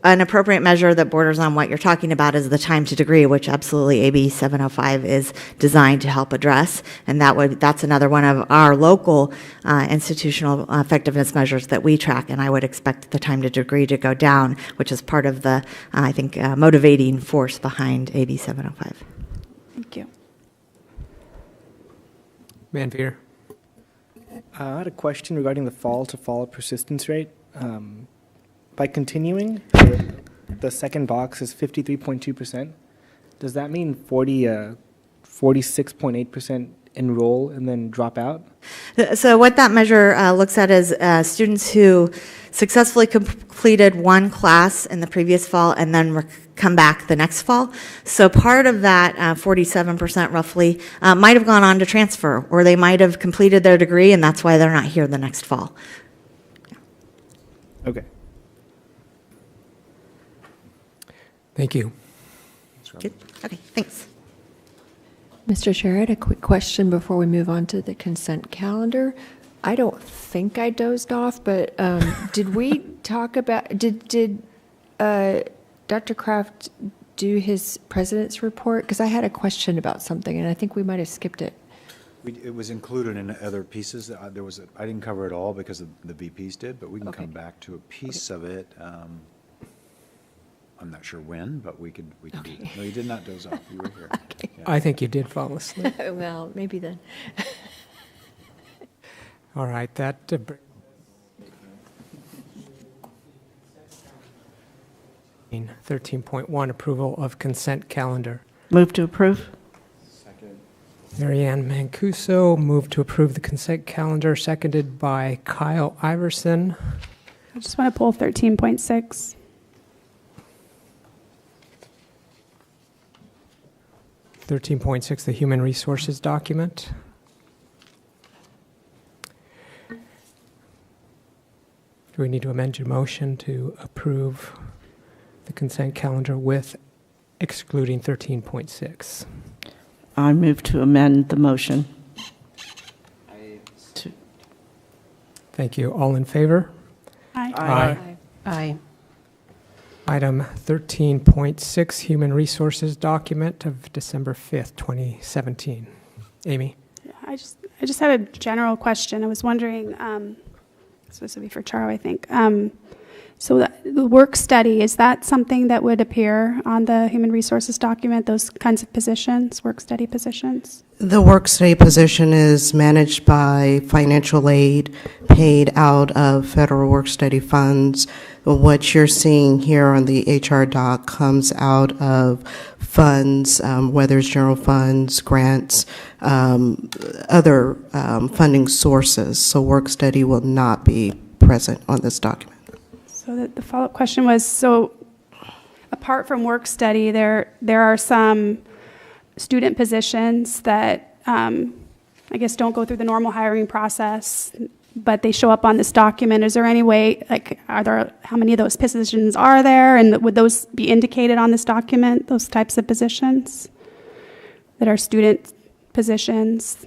an appropriate measure that borders on what you're talking about is the time to degree, which absolutely AB 705 is designed to help address, and that's another one of our local institutional effectiveness measures that we track, and I would expect the time to degree to go down, which is part of the, I think, motivating force behind AB 705. Thank you. Manveer. I had a question regarding the fall-to-fall persistence rate. By continuing, the second box is 53.2%. Does that mean 46.8% enroll and then drop out? So what that measure looks at is students who successfully completed one class in the previous fall and then come back the next fall. So part of that 47% roughly might have gone on to transfer, or they might have completed their degree and that's why they're not here the next fall. Okay. Thank you. Good. Okay, thanks. Mr. Chair, I had a quick question before we move on to the consent calendar. I don't think I dozed off, but did we talk about, did Dr. Kraft do his president's report? Because I had a question about something, and I think we might have skipped it. It was included in other pieces. I didn't cover it all because the VPs did, but we can come back to a piece of it. I'm not sure when, but we could do that. No, you did not doze off. You were here. I think you did fall asleep. Well, maybe then. All right, that 13.1, approval of consent calendar. Move to approve. Marianne Mancuso moved to approve the consent calendar, seconded by Kyle Iverson. I just want to pull 13.6. 13.6, the human resources document. Do we need to amend your motion to approve the consent calendar with excluding 13.6? I move to amend the motion. Thank you. All in favor? Aye. Aye. Aye. Item 13.6, human resources document of December 5th, 2017. Amy? I just had a general question. I was wondering, this would be for Charo, I think. So the work study, is that something that would appear on the human resources document, those kinds of positions, work study positions? The work study position is managed by financial aid paid out of federal work study funds. What you're seeing here on the HR doc comes out of funds, whether it's general funds, grants, other funding sources. So work study will not be present on this document. So the follow-up question was, so apart from work study, there are some student positions that I guess don't go through the normal hiring process, but they show up on this document. Is there any way, like, how many of those positions are there, and would those be indicated on this document, those types of positions that are student positions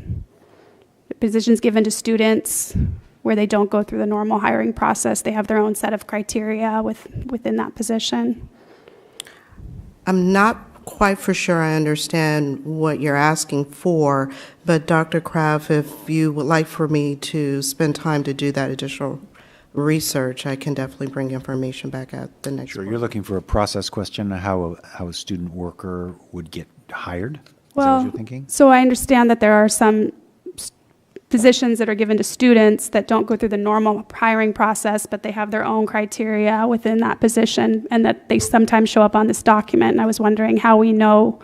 given to students where they don't go through the normal hiring process? They have their own set of criteria within that position. I'm not quite for sure I understand what you're asking for, but Dr. Kraft, if you would like for me to spend time to do that additional research, I can definitely bring information back at the next Sure, board. you're looking for a process question, how a student worker would get hired? Is that Well, what you're thinking? so I understand that there are some positions that are given to students that don't go through the normal hiring process, but they have their own criteria within that position, and that they sometimes show up on this document. And I was wondering how we know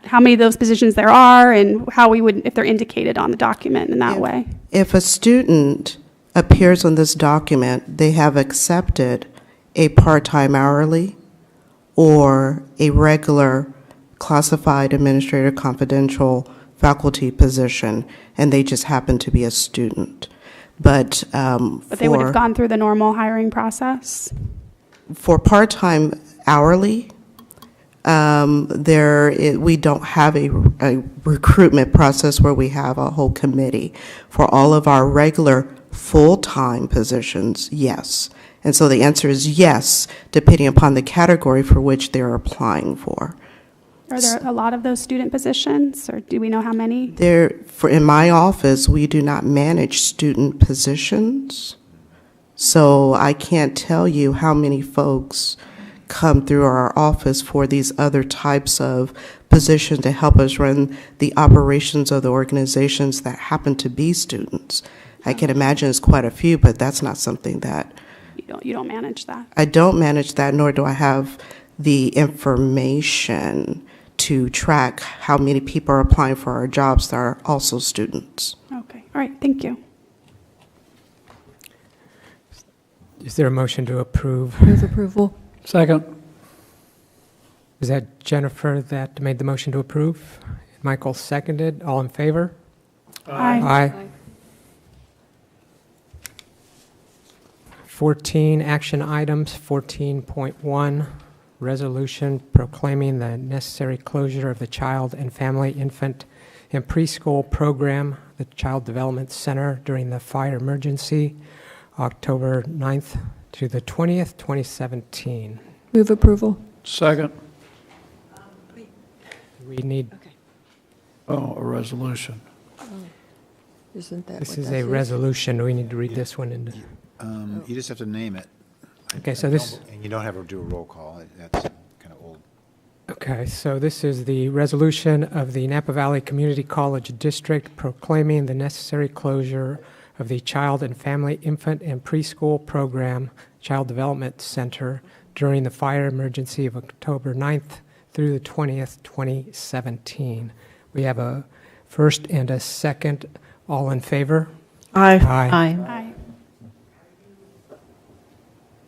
how many of those positions there are, and how we would, if they're indicated on the document in that way. If a student appears on this document, they have accepted a part-time hourly or a regular classified administrator confidential faculty position, and they just happen to be a student. But They would have gone through the normal hiring process? For part-time hourly, we don't have a recruitment process where we have a whole committee. For all of our regular full-time positions, yes. And so the answer is yes, depending upon the category for which they're applying for. Are there a lot of those student positions, or do we know how many? In my office, we do not manage student positions, so I can't tell you how many folks come through our office for these other types of positions to help us run the operations of the organizations that happen to be students. I can imagine it's quite a few, but that's not something that... You don't manage that? I don't manage that, nor do I have the information to track how many people are applying for our jobs that are also students. Okay, all right, thank you. Is there a motion to approve? Move approval. Second. Is that Jennifer that made the motion to approve? Michael seconded. All in favor? Aye. 14 action items. 14.1, resolution proclaiming the necessary closure of the Child and Family, Infant, and Preschool Program, the Child Development Center, during the fire emergency, October 9th to the 20th, 2017. Move approval. Second. We need, Oh, a resolution. Isn't that this what is that a resolution. Do we need to read this one into? You just have to name it. Okay, so this, And you don't have to do a roll call. That's kind of old. Okay, so this is the resolution of the Napa Valley Community College District proclaiming the necessary closure of the Child and Family Infant and Preschool Program Child Development Center during the fire emergency of October 9th through the 20th, 2017. We have a first and a second. All in favor? Aye.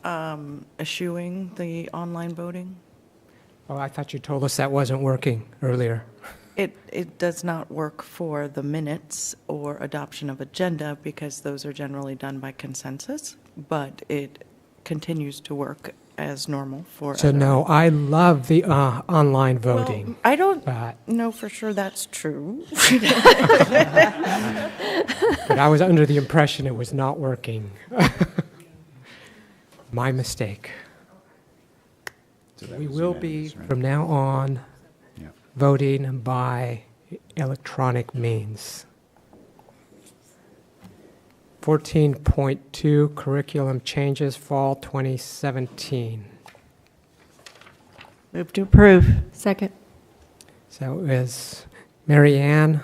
Aye. Eschewing the online voting. Oh, I thought you told us that wasn't working earlier. It does not work for the minutes or adoption of agenda because those are generally done by consensus, but it continues to work as normal for So other- no, I love the online voting. Well, I don't but- know for sure that's true. But I was under the impression it was not working. My mistake. We will be, from now on, voting by electronic means. 14.2, curriculum changes, fall 2017. Move to approve. Second. So it was Mary Ann,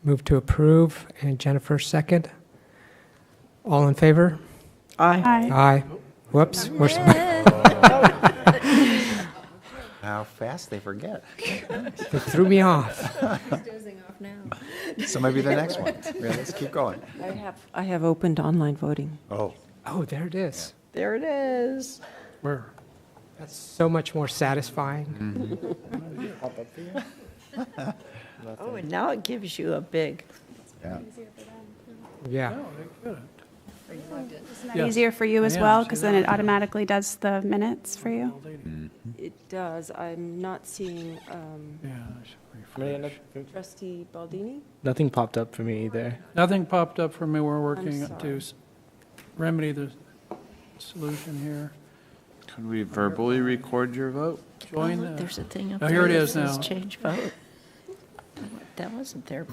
move to approve, and Jennifer, second. All in favor? Aye. Aye. Whoops. How fast they forget. They threw me off. Dozing off now. So maybe the next one. Yeah, let's keep going. I have opened online voting. Oh. Oh, there it is. There it is. Where? That's so much more satisfying. Oh, and now it gives you a big. Yeah. Yeah. Isn't that Yes. easier for you as Yeah, well? see Because then it that. automatically does the minutes for you? It does. I'm not seeing Yeah, I should refresh. Trustee Baldini. Nothing popped up for me either. Nothing popped up for me. We're working sorry. to remedy the solution here. Could we verbally record your vote? Join look, the- there's a thing up Oh, here there it that is says now. change vote. That wasn't there.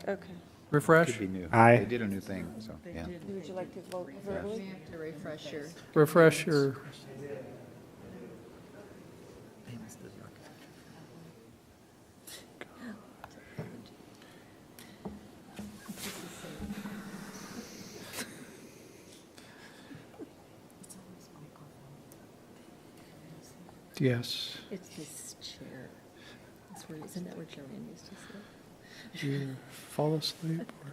Okay. Refresh? Could be new. Aye. They did a new thing, so, yeah. Would you like to vote verbally? To refresh your. Refresh your, yes. It's this chair. That's where, isn't that where Joanne used to sit? Did you fall asleep? Or?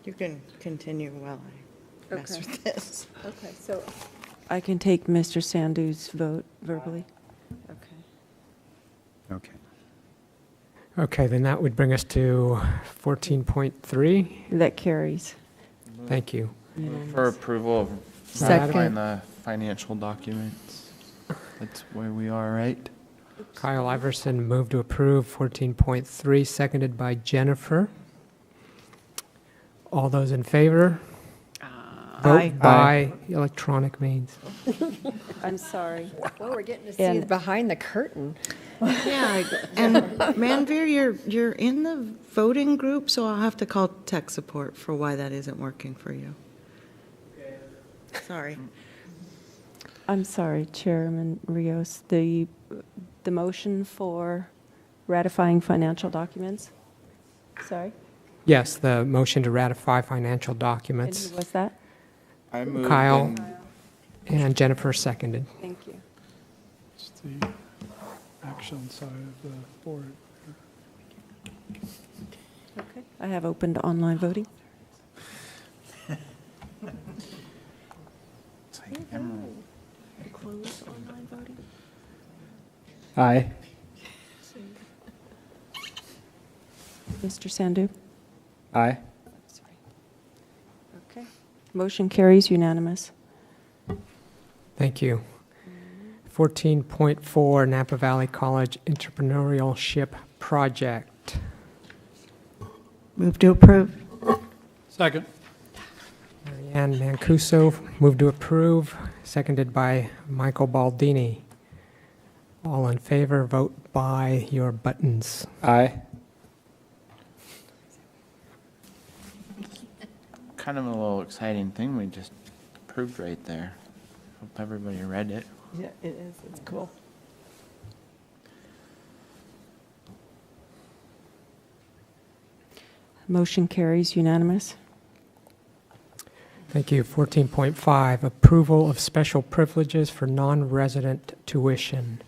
You can continue while I mess Okay. with this. Okay, so. I can take Mr. Sandhu's vote verbally? Okay. Okay. Okay, then that would bring us to 14.3. That carries. Thank you. For approval of Second. ratifying the financial documents. That's where we are, right? Kyle Iverson moved to approve 14.3, seconded by Jennifer. All those in favor? Aye. Vote by electronic means. I'm sorry. Well, we're getting to see And- behind the curtain. Yeah, and Manveer, you're in the voting group, so I'll have to call tech support for why that isn't working for you. Sorry. I'm sorry, Chairman Rios. The motion for ratifying financial documents? Sorry? Yes, the motion to ratify financial And documents. who was that? I moved Kyle and- and Jennifer seconded. Thank you. It's the action side of the board. Okay. I have opened online voting. It's like emerald. Close online voting. Aye. Mr. Sandhu? Aye. Okay. Motion carries unanimous. Thank you. 14.4, Napa Valley College Entrepreneurship Project. Move to approve. Second. Marianne Mancuso moved to approve, seconded by Michael Baldini. All in favor, vote by your buttons. Aye. kind of a little exciting thing we just approved right there. Hope everybody read it. Yeah, it is. It's cool. Motion carries unanimous. Thank you. 14.5, approval of special privileges for non-resident tuition.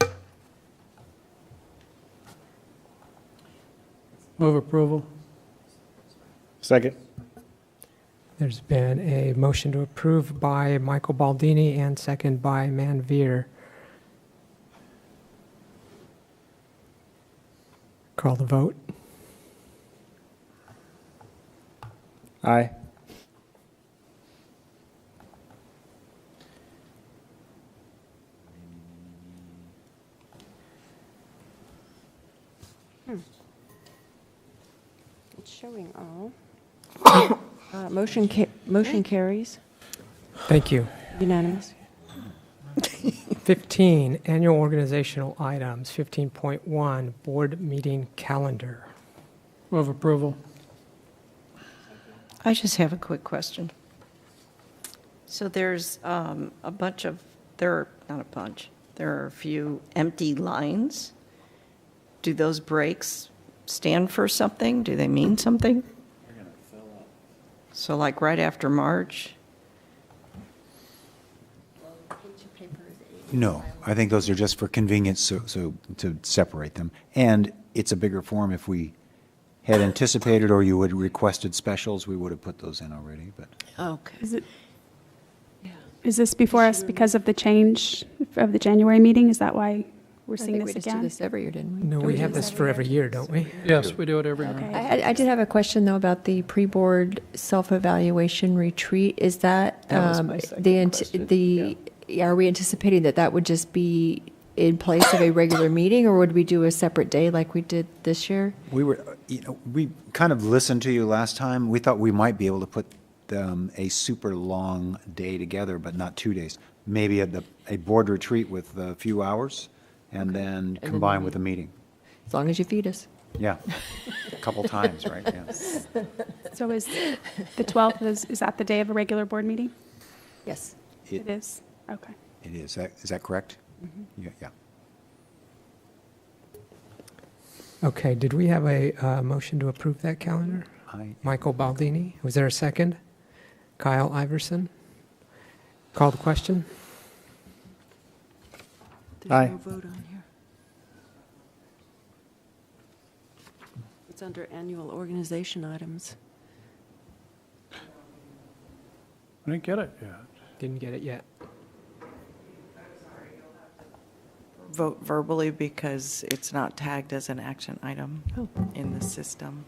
Move approval. Second. There's been a motion to approve by Michael Baldini and second by Manveer. Call the vote. Aye. It's showing all. Motion carries Thank you. unanimous. 15, annual organizational items. 15.1, board meeting calendar. Move approval. I just have a quick question. So there's a bunch of, not a bunch, there are a few empty lines. Do those breaks stand for something? Do they mean something? So like right after March? No, I think those are just for convenience, so to separate them. And it's a bigger form. If we had anticipated or you had requested specials, we would have put those in already, but. Okay. Is this before us because of the change of the January meeting? Is that why we're seeing this we just do again? this every year, didn't we? No, we have this for every year, don't we? Yes, we do it every year. Okay. I did have a question, though, about the pre-board self-evaluation retreat. Is that, That was my second question. Are we anticipating that that would just be in place of a regular meeting, or would we do a separate day like we did this year? We kind of listened to you last time. We thought we might be able to put a super long day together, but not 2 days. Maybe a board retreat with a few hours, and then combine with a meeting. As long as you feed us. Yeah, a couple times, right? Yeah. So is the 12th, is that the day of a regular board meeting? Yes. It is? Okay. It is. Is that correct? Yeah. Okay, did we have a motion to approve that calendar? Michael Baldini, was there a second? Kyle Iverson? Call the question? Aye. No vote on here. It's under annual organization items. I didn't get it yet. Didn't get it yet. Vote verbally because it's not tagged as an action item in the system.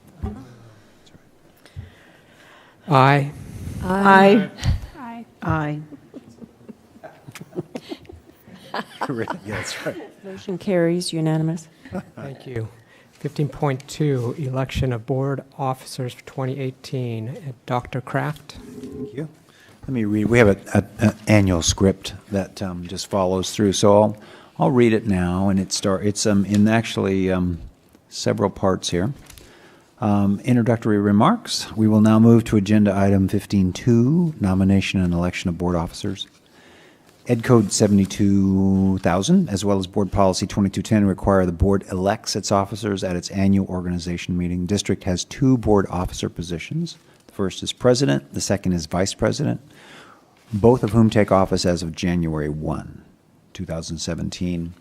Aye. Aye. Aye. Aye. Yeah, that's right. Motion carries unanimous. Thank you. 15.2, election of board officers for 2018. Dr. Kraft? Thank you. Let me read. We have an annual script that just follows through. So I'll read it now, and it's in actually several parts here. Introductory remarks. We will now move to agenda item 15.2, nomination and election of board officers. Ed Code 72,000, as well as Board Policy 2210, require the board elects its officers at its annual organization meeting. District has 2 board officer positions. The first is president, the second is vice president, both of whom take office as of January 1, 2017,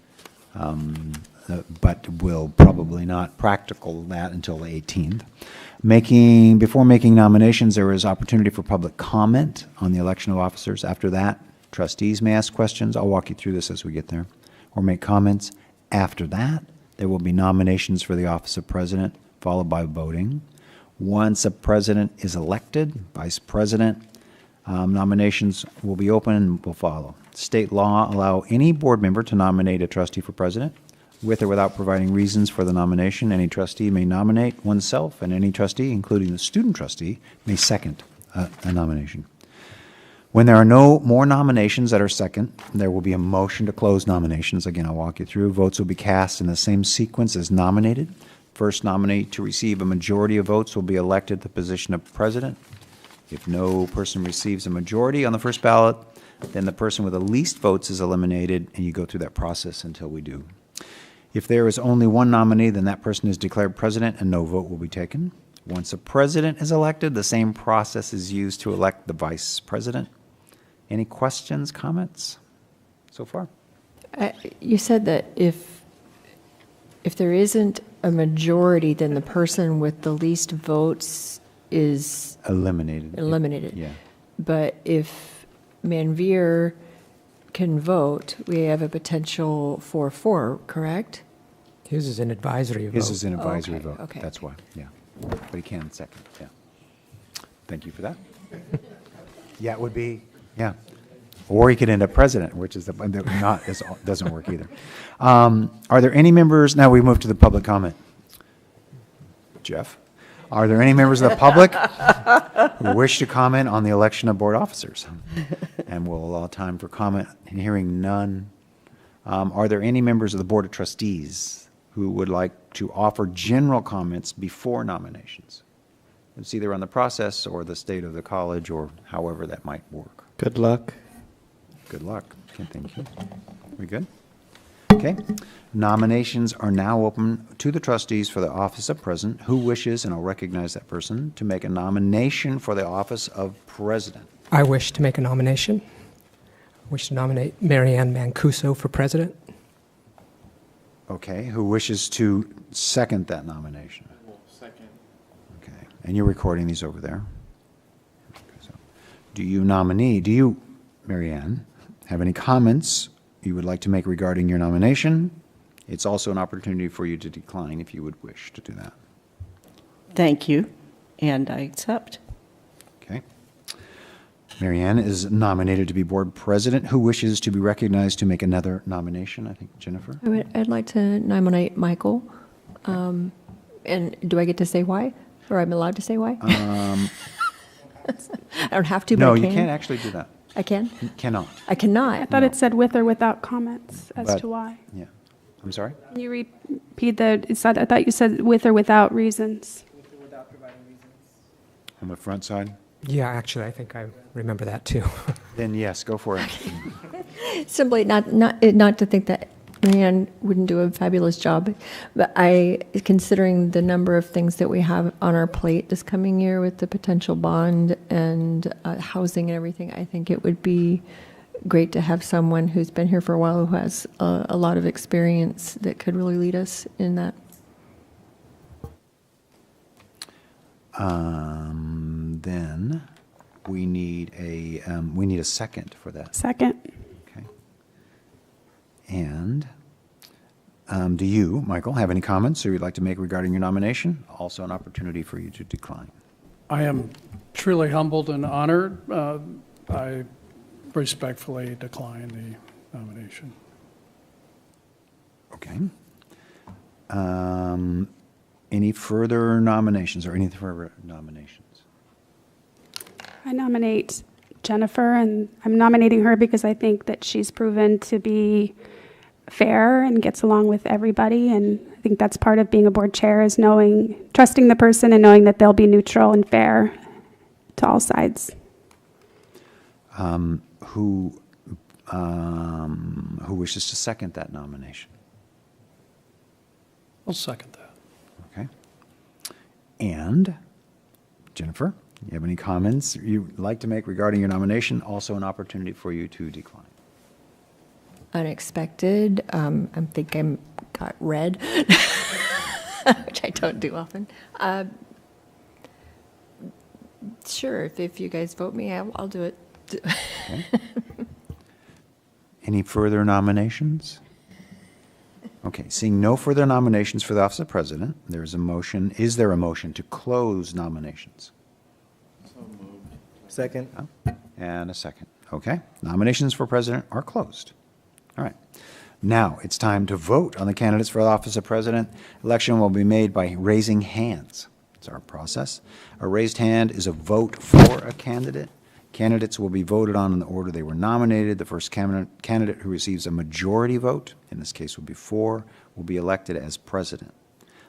but will probably not practical that until the 18th. Before making nominations, there is opportunity for public comment on the election of officers. After that, trustees may ask questions. I'll walk you through this as we get there, or make comments. After that, there will be nominations for the office of president, followed by voting. Once a president is elected, vice president, nominations will be open and will follow. State law allow any board member to nominate a trustee for president, with or without providing reasons for the nomination. Any trustee may nominate oneself, and any trustee, including the student trustee, may second a nomination. When there are no more nominations that are second, there will be a motion to close nominations. Again, I'll walk you through. Votes will be cast in the same sequence as nominated. First nominee to receive a majority of votes will be elected to the position of president. If no person receives a majority on the first ballot, then the person with the least votes is eliminated, and you go through that process until we do. If there is only one nominee, then that person is declared president and no vote will be taken. Once a president is elected, the same process is used to elect the vice president. Any questions, comments so far? You said that if there isn't a majority, then the person with the least votes is eliminated. Yeah. But if Manveer can vote, we have a potential for 4, correct? His is an advisory vote. His is an advisory Okay, vote. okay. That's why, yeah. But he can second, yeah. Thank you for that. Yeah, it would be, yeah. Or he could end up president, which is doesn't work either. Are there any members, now we move to the public comment. Jeff? Are there any members of the public who wish to comment on the election of board officers? And we'll allow time for comment. Hearing none. Are there any members of the Board of Trustees who would like to offer general comments before nominations? It's either on the process or the state of the college or however that might work. Good luck. Good luck. Okay, thank you. We good? Okay. Nominations are now open to the trustees for the office of president. Who wishes, and I'll recognize that person, to make a nomination for the office of president? I wish to make a nomination. I wish to nominate Marianne Mancuso for president. Okay. Who wishes to second that nomination? Second. Okay. And you're recording these over there. Okay, so do you, Marianne, have any comments you would like to make regarding your nomination? It's also an opportunity for you to decline if you would wish to do that. Thank you, and I accept. Okay. Marianne is nominated to be board president. Who wishes to be recognized to make another nomination? I think Jennifer. I'd like to nominate Michael. And do I get to say why? Or I'm allowed to say why? Um, I don't have to, but no, I you can. can't actually do that. I can? You cannot. I cannot. I thought it said with or without comments as But- to why. Yeah. I'm sorry? Can you repeat I thought you said with or without reasons. On the front side? Yeah, actually, I think I remember that too. Then yes, go for it. Simply not to think that Marianne wouldn't do a fabulous job, but considering the number of things that we have on our plate this coming year with the potential bond and housing and everything, I think it would be great to have someone who's been here for a while who has a lot of experience that could really lead us in that. Then we need a second for that. Second. Okay. And do you, Michael, have any comments or you'd like to make regarding your nomination? Also an opportunity for you to decline. I am truly humbled and honored. I respectfully decline the nomination. Okay. Any further nominations or any further nominations? I nominate Jennifer, and I'm nominating her because I think that she's proven to be fair and gets along with everybody, and I think that's part of being a board chair is trusting the person and knowing that they'll be neutral and fair to all sides. Who wishes to second that nomination? I'll second that. Okay. And Jennifer, you have any comments you'd like to make regarding your nomination? Also an opportunity for you to decline. Unexpected. I think I got red, which I don't do often. Sure, if you guys vote me, I'll do it. Okay. Any further nominations? Okay, seeing no further nominations for the office of president, there's a motion. Is there a motion to close nominations? So moved. Second. And a second. Okay, nominations for president are closed. All right. Now it's time to vote on the candidates for the office of president. Election will be made by raising hands. It's our process. A raised hand is a vote for a candidate. Candidates will be voted on in the order they were nominated. The first candidate who receives a majority vote, in this case would be 4, will be elected as president.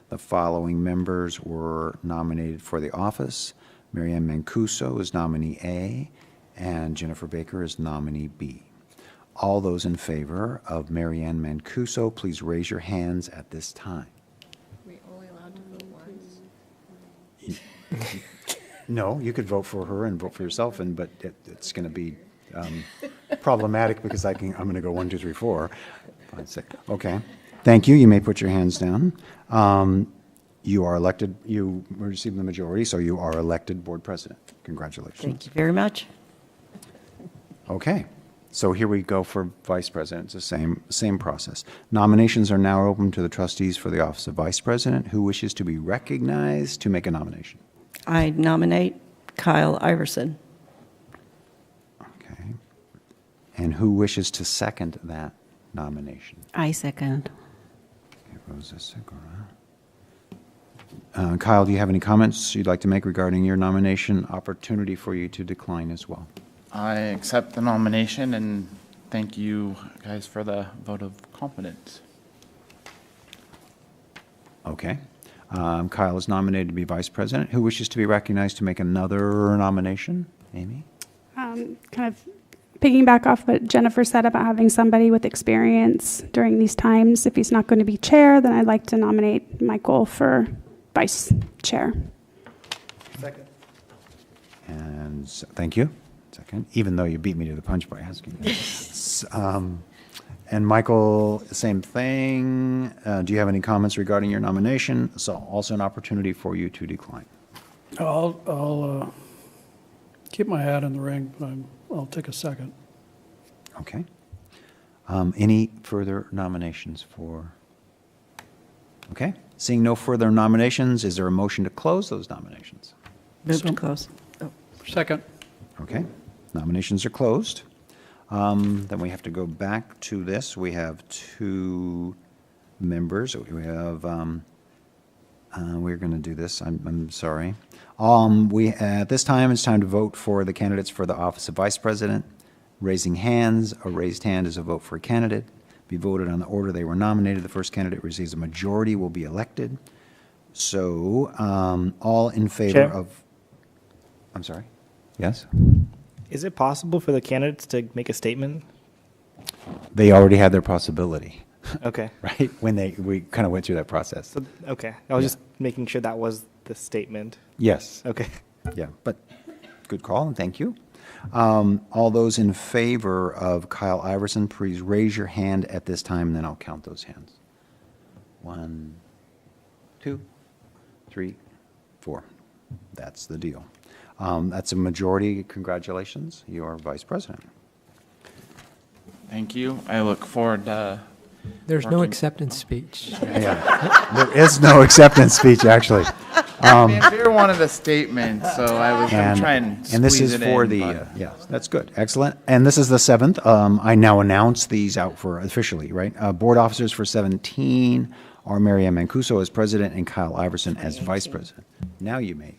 The following members were nominated for the office: Mary Ann Mancuso is nominee A, and Jennifer Baker is nominee B. All those in favor of Mary Ann Mancuso, please raise your hands at this time. Are we only allowed to vote once? No, you could vote for her and vote for yourself, but it's going to be problematic because I'm going to go 1, 2, 3, 4, 5, 6. Okay. Thank you. You may put your hands down. You are elected. You received the majority, so you are elected board president. Congratulations. Thank you very much. Okay. So here we go for vice president. It's the same process. Nominations are now open to the trustees for the office of vice president. Who wishes to be recognized to make a nomination? I nominate Kyle Iverson. Okay. And who wishes to second that nomination? I second. Okay, Rosa Segura. Kyle, do you have any comments you'd like to make regarding your nomination? Opportunity for you to decline as well. I accept the nomination and thank you guys for the vote of confidence. Okay. Kyle is nominated to be vice president. Who wishes to be recognized to make another nomination? Amy? Kind of piggyback off what Jennifer said about having somebody with experience during these times. If he's not going to be chair, then I'd like to nominate Michael for vice chair. Second. And thank you. Second, even though you beat me to the punch by asking. And Michael, same thing. Do you have any comments regarding your nomination? So also an opportunity for you to decline. I'll keep my hat in the ring, but I'll take a second. Okay. Any further nominations for? Okay. Seeing no further nominations, is there a motion to close those nominations? Move to close. Oh. Second. Okay. Nominations are closed. Then we have to go back to this. We have 2 members. We have, we're going to do this. I'm sorry. At this time, it's time to vote for the candidates for the office of vice president. Raising hands. A raised hand is a vote for a candidate. Be voted on the order they were nominated. The first candidate receives a majority will be elected. So, all in favor Chair? of, I'm sorry. Yes? Is it possible for the candidates to make a statement? They already had their possibility. Okay. Right? We kind of went through that process. So, okay. I was just making sure that was the statement. Yes. Okay. Yeah, but good call, and thank you. All those in favor of Kyle Iverson, please raise your hand at this time, and then I'll count those hands. 1, 2, 3, 4. That's the deal. That's a majority. Congratulations. You are vice president. Thank you. I look forward to There's no working- acceptance speech. Yeah. There is no acceptance speech, actually. You're one of the statements, so I'm trying to and this squeeze is it for in, the, but- yes, that's good. Excellent. And this is the 7th. I now announce these out for officially, right? Board officers for 17 are Mary Ann Mancuso as president and Kyle Iverson as vice president. Now you may.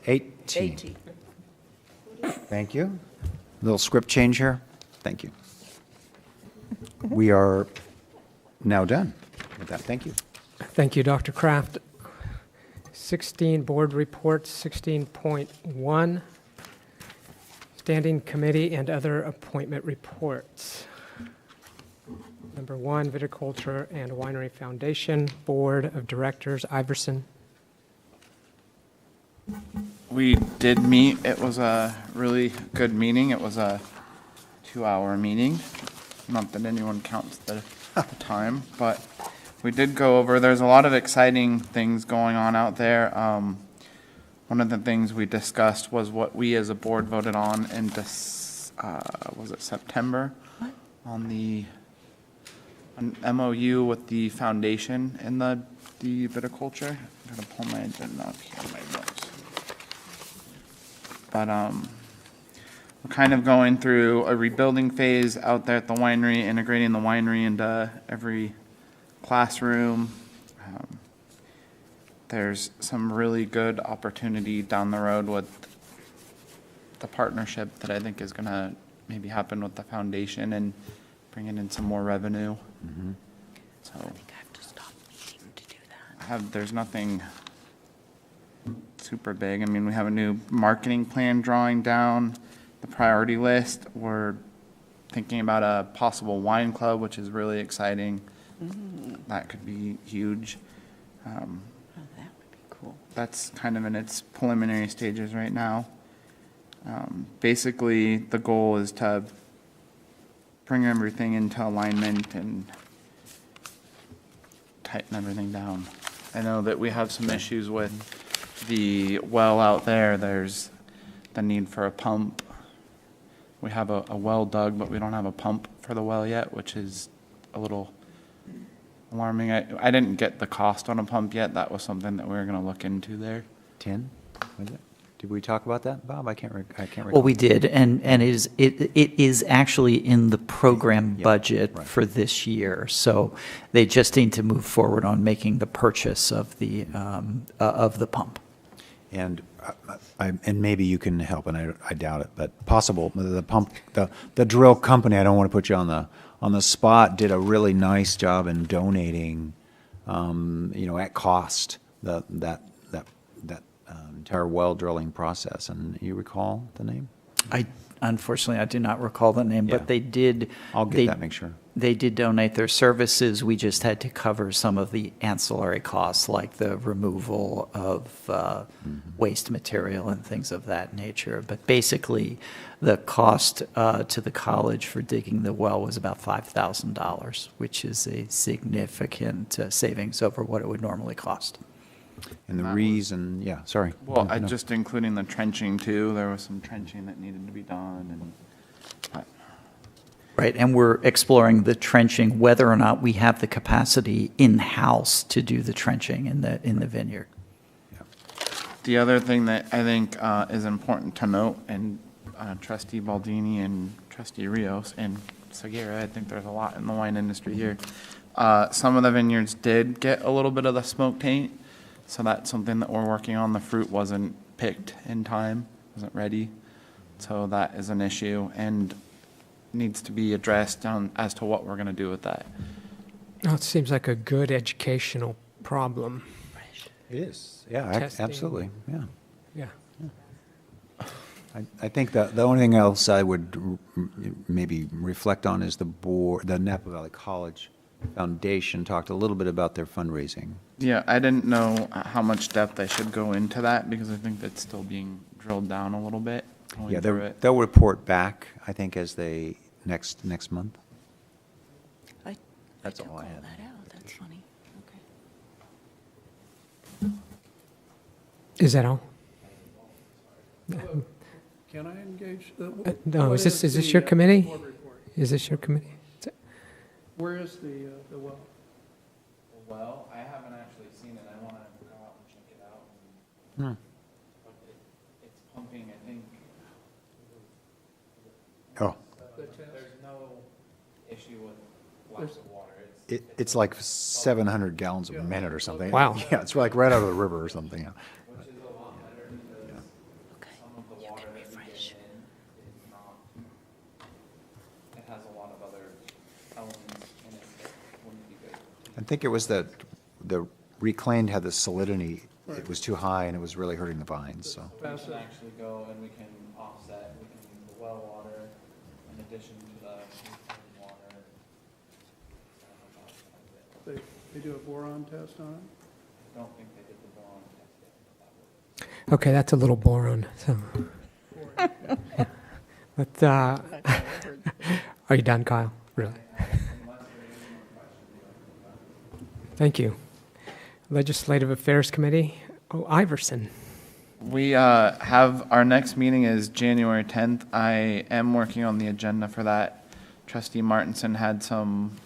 18. Thank you. Little script change here. Thank you. We are now done with that. Thank you. Thank you, Dr. Kraft. 16 board reports, 16.1 standing committee and other appointment reports. Number 1, Viticulture and Winery Foundation Board of Directors, Iverson. We did meet. It was a really good meeting. It was a 2-hour meeting. Not that anyone counts the time, but we did go over. There's a lot of exciting things going on out there. One of the things we discussed was what we as a board voted on in was it September? On an MOU with the foundation and the viticulture. I'm gonna pull my agenda up here, my notes. But we're kind of going through a rebuilding phase out there at the winery, integrating the winery into every classroom. There's some really good opportunity down the road with the partnership that I think is going to maybe happen with the foundation and bringing in some more revenue. Mm-hmm. So I think I have to stop needing to do that. There's nothing super big. I mean, we have a new marketing plan drawing down the priority list. We're thinking about a possible wine club, which is really exciting. That could be huge. That would be cool. That's kind of in its preliminary stages right now. Basically, the goal is to bring everything into alignment and tighten everything down. I know that we have some issues with the well out there. There's the need for a pump. We have a well dug, but we don't have a pump for the well yet, which is a little alarming. I didn't get the cost on a pump yet. That was something that we were going to look into there. 10, was it? Did we talk about that, Bob? I can't recall. Well, we did, and it is actually in the program budget for this year. So they just need to move forward on making the purchase of the pump. And and maybe you can help, and I doubt it, but possible. The pump, the drill company. I don't want to put you on the spot. Did a really nice job in donating, at cost that entire well drilling process. And you recall the name? Unfortunately, I do not recall the name, but they did. I'll get that, make sure. They did donate their services. We just had to cover some of the ancillary costs, like the removal of waste material and things of that nature. But basically, the cost to the college for digging the well was about $5,000, which is a significant savings over what it would normally cost. And the reason, sorry. Well, No. just including the trenching too. There was some trenching that needed to be done, and Right, and we're exploring the trenching, whether or not we have the capacity in-house to do the trenching in the vineyard. the other thing that I think is important to note, and Trustee Baldini and Trustee Rios and Segura, I think there's a lot in the wine industry here. Some of the vineyards did get a little bit of the smoke taint. So that's something that we're working on. The fruit wasn't picked in time, wasn't ready. So that is an issue and needs to be addressed as to what we're going to do with that. Oh, it seems like a good educational problem. It is. Yeah, Testing. absolutely. Yeah. Yeah. I think the only thing else I would maybe reflect on is the Napa Valley College Foundation talked a little bit about their fundraising. Yeah, I didn't know how much depth I should go into that because I think that's still being drilled down a little bit. Yeah, they'll report back, I think, as they next month. That's all I had. That's funny. Is that all? Can I engage? No, is this your committee? Is this your committee? Where is the well? Well, I haven't actually seen it. I want to go out and check it out. But it's pumping, I think. Oh. There's no issue with lack of water. It's like 700 gallons a minute or something. Wow. Yeah, it's like right out of the river or something. Yeah. Which is a lot better because some of the water that we get in is not, it has a lot of other elements in it that wouldn't be good. I think it was the reclaimed had the salinity. It was too high and it was really hurting the vines. So We can actually go and we can offset, we can use the well water in addition to the reclaimed water. They do a boron test on it? I don't think they did the boron test yet, but that would. Okay, that's a little boron. So. But are you done, Kyle? Really? Thank you. Legislative Affairs Committee. Oh, Iverson. We have, our next meeting is January 10th. I am working on the agenda for that. Trustee Martinson had some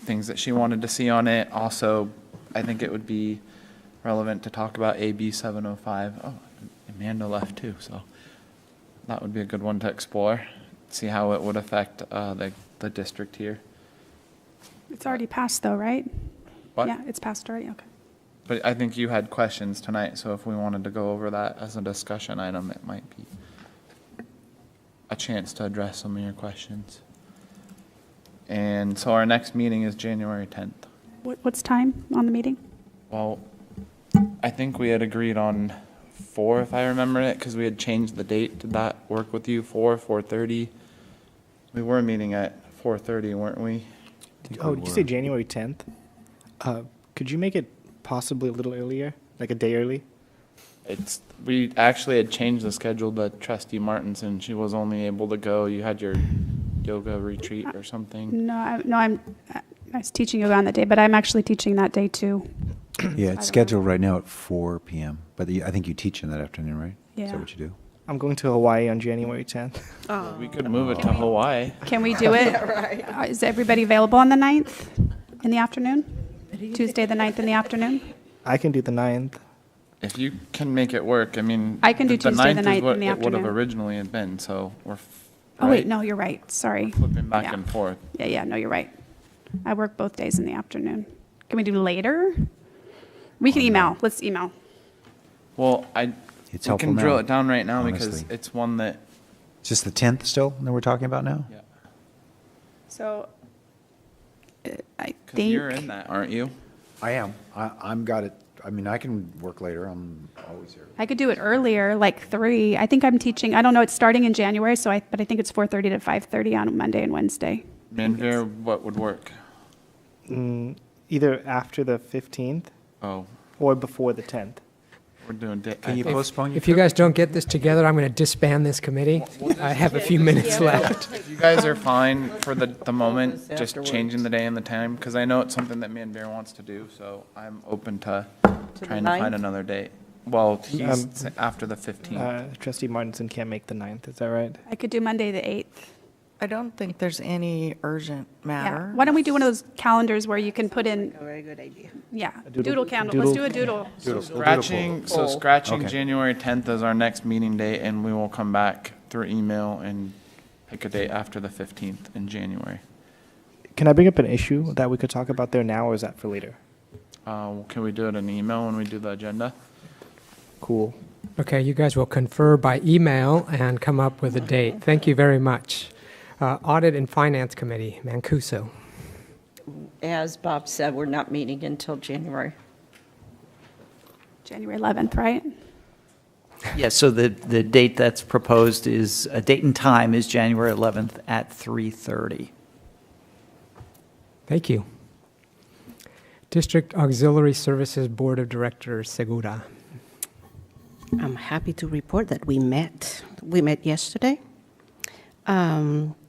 things that she wanted to see on it. Also, I think it would be relevant to talk about AB 705. Oh, Amanda left too, so that would be a good one to explore. See how it would affect the district here. It's already passed though, right? What? Yeah, it's passed already, okay. But I think you had questions tonight, so if we wanted to go over that as a discussion item, it might be a chance to address some of your questions. And so our next meeting is January 10th. What's time on the meeting? Well, I think we had agreed on 4, if I remember it, because we had changed the date. Did that work with you? 4:30? We were meeting at 4:30, weren't we? Oh, did you say January 10th? Could you make it possibly a little earlier, like a day early? We actually had changed the schedule to Trustee Martinson. She was only able to go. You had your yoga retreat or something. I was teaching yoga on that day, but I'm actually teaching that day too. Yeah, it's scheduled right now at 4 p.m., but I think you teach in that afternoon, right? Is Yeah. that what you do? I'm going to Hawaii on January 10th. We could move it to Hawaii. Can we do it? Is everybody available on the 9th in the afternoon? Tuesday the 9th in the afternoon? I can do the 9th. If you can make it work, I mean. I can do Tuesday the 9th is what in the it would have afternoon. originally had been, so we're. Oh, wait, right? no, you're right. Sorry. Flipping back Yeah. and forth. Yeah, no, you're right. I work both days in the afternoon. Can we do later? We can email. Let's email. Well, It's we helpful can drill now, it down right now because honestly. it's one that. Is this the 10th still that we're talking about now? Yeah. So, I Because think. you're in that, aren't you? I am. I'm got it. I mean, I can work later. I'm always here. I could do it earlier, like 3. I think I'm teaching, I don't know, it's starting in January, but I think it's 4:30 to 5:30 on Monday and Wednesday. Manvir, what would work? Either after the 15th Oh, or before the 10th. we're doing. Can you postpone your If you guys don't get this together, I'm going to disband this committee. I have a few minutes left. If you guys are fine for the moment, just changing the day and the time, because I know it's something that Manvir wants to do, so I'm open to trying to find 9th? another date. Well, he's after the 15th. Trustee Martinson can't make the 9th, is that right? I could do Monday the 8th. I don't think there's any urgent matter. Yeah. Why don't we do one of those calendars where you can put in, A very good idea. yeah, doodle- doodle calendar. Let's do a doodle. Scratching, so Oh. scratching Okay. January 10th as our next meeting date, and we will come back through email and pick a date after the 15th in January. Can I bring up an issue that we could talk about there now, or is that for later? Can we do it in email when we do the agenda? Cool. Okay, you guys will confer by email and come up with a date. Thank you very much. Audit and Finance Committee, Mancuso. As Bob said, we're not meeting until January. January 11th, right? Yeah, so the date that's proposed is, a date and time is January 11th at 3:30. Thank you. District Auxiliary Services Board of Directors, Segura. I'm happy to report that we met. We met yesterday.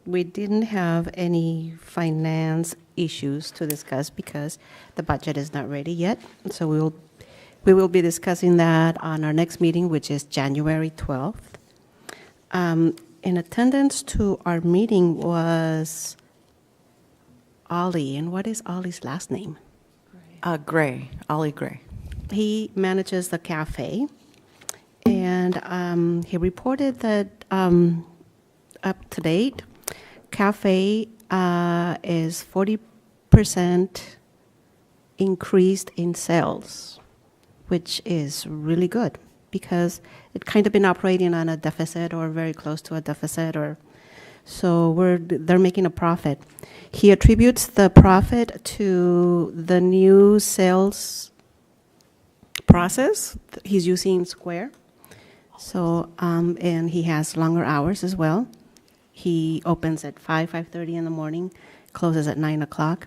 We didn't have any finance issues to discuss because the budget is not ready yet. So we will be discussing that on our next meeting, which is January 12th. In attendance to our meeting was Ollie. And what is Ollie's last name? Gray, Ollie Gray. He manages the cafe. And he reported that up to date, cafe is 40% increased in sales, which is really good because it kind of been operating on a deficit or very close to a deficit, or so they're making a profit. He attributes the profit to the new sales process. He's using Square. So, and he has longer hours as well. He opens at 5:30 in the morning, closes at 9 o'clock.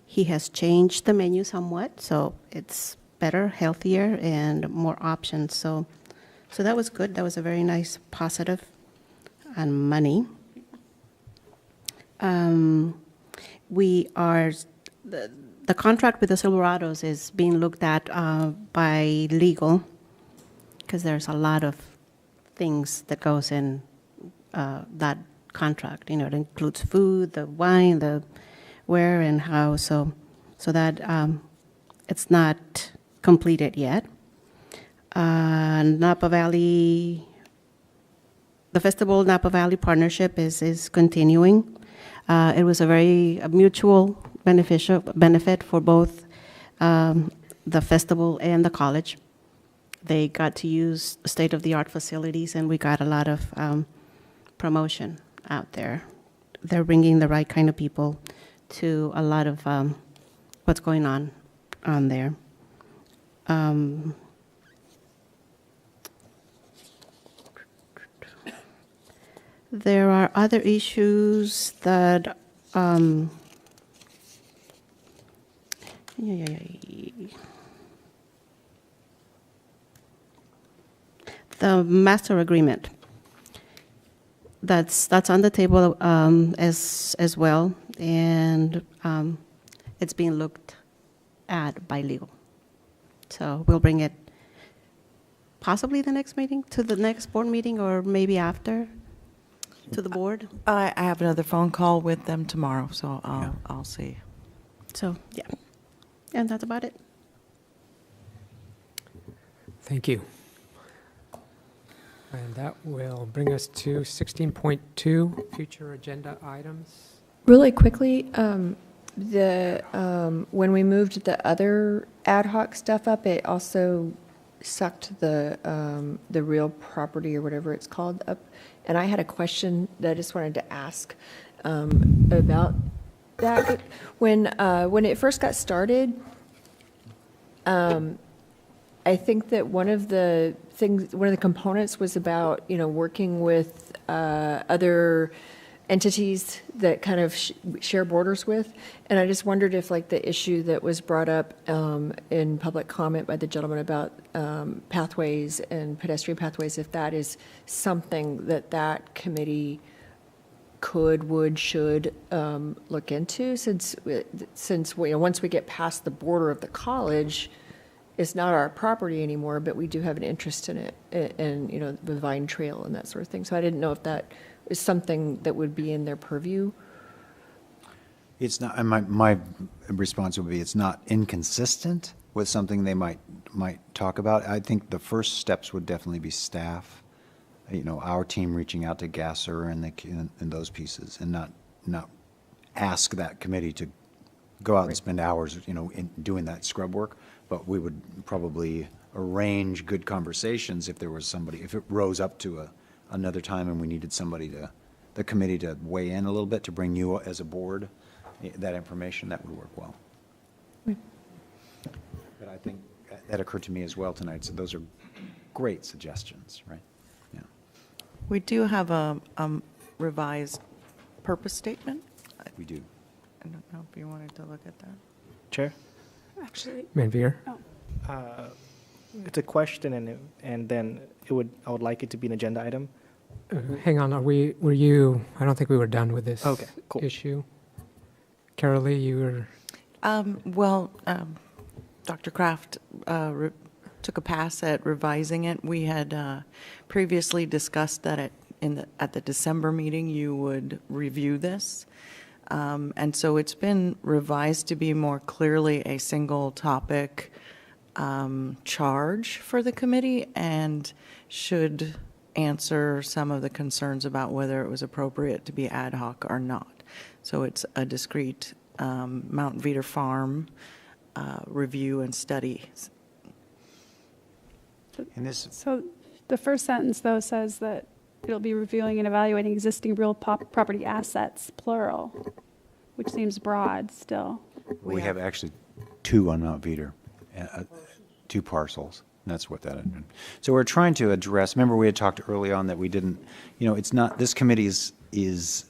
He has changed the menu somewhat, so it's better, healthier, and more options. So that was good. That was a very nice positive on money. We are, the contract with the Silverados is being looked at by legal, because there's a lot of things that goes in that contract. You know, it includes food, the wine, the where and how. So that it's not completed yet. Napa Valley, the Festival Napa Valley Partnership is continuing. It was a very mutual benefit for both the festival and the college. They got to use state-of-the-art facilities, and we got a lot of promotion out there. They're bringing the right kind of people to a lot of what's going on there. there are other issues that the master agreement. That's on the table as well, and it's being looked at by legal. So we'll bring it possibly the next meeting, to the next board meeting, or maybe after, to the board. I have another phone call with them tomorrow, so I'll see. So, yeah. And that's about it. Thank you. And that will bring us to 16.2, future agenda items. Really quickly, when we moved the other ad hoc stuff up, it also sucked the real property or whatever it's called up. And I had a question that I just wanted to ask about that. When it first got started, I think that one of the components was about, working with other entities that kind of share borders with. And I just wondered if, like, the issue that was brought up in public comment by the gentleman about pathways and pedestrian pathways, if that is something that committee should look into, since once we get past the border of the college, it's not our property anymore, but we do have an interest in it, and the Vine Trail and that sort of thing. So I didn't know if that is something that would be in their purview. It's not, and my response would be, it's not inconsistent with something they might talk about. I think the first steps would definitely be staff, our team reaching out to Gasser and those pieces, and not ask that committee to go out and spend hours, in doing that scrub work. But we would probably arrange good conversations if there was somebody, if it rose up to another time and we needed the committee to weigh in a little bit, to bring you as a board that information, that would work well. But I think that occurred to me as well tonight, so those are great suggestions, right? Yeah. We do have a revised purpose statement. We do. I don't know if you wanted to look at that. Chair? Actually. Manveer? It's a question, and then I would like it to be an agenda item. Hang on, were you, I don't think we were done with this cool. issue. Carolee, you were... Dr. Kraft took a pass at revising it. We had previously discussed that at the December meeting you would review this. And so it's been revised to be more clearly a single topic charge for the committee, and should answer some of the concerns about whether it was appropriate to be ad hoc or not. So it's a discrete Mount Veeder Farm review and study. So the first sentence, though, says that it'll be reviewing and evaluating existing real property assets, plural, which seems broad still. We have actually two on Mount Veeder, 2 parcels. And that's what that is. So we're trying to address, remember we had talked early on that we didn't, it's not, this committee is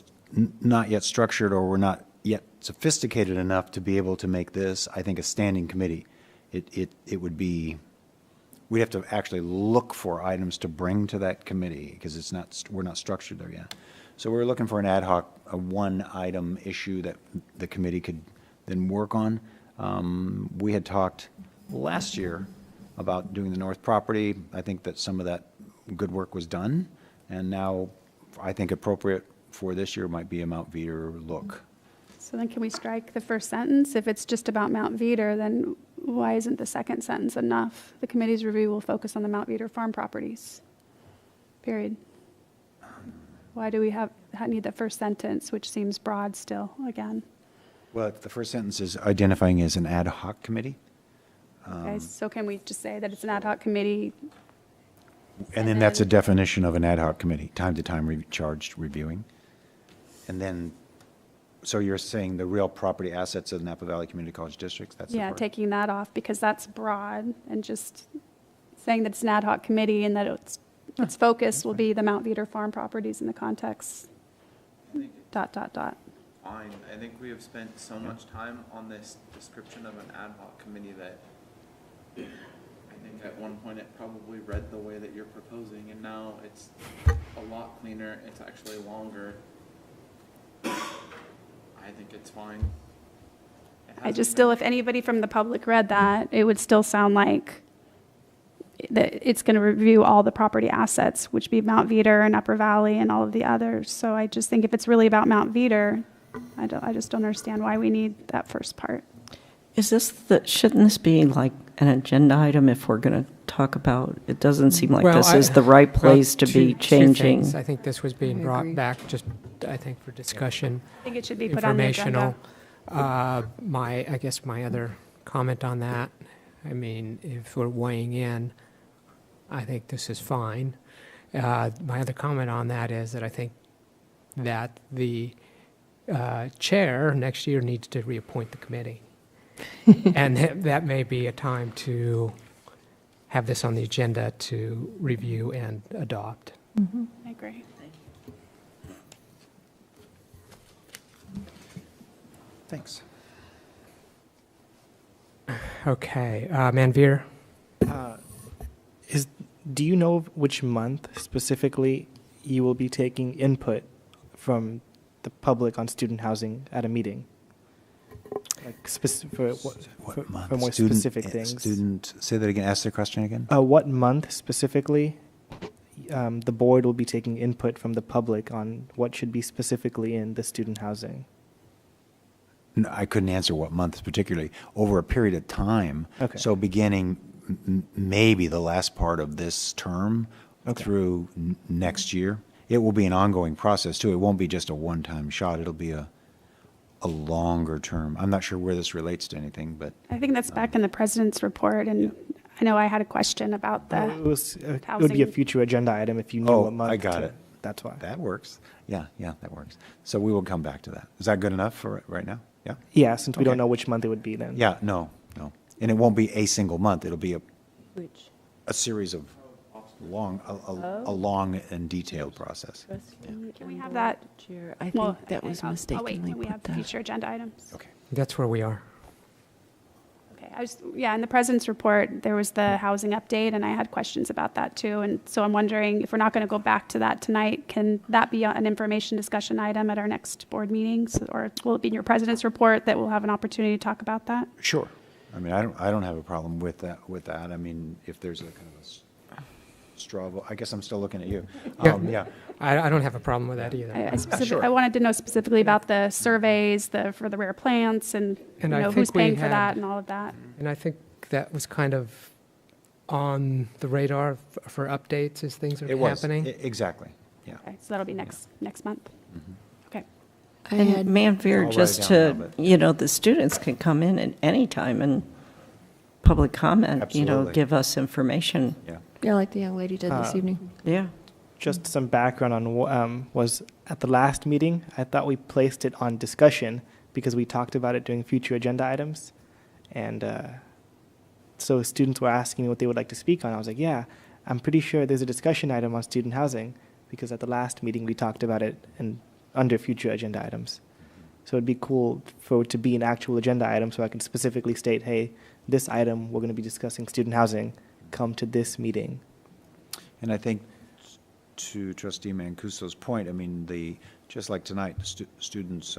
not yet structured, or we're not yet sophisticated enough to be able to make this, I think, a standing committee. It would be, we'd have to actually look for items to bring to that committee, because we're not structured there yet. So we're looking for an ad hoc, a one-item issue that the committee could then work on. We had talked last year about doing the north property. I think that some of that good work was done, and now I think appropriate for this year might be a Mount Veeder look. So then can we strike the first sentence? If it's just about Mount Veeder, then why isn't the second sentence enough? The committee's review will focus on the Mount Veeder farm properties. Period. Why do we need the first sentence, which seems broad still, again? Well, the first sentence is identifying as an ad hoc committee. Okay, so can we just say that it's an ad hoc committee? And then that's a definition of an ad hoc committee, time to time charged reviewing. And then So you're saying the real property assets of Napa Valley Community College districts? That's the Yeah, part? taking that off because that's broad and just saying that it's an ad hoc committee and that its focus will be the Mount Veeder farm properties in the context, ... Fine. I think we have spent so much time on this description of an ad hoc committee that I think at one point it probably read the way that you're proposing, and now it's a lot cleaner. It's actually longer. I think it's fine. I just still, if anybody from the public read that, it would still sound like that it's going to review all the property assets, which be Mount Veeder and Upper Valley and all of the others. So I just think if it's really about Mount Veeder, I just don't understand why we need that first part. Shouldn't this be like an agenda item if we're going to talk about, it doesn't seem like this is the right place to be changing. Two things. I think this was being brought back just, I think, for discussion. I think it should be put on the agenda. I guess my other comment on that, I mean, if we're weighing in, I think this is fine. My other comment on that is that I think that the chair next year needs to reappoint the committee. And that may be a time to have this on the agenda to review and adopt. Mm-hmm. I agree. Thanks. Okay, Manveer? Do you know which month specifically you will be taking input from the public on student housing at a meeting? Like for more specific things. Say that again. Ask the question again. What month specifically the board will be taking input from the public on what should be specifically in the student housing? No, I couldn't answer what month particularly. Over a period of time. Okay. So beginning maybe the last part of this term through next year. It will be an ongoing process too. It won't be just a one-time shot. It'll be a longer term. I'm not sure where this relates to anything, but I think that's back in the president's report, and I know I had a question about the it would be a future agenda item if you knew what month. I got it. That's why. That works. Yeah, that works. So we will come back to that. Is that good enough for right now? Yeah? Yeah, since we don't know which month it would be then. Yeah, no. And it won't be a single month. It'll be a series of a long and detailed process. Can we have that? I think that was I'll wait. mistakenly Can we have put future agenda items? Okay. That's where we are. Okay. In the president's report, there was the housing update, and I had questions about that too. And so I'm wondering if we're not going to go back to that tonight, can that be an information discussion item at our next board meetings? Or will it be in your president's report that we'll have an opportunity to talk about that? Sure. I mean, I don't have a problem with that. I mean, if there's a kind of a straw vote, I guess I'm still looking at you. Yeah. I don't have a problem with that either. I wanted to know specifically about the surveys, for the rare plants, and who's paying for that and all of that. And I think that was kind of on the radar for updates as things are happening. Exactly. Yeah. Okay, so that'll be next month. Mm-hmm. Okay. And Manveer, just to, the students can come in at any time and public comment, Absolutely. Give us information. Yeah, like the young lady did this evening. Yeah. Just some background on was at the last meeting, I thought we placed it on discussion because we talked about it during future agenda items. And so students were asking me what they would like to speak on. I was like, yeah, I'm pretty sure there's a discussion item on student housing because at the last meeting we talked about it under future agenda items. So it'd be cool for it to be an actual agenda item so I can specifically state, hey, this item, we're going to be discussing student housing, come to this meeting. And I think to Trustee Mancuso's point, I mean, just like tonight, students,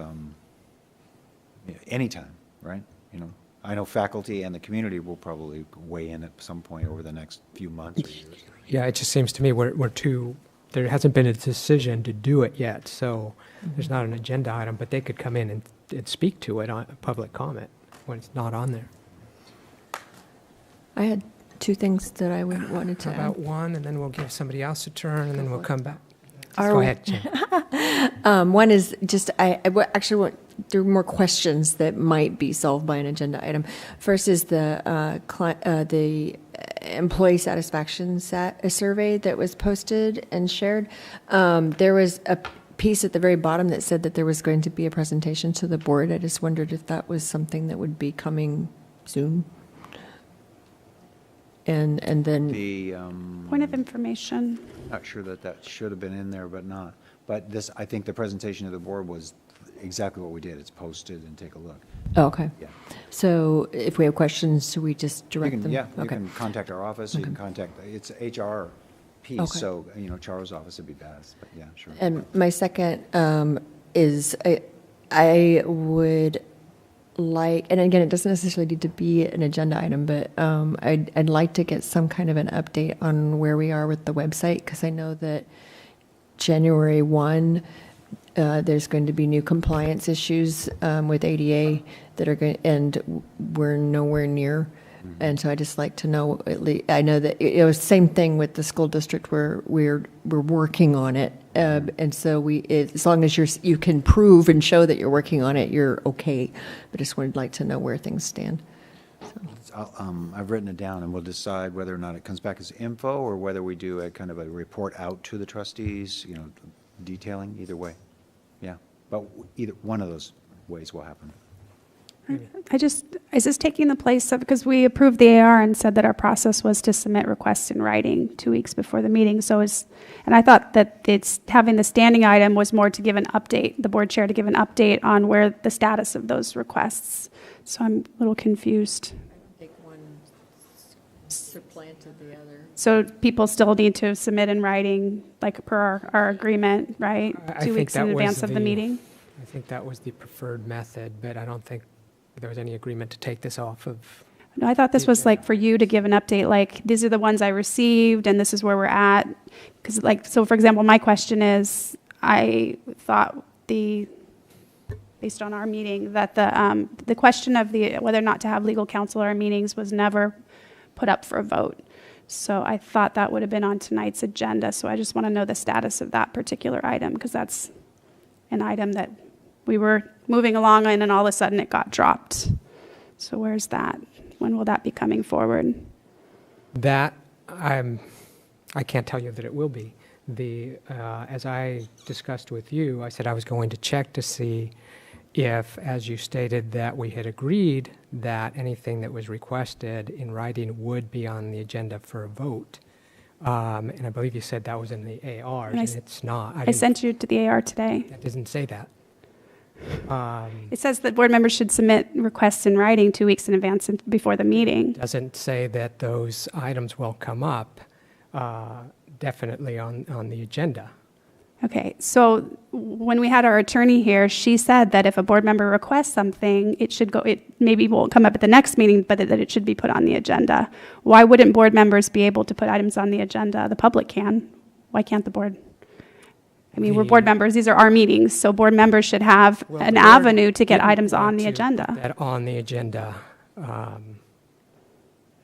anytime, right? I know faculty and the community will probably weigh in at some point over the next few months or years. Yeah, it just seems to me there hasn't been a decision to do it yet, so there's not an agenda item, but they could come in and speak to it on public comment when it's not on there. I had two things that I wanted to How add. about one, and then we'll give somebody else a turn, and then we'll come back. Are Go we- ahead, Jen. One is just, actually want, there are more questions that might be solved by an agenda item. First is the employee satisfaction survey that was posted and shared. There was a piece at the very bottom that said that there was going to be a presentation to the board. I just wondered if that was something that would be coming soon. And then Point of information. Not sure that should have been in there, but not. But this, I think the presentation to the board was exactly what we did. It's posted and take a look. Oh, okay. Yeah. So if we have questions, do we just direct them? Yeah, you Okay. can contact our office, you can contact, it's HR piece, Okay. so, Charles' office would be best, but yeah, sure. And my second is I would like, and again, it doesn't necessarily need to be an agenda item, but I'd like to get some kind of an update on where we are with the website, because I know that January 1, there's going to be new compliance issues with ADA that are going, and we're nowhere near. And so I just like to know, at least, I know that it was the same thing with the school district where we're working on it. And so as long as you can prove and show that you're working on it, you're okay. But I just would like to know where things stand. I've written it down, and we'll decide whether or not it comes back as info or whether we do a kind of a report out to the trustees, detailing, either way. Yeah, but either one of those ways will happen. Is this taking the place of, because we approved the AR and said that our process was to submit requests in writing 2 weeks before the meeting. And I thought that it's having the standing item was more to give an update, the board chair to give an update on where the status of those requests. So I'm a little confused. I think one supplanted the other. So people still need to submit in writing, like per our agreement, right? I 2 think weeks that in was advance of the meeting? I think that was the preferred method, but I don't think there was any agreement to take this off of. No, I thought this was like for you to give an update, like these are the ones I received and this is where we're at. Because so for example, my question is, I thought based on our meeting, that the question of whether or not to have legal counsel at our meetings was never put up for a vote. So I thought that would have been on tonight's agenda. So I just want to know the status of that particular item, because that's an item that we were moving along and then all of a sudden it got dropped. So where's that? When will that be coming forward? That, I can't tell you that it will be. As I discussed with you, I said I was going to check to see if, as you stated, that we had agreed that anything that was requested in writing would be on the agenda for a vote. And I believe you said that was in the AR, and it's not. I sent you to the AR today. That doesn't say that. It says that board members should submit requests in writing 2 weeks in advance before the meeting. Doesn't say that those items will come up definitely on the agenda. Okay, so when we had our attorney here, she said that if a board member requests something, it maybe won't come up at the next meeting, but that it should be put on the agenda. Why wouldn't board members be able to put items on the agenda? The public can. Why can't the board? I mean, we're board members. These are our meetings, so board members should have an avenue to get items on the agenda. That on the agenda.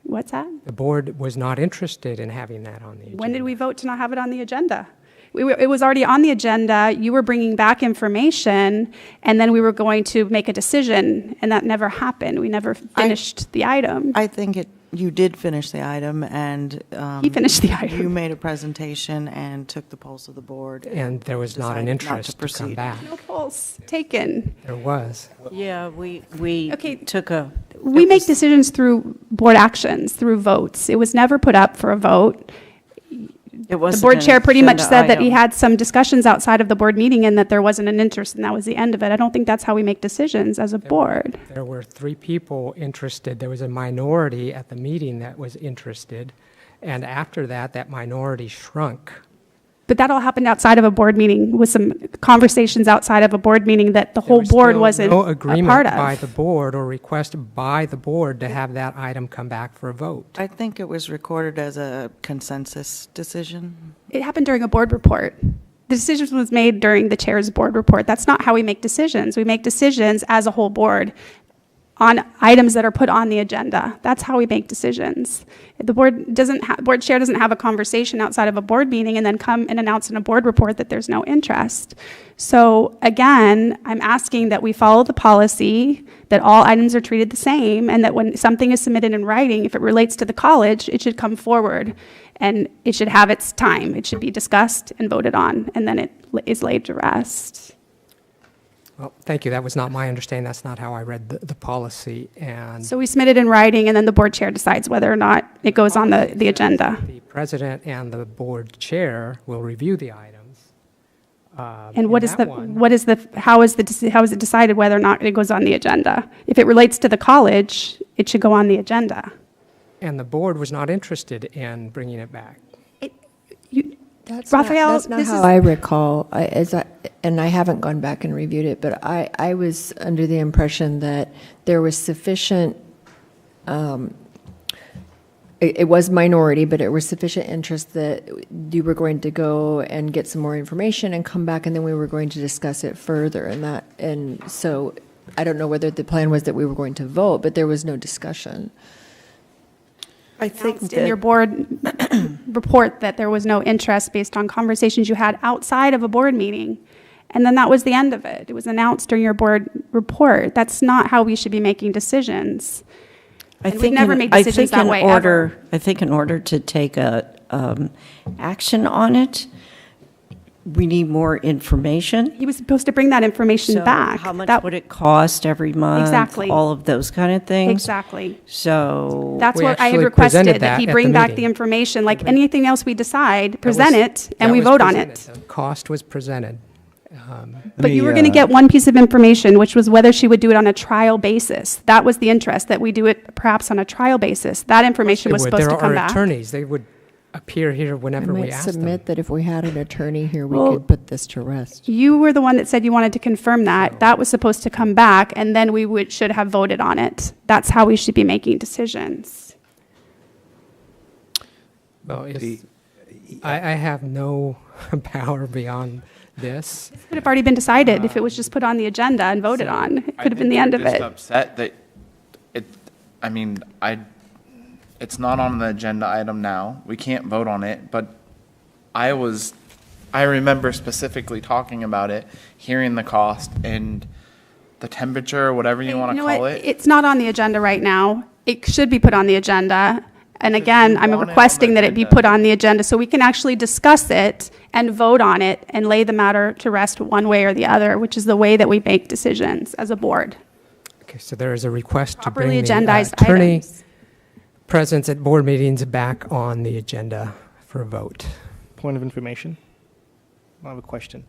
What's that? The board was not interested in having that on the agenda. When did we vote to not have it on the agenda? It was already on the agenda. You were bringing back information, and then we were going to make a decision, and that never happened. We never finished the item. I think you did finish the item, and he finished the item. You made a presentation and took the pulse of the board. And there was not an interest to come back. No pulse taken. There was. Yeah, we took a... We make decisions through board actions, through votes. It was never put up for a vote. It was the board chair pretty much said that he had some discussions outside of the board meeting and that there wasn't an interest, and that was the end of it. I don't think that's how we make decisions as a board. There were 3 people interested. There was a minority at the meeting that was interested, and after that, that minority shrunk. But that all happened outside of a board meeting with some conversations outside of a board meeting that the whole board wasn't no a agreement part of. by the board or request by the board to have that item come back for a vote. I think it was recorded as a consensus decision. It happened during a board report. The decision was made during the chair's board report. That's not how we make decisions. We make decisions as a whole board on items that are put on the agenda. That's how we make decisions. The board chair doesn't have a conversation outside of a board meeting and then come and announce in a board report that there's no interest. So again, I'm asking that we follow the policy, that all items are treated the same, and that when something is submitted in writing, if it relates to the college, it should come forward and it should have its time. It should be discussed and voted on, and then it is laid to rest. Well, thank you. That was not my understanding. That's not how I read the policy. And So we submit it in writing, and then the board chair decides whether or not it goes on the agenda. the president and the board chair will review the items. And what in is that one- how is it decided whether or not it goes on the agenda? If it relates to the college, it should go on the agenda. And the board was not interested in bringing it back. Raphael, That's not this how is- I recall, and I haven't gone back and reviewed it, but I was under the impression that there was sufficient, it was minority, but it was sufficient interest that you were going to go and get some more information and come back, and then we were going to discuss it further, and so I don't know whether the plan was that we were going to vote, but there was no discussion. I think Announced in your board report that there was no interest based on conversations you had outside of a board meeting. And then that was the end of it. It was announced during your board report. That's not how we should be making decisions. And we've never made decisions that way, ever. I think in order to take a action on it, we need more information. He was supposed to bring that information back. How much would it cost every month? Exactly. All of those kind of things. Exactly. So That's We what I had actually requested, presented that he that at bring the back the meeting. information, like anything else we decide, present it, That and we was vote on presented. it. The cost was presented. But you were going to get one piece of information, which was whether she would do it on a trial basis. That was the interest, that we do it perhaps on a trial basis. That information was supposed to come There are back. attorneys. They would appear here I whenever we might ask them. submit that if we had an attorney here, we Well, could put this to rest. You were the one that said you wanted to confirm that. That was supposed to come back, and then we should have voted on it. That's how we should be making decisions. Well, I have no power beyond this. It could have already been decided if it was just put on the agenda and voted on. It could have been the end of I'm just it. upset that it's not on the agenda item now. We can't vote on it, but I remember specifically talking about it, hearing the cost and the temperature, whatever you want to know call what? it. It's not on the agenda right now. It should be put on the agenda. And again, I'm requesting that it be put on the agenda so we can actually discuss it and vote on it and lay the matter to rest one way or the other, which is the way that we make decisions as a board. Okay, so there is a request to Properly bring the agendized attorney items. presence at board meetings back on the agenda for a vote. Point of information. I have a question.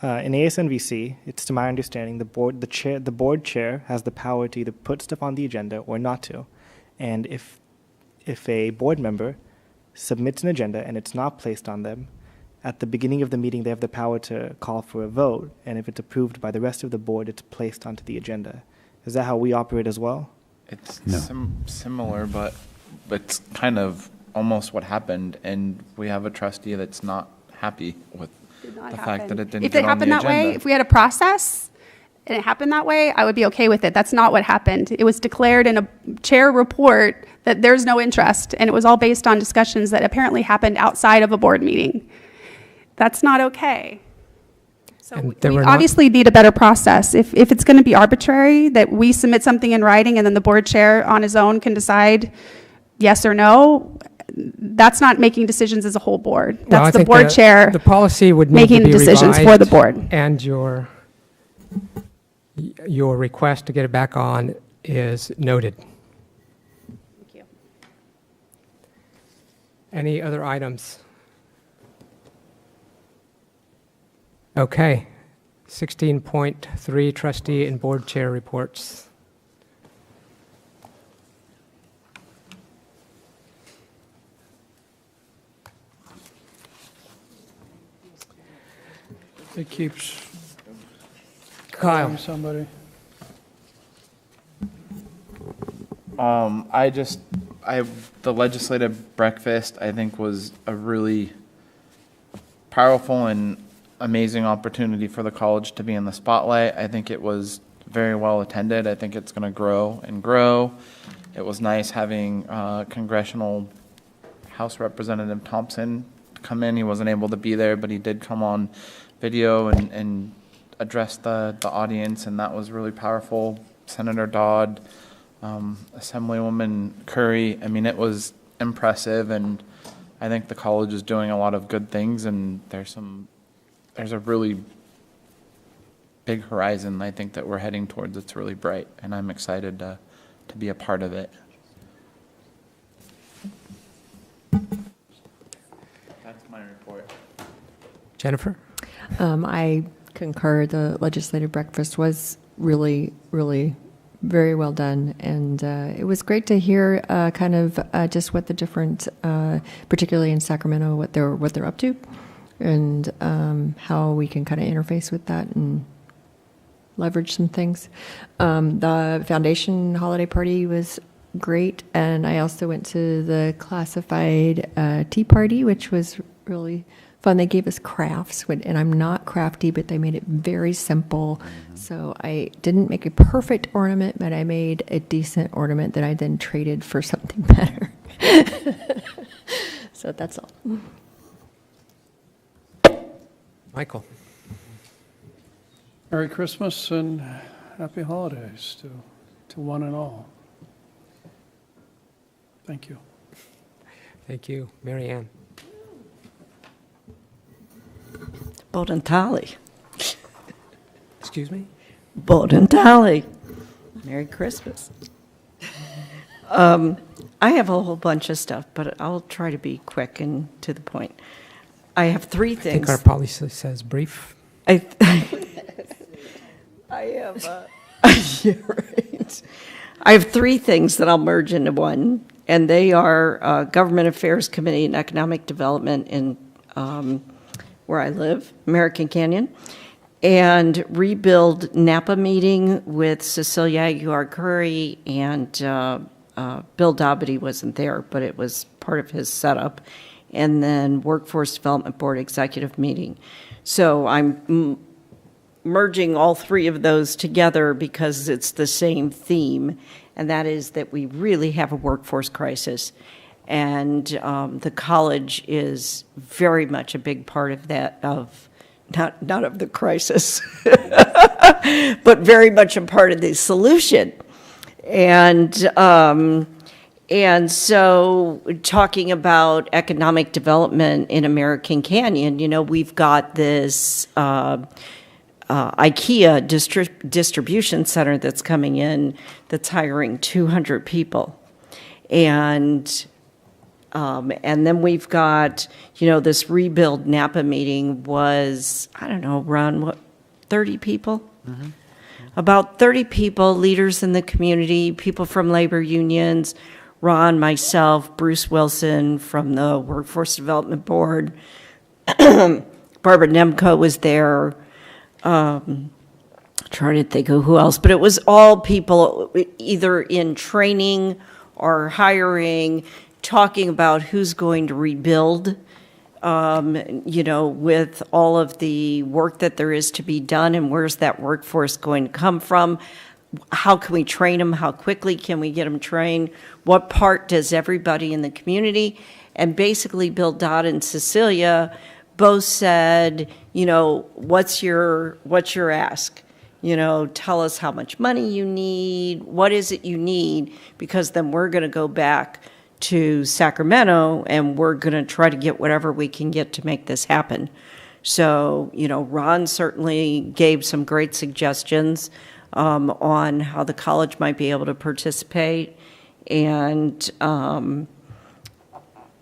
In ASNVC, it's to my understanding the board chair has the power to either put stuff on the agenda or not to. And if a board member submits an agenda and it's not placed on them, at the beginning of the meeting they have the power to call for a vote, and if it's approved by the rest of the board, it's placed onto the agenda. Is that how we operate as well? It's similar, but it's kind of almost what happened, and we have a trustee that's not happy with the fact that it didn't If get it on the happened that way, agenda. if we had a process and it happened that way, I would be okay with it. That's not what happened. It was declared in a chair report that there's no interest, and it was all based on discussions that apparently happened outside of a board meeting. That's not okay. So And we there were not- obviously need a better process. If it's going to be arbitrary, that we submit something in writing and then the board chair on his own can decide yes or no, that's not making decisions as a whole board. Well, I That's the think board chair the policy would need making to the be decisions for the revised, board. And your request to get it back on is noted. Thank you. Any other items? Okay. 16.3 trustee and board chair reports. It keeps Kyle. calling somebody. The legislative breakfast, I think, was a really powerful and amazing opportunity for the college to be in the spotlight. I think it was very well attended. I think it's going to grow and grow. It was nice having Congressional House Representative Thompson come in. He wasn't able to be there, but he did come on video and address the audience, and that was really powerful. Senator Dodd, Assemblywoman Curry, I mean, it was impressive, and I think the college is doing a lot of good things, and there's some there's a really big horizon I think that we're heading towards. It's really bright, and I'm excited to be a part of it. That's my report. Jennifer? I concur. The legislative breakfast was really, really very well done, and it was great to hear kind of just what the different, particularly in Sacramento, what they're up to, and how we can kind of interface with that and leverage some things. The foundation holiday party was great, and I also went to the classified tea party, which was really fun. They gave us crafts, and I'm not crafty, but they made it very simple. So I didn't make a perfect ornament, but I made a decent ornament that I then traded for something better. So that's all. Michael. Merry Christmas and happy holidays to one and all. Thank you. Thank you. Mary Ann. Bodentali. Excuse me? Bodentali. Merry Christmas. I have a whole bunch of stuff, but I'll try to be quick and to the point. I have three things. I think our policy says brief. I have, yeah, right. I have three things that I'll merge into one, and they are Government Affairs Committee and Economic Development in where I live, American Canyon, and Rebuild Napa meeting with Cecilia Aguilar-Curry, and Bill Dobbity wasn't there, but it was part of his setup, and then Workforce Development Board Executive meeting. So I'm merging all three of those together because it's the same theme, and that is that we really have a workforce crisis. And the college is very much a big part of that, of not of the crisis, but very much a part of the solution. And so talking about economic development in American Canyon, you know, we've got this IKEA distribution center that's coming in that's hiring 200 people. And then we've got, you know, this Rebuild Napa meeting was, I don't know, Ron, what, 30 people? Mm-hmm. About 30 people, leaders in the community, people from labor unions, Ron, myself, Bruce Wilson from the Workforce Development Board, Barbara Nemko was there, trying to think of who else, but it was all people either in training or hiring, talking about who's going to rebuild, you know, with all of the work that there is to be done, and where's that workforce going to come from? How can we train them? How quickly can we get them trained? What part does everybody in the community? And basically Bill Dodd and Cecilia both said, you know, what's your ask? You know, tell us how much money you need. What is it you need? Because then we're going to go back to Sacramento and we're going to try to get whatever we can get to make this happen. So, you know, Ron certainly gave some great suggestions on how the college might be able to participate, and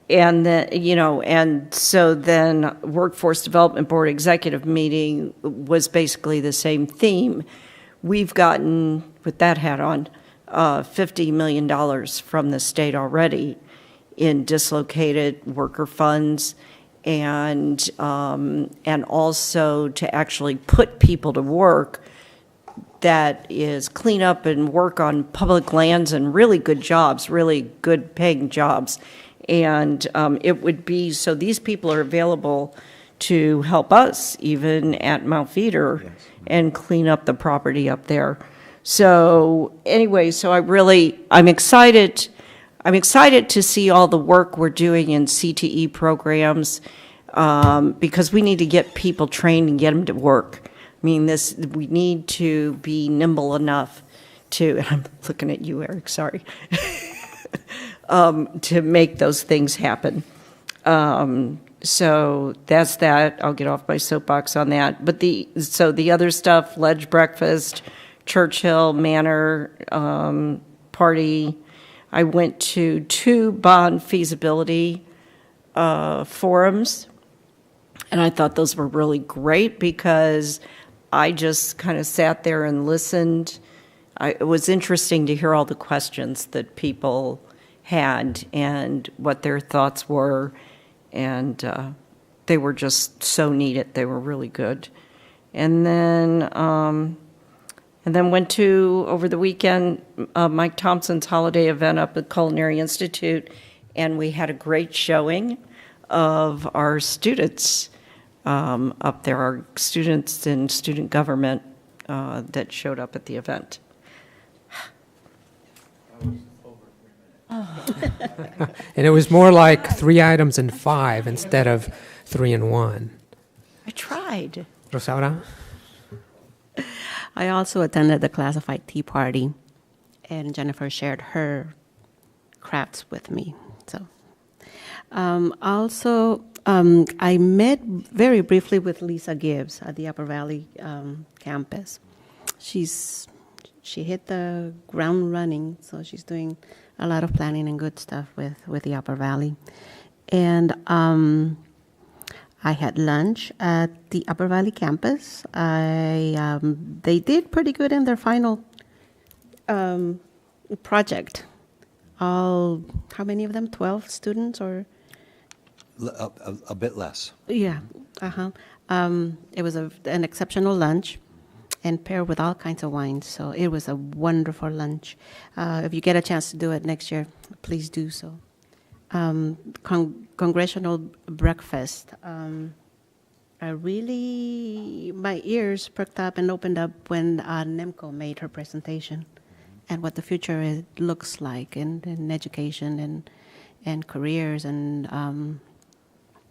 then, you know, and so then Workforce Development Board Executive meeting was basically the same theme. We've gotten, with that hat on, $50 million from the state already in dislocated worker funds, and also to actually put people to work that is clean up and work on public lands and really good jobs, really good paying jobs. And it would be, so these people are available to help us even at Mount Feeder, yes, and clean up the property up there. So anyway, so I'm excited to see all the work we're doing in CTE programs, because we need to get people trained and get them to work. I mean, we need to be nimble enough to, I'm looking at you, Eric, sorry, to make those things happen. So that's that. I'll get off my soapbox on that. But the other stuff, Ledge Breakfast, Churchill Manor party. I went to 2 bond feasibility forums, and I thought those were really great because I just kind of sat there and listened. It was interesting to hear all the questions that people had and what their thoughts were, and they were just so needed. They were really good. And then went to, over the weekend, Mike Thompson's holiday event up at Culinary Institute, and we had a great showing of our students up there, our students in student government that showed up at the event. And it was more like 3 items and 5 instead of 3 and 1. I tried. Rosaura? I also attended the classified tea party, and Jennifer shared her crafts with me. So, I met very briefly with Lisa Gibbs at the Upper Valley campus. She hit the ground running, so she's doing a lot of planning and good stuff with the Upper Valley. And I had lunch at the Upper Valley campus. They did pretty good in their final project. How many of them? 12 students or? A bit less. Yeah. It was an exceptional lunch and paired with all kinds of wines. So it was a wonderful lunch. If you get a chance to do it next year, please do so. Congressional breakfast. My ears perked up and opened up when NEMCO made her presentation and what the future looks like in education and careers. And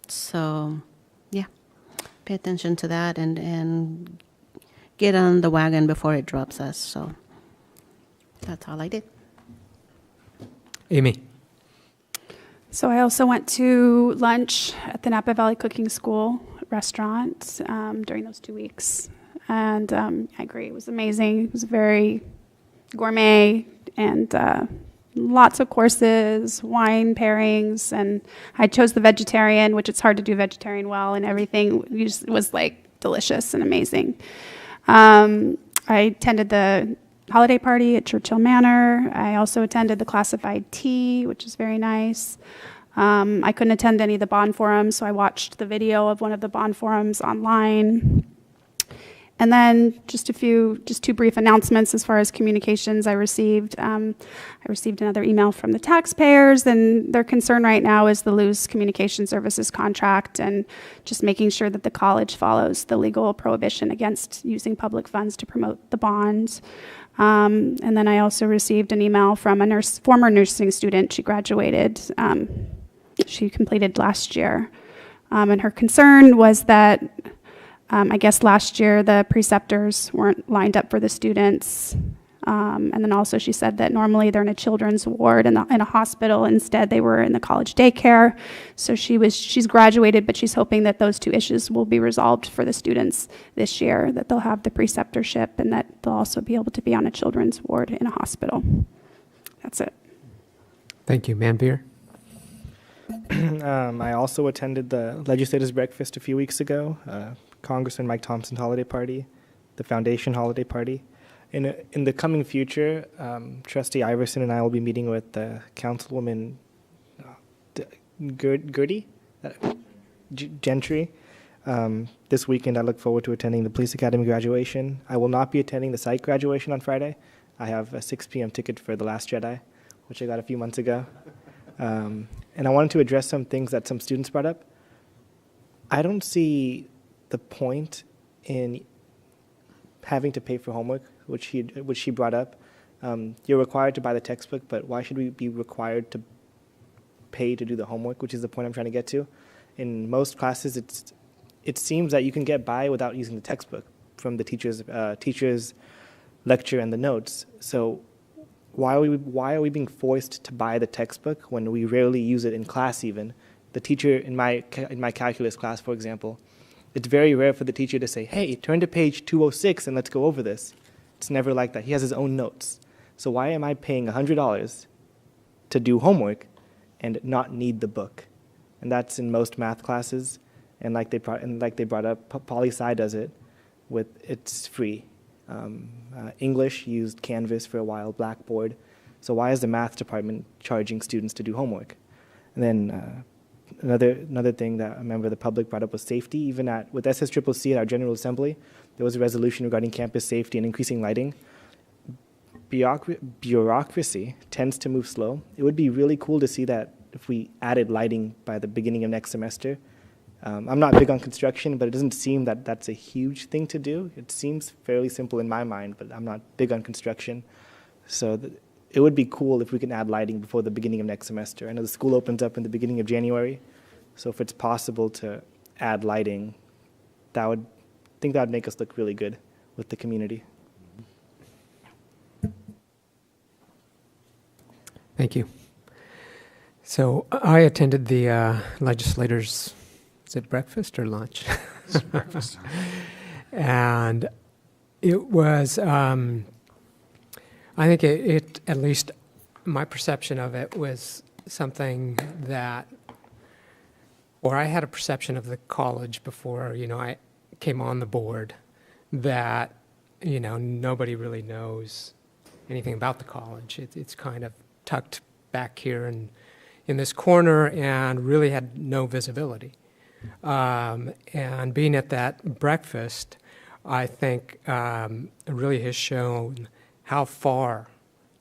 so, yeah, pay attention to that and get on the wagon before it drops us. So that's all I did. Amy. So I also went to lunch at the Napa Valley Cooking School restaurant during those 2 weeks. And I agree, it was amazing. It was very gourmet and lots of courses, wine pairings. And I chose the vegetarian, which it's hard to do vegetarian well, and everything was like delicious and amazing. I attended the holiday party at Churchill Manor. I also attended the classified tea, which is very nice. I couldn't attend any of the bond forums, so I watched the video of one of the bond forums online. And then just two brief announcements as far as communications I received. I received another email from the taxpayers, and their concern right now is the Lose Communication Services contract and just making sure that the college follows the legal prohibition against using public funds to promote the bonds. And then I also received an email from a former nursing student. She graduated. She completed last year. And her concern was that I guess last year the preceptors weren't lined up for the students. And then also she said that normally they're in a children's ward in a hospital. Instead, they were in the college daycare. So she's graduated, but she's hoping that those 2 issues will be resolved for the students this year, that they'll have the preceptorship and that they'll also be able to be on a children's ward in a hospital. That's it. Thank you. Manveer? I also attended the Legislators' Breakfast a few weeks ago, Congressman Mike Thompson's holiday party, the Foundation holiday party. In the coming future, Trustee Iverson and I will be meeting with Councilwoman Gentry. This weekend, I look forward to attending the Police Academy graduation. I will not be attending the psych graduation on Friday. I have a 6 p.m. ticket for The Last Jedi, which I got a few months ago. And I wanted to address some things that some students brought up. I don't see the point in having to pay for homework, which she brought up. You're required to buy the textbook, but why should we be required to pay to do the homework, which is the point I'm trying to get to? In most classes, it seems that you can get by without using the textbook from the teacher's lecture and the notes. So why are we being forced to buy the textbook when we rarely use it in class even? The teacher in my calculus class, for example, it's very rare for the teacher to say, hey, turn to page 206 and let's go over this. It's never like that. He has his own notes. So why am I paying $100 to do homework and not need the book? And that's in most math classes. And like they brought up, poli-sci does it it's free. English used Canvas for a while, Blackboard. So why is the math department charging students to do homework? And then another thing that a member of the public brought up was safety. Even with SSCCC at our General Assembly, there was a resolution regarding campus safety and increasing lighting. Bureaucracy tends to move slow. It would be really cool to see that if we added lighting by the beginning of next semester. I'm not big on construction, but it doesn't seem that that's a huge thing to do. It seems fairly simple in my mind, but I'm not big on construction. So it would be cool if we can add lighting before the beginning of next semester. I know the school opens up in the beginning of January, so if it's possible to add lighting, that would make us look really good with the community. Thank you. So I attended the legislators', is it breakfast or lunch? It's breakfast. And it was, I think it, at least my perception of it was something that, or I had a perception of the college before, I came on the board that, nobody really knows anything about the college. It's kind of tucked back here in this corner and really had no visibility. And being at that breakfast, I think really has shown how far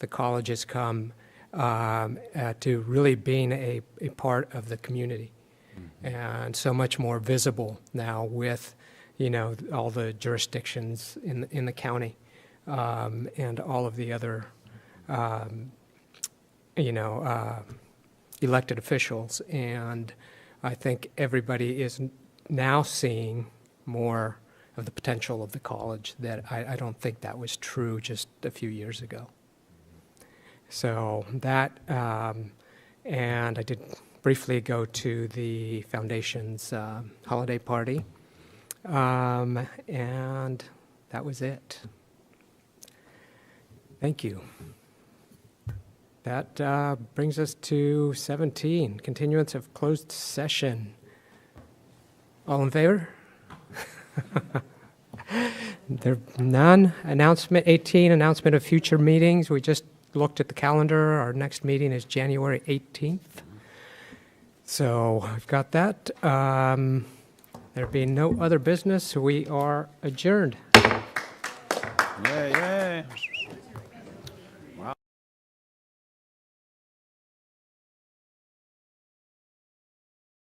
the college has come to really being a part of the community, and so much more visible now with, all the jurisdictions in the county, and all of the other, elected officials. And I think everybody is now seeing more of the potential of the college that I don't think that was true just a few years ago. So that, and I did briefly go to the foundation's holiday party, and that was it. Thank you. That brings us to 17, continuance of closed session. All in favor? There none. Announcement 18, announcement of future meetings. We just looked at the calendar. Our next meeting is January 18th. So I've got that. There being no other business, we are adjourned. Yeah.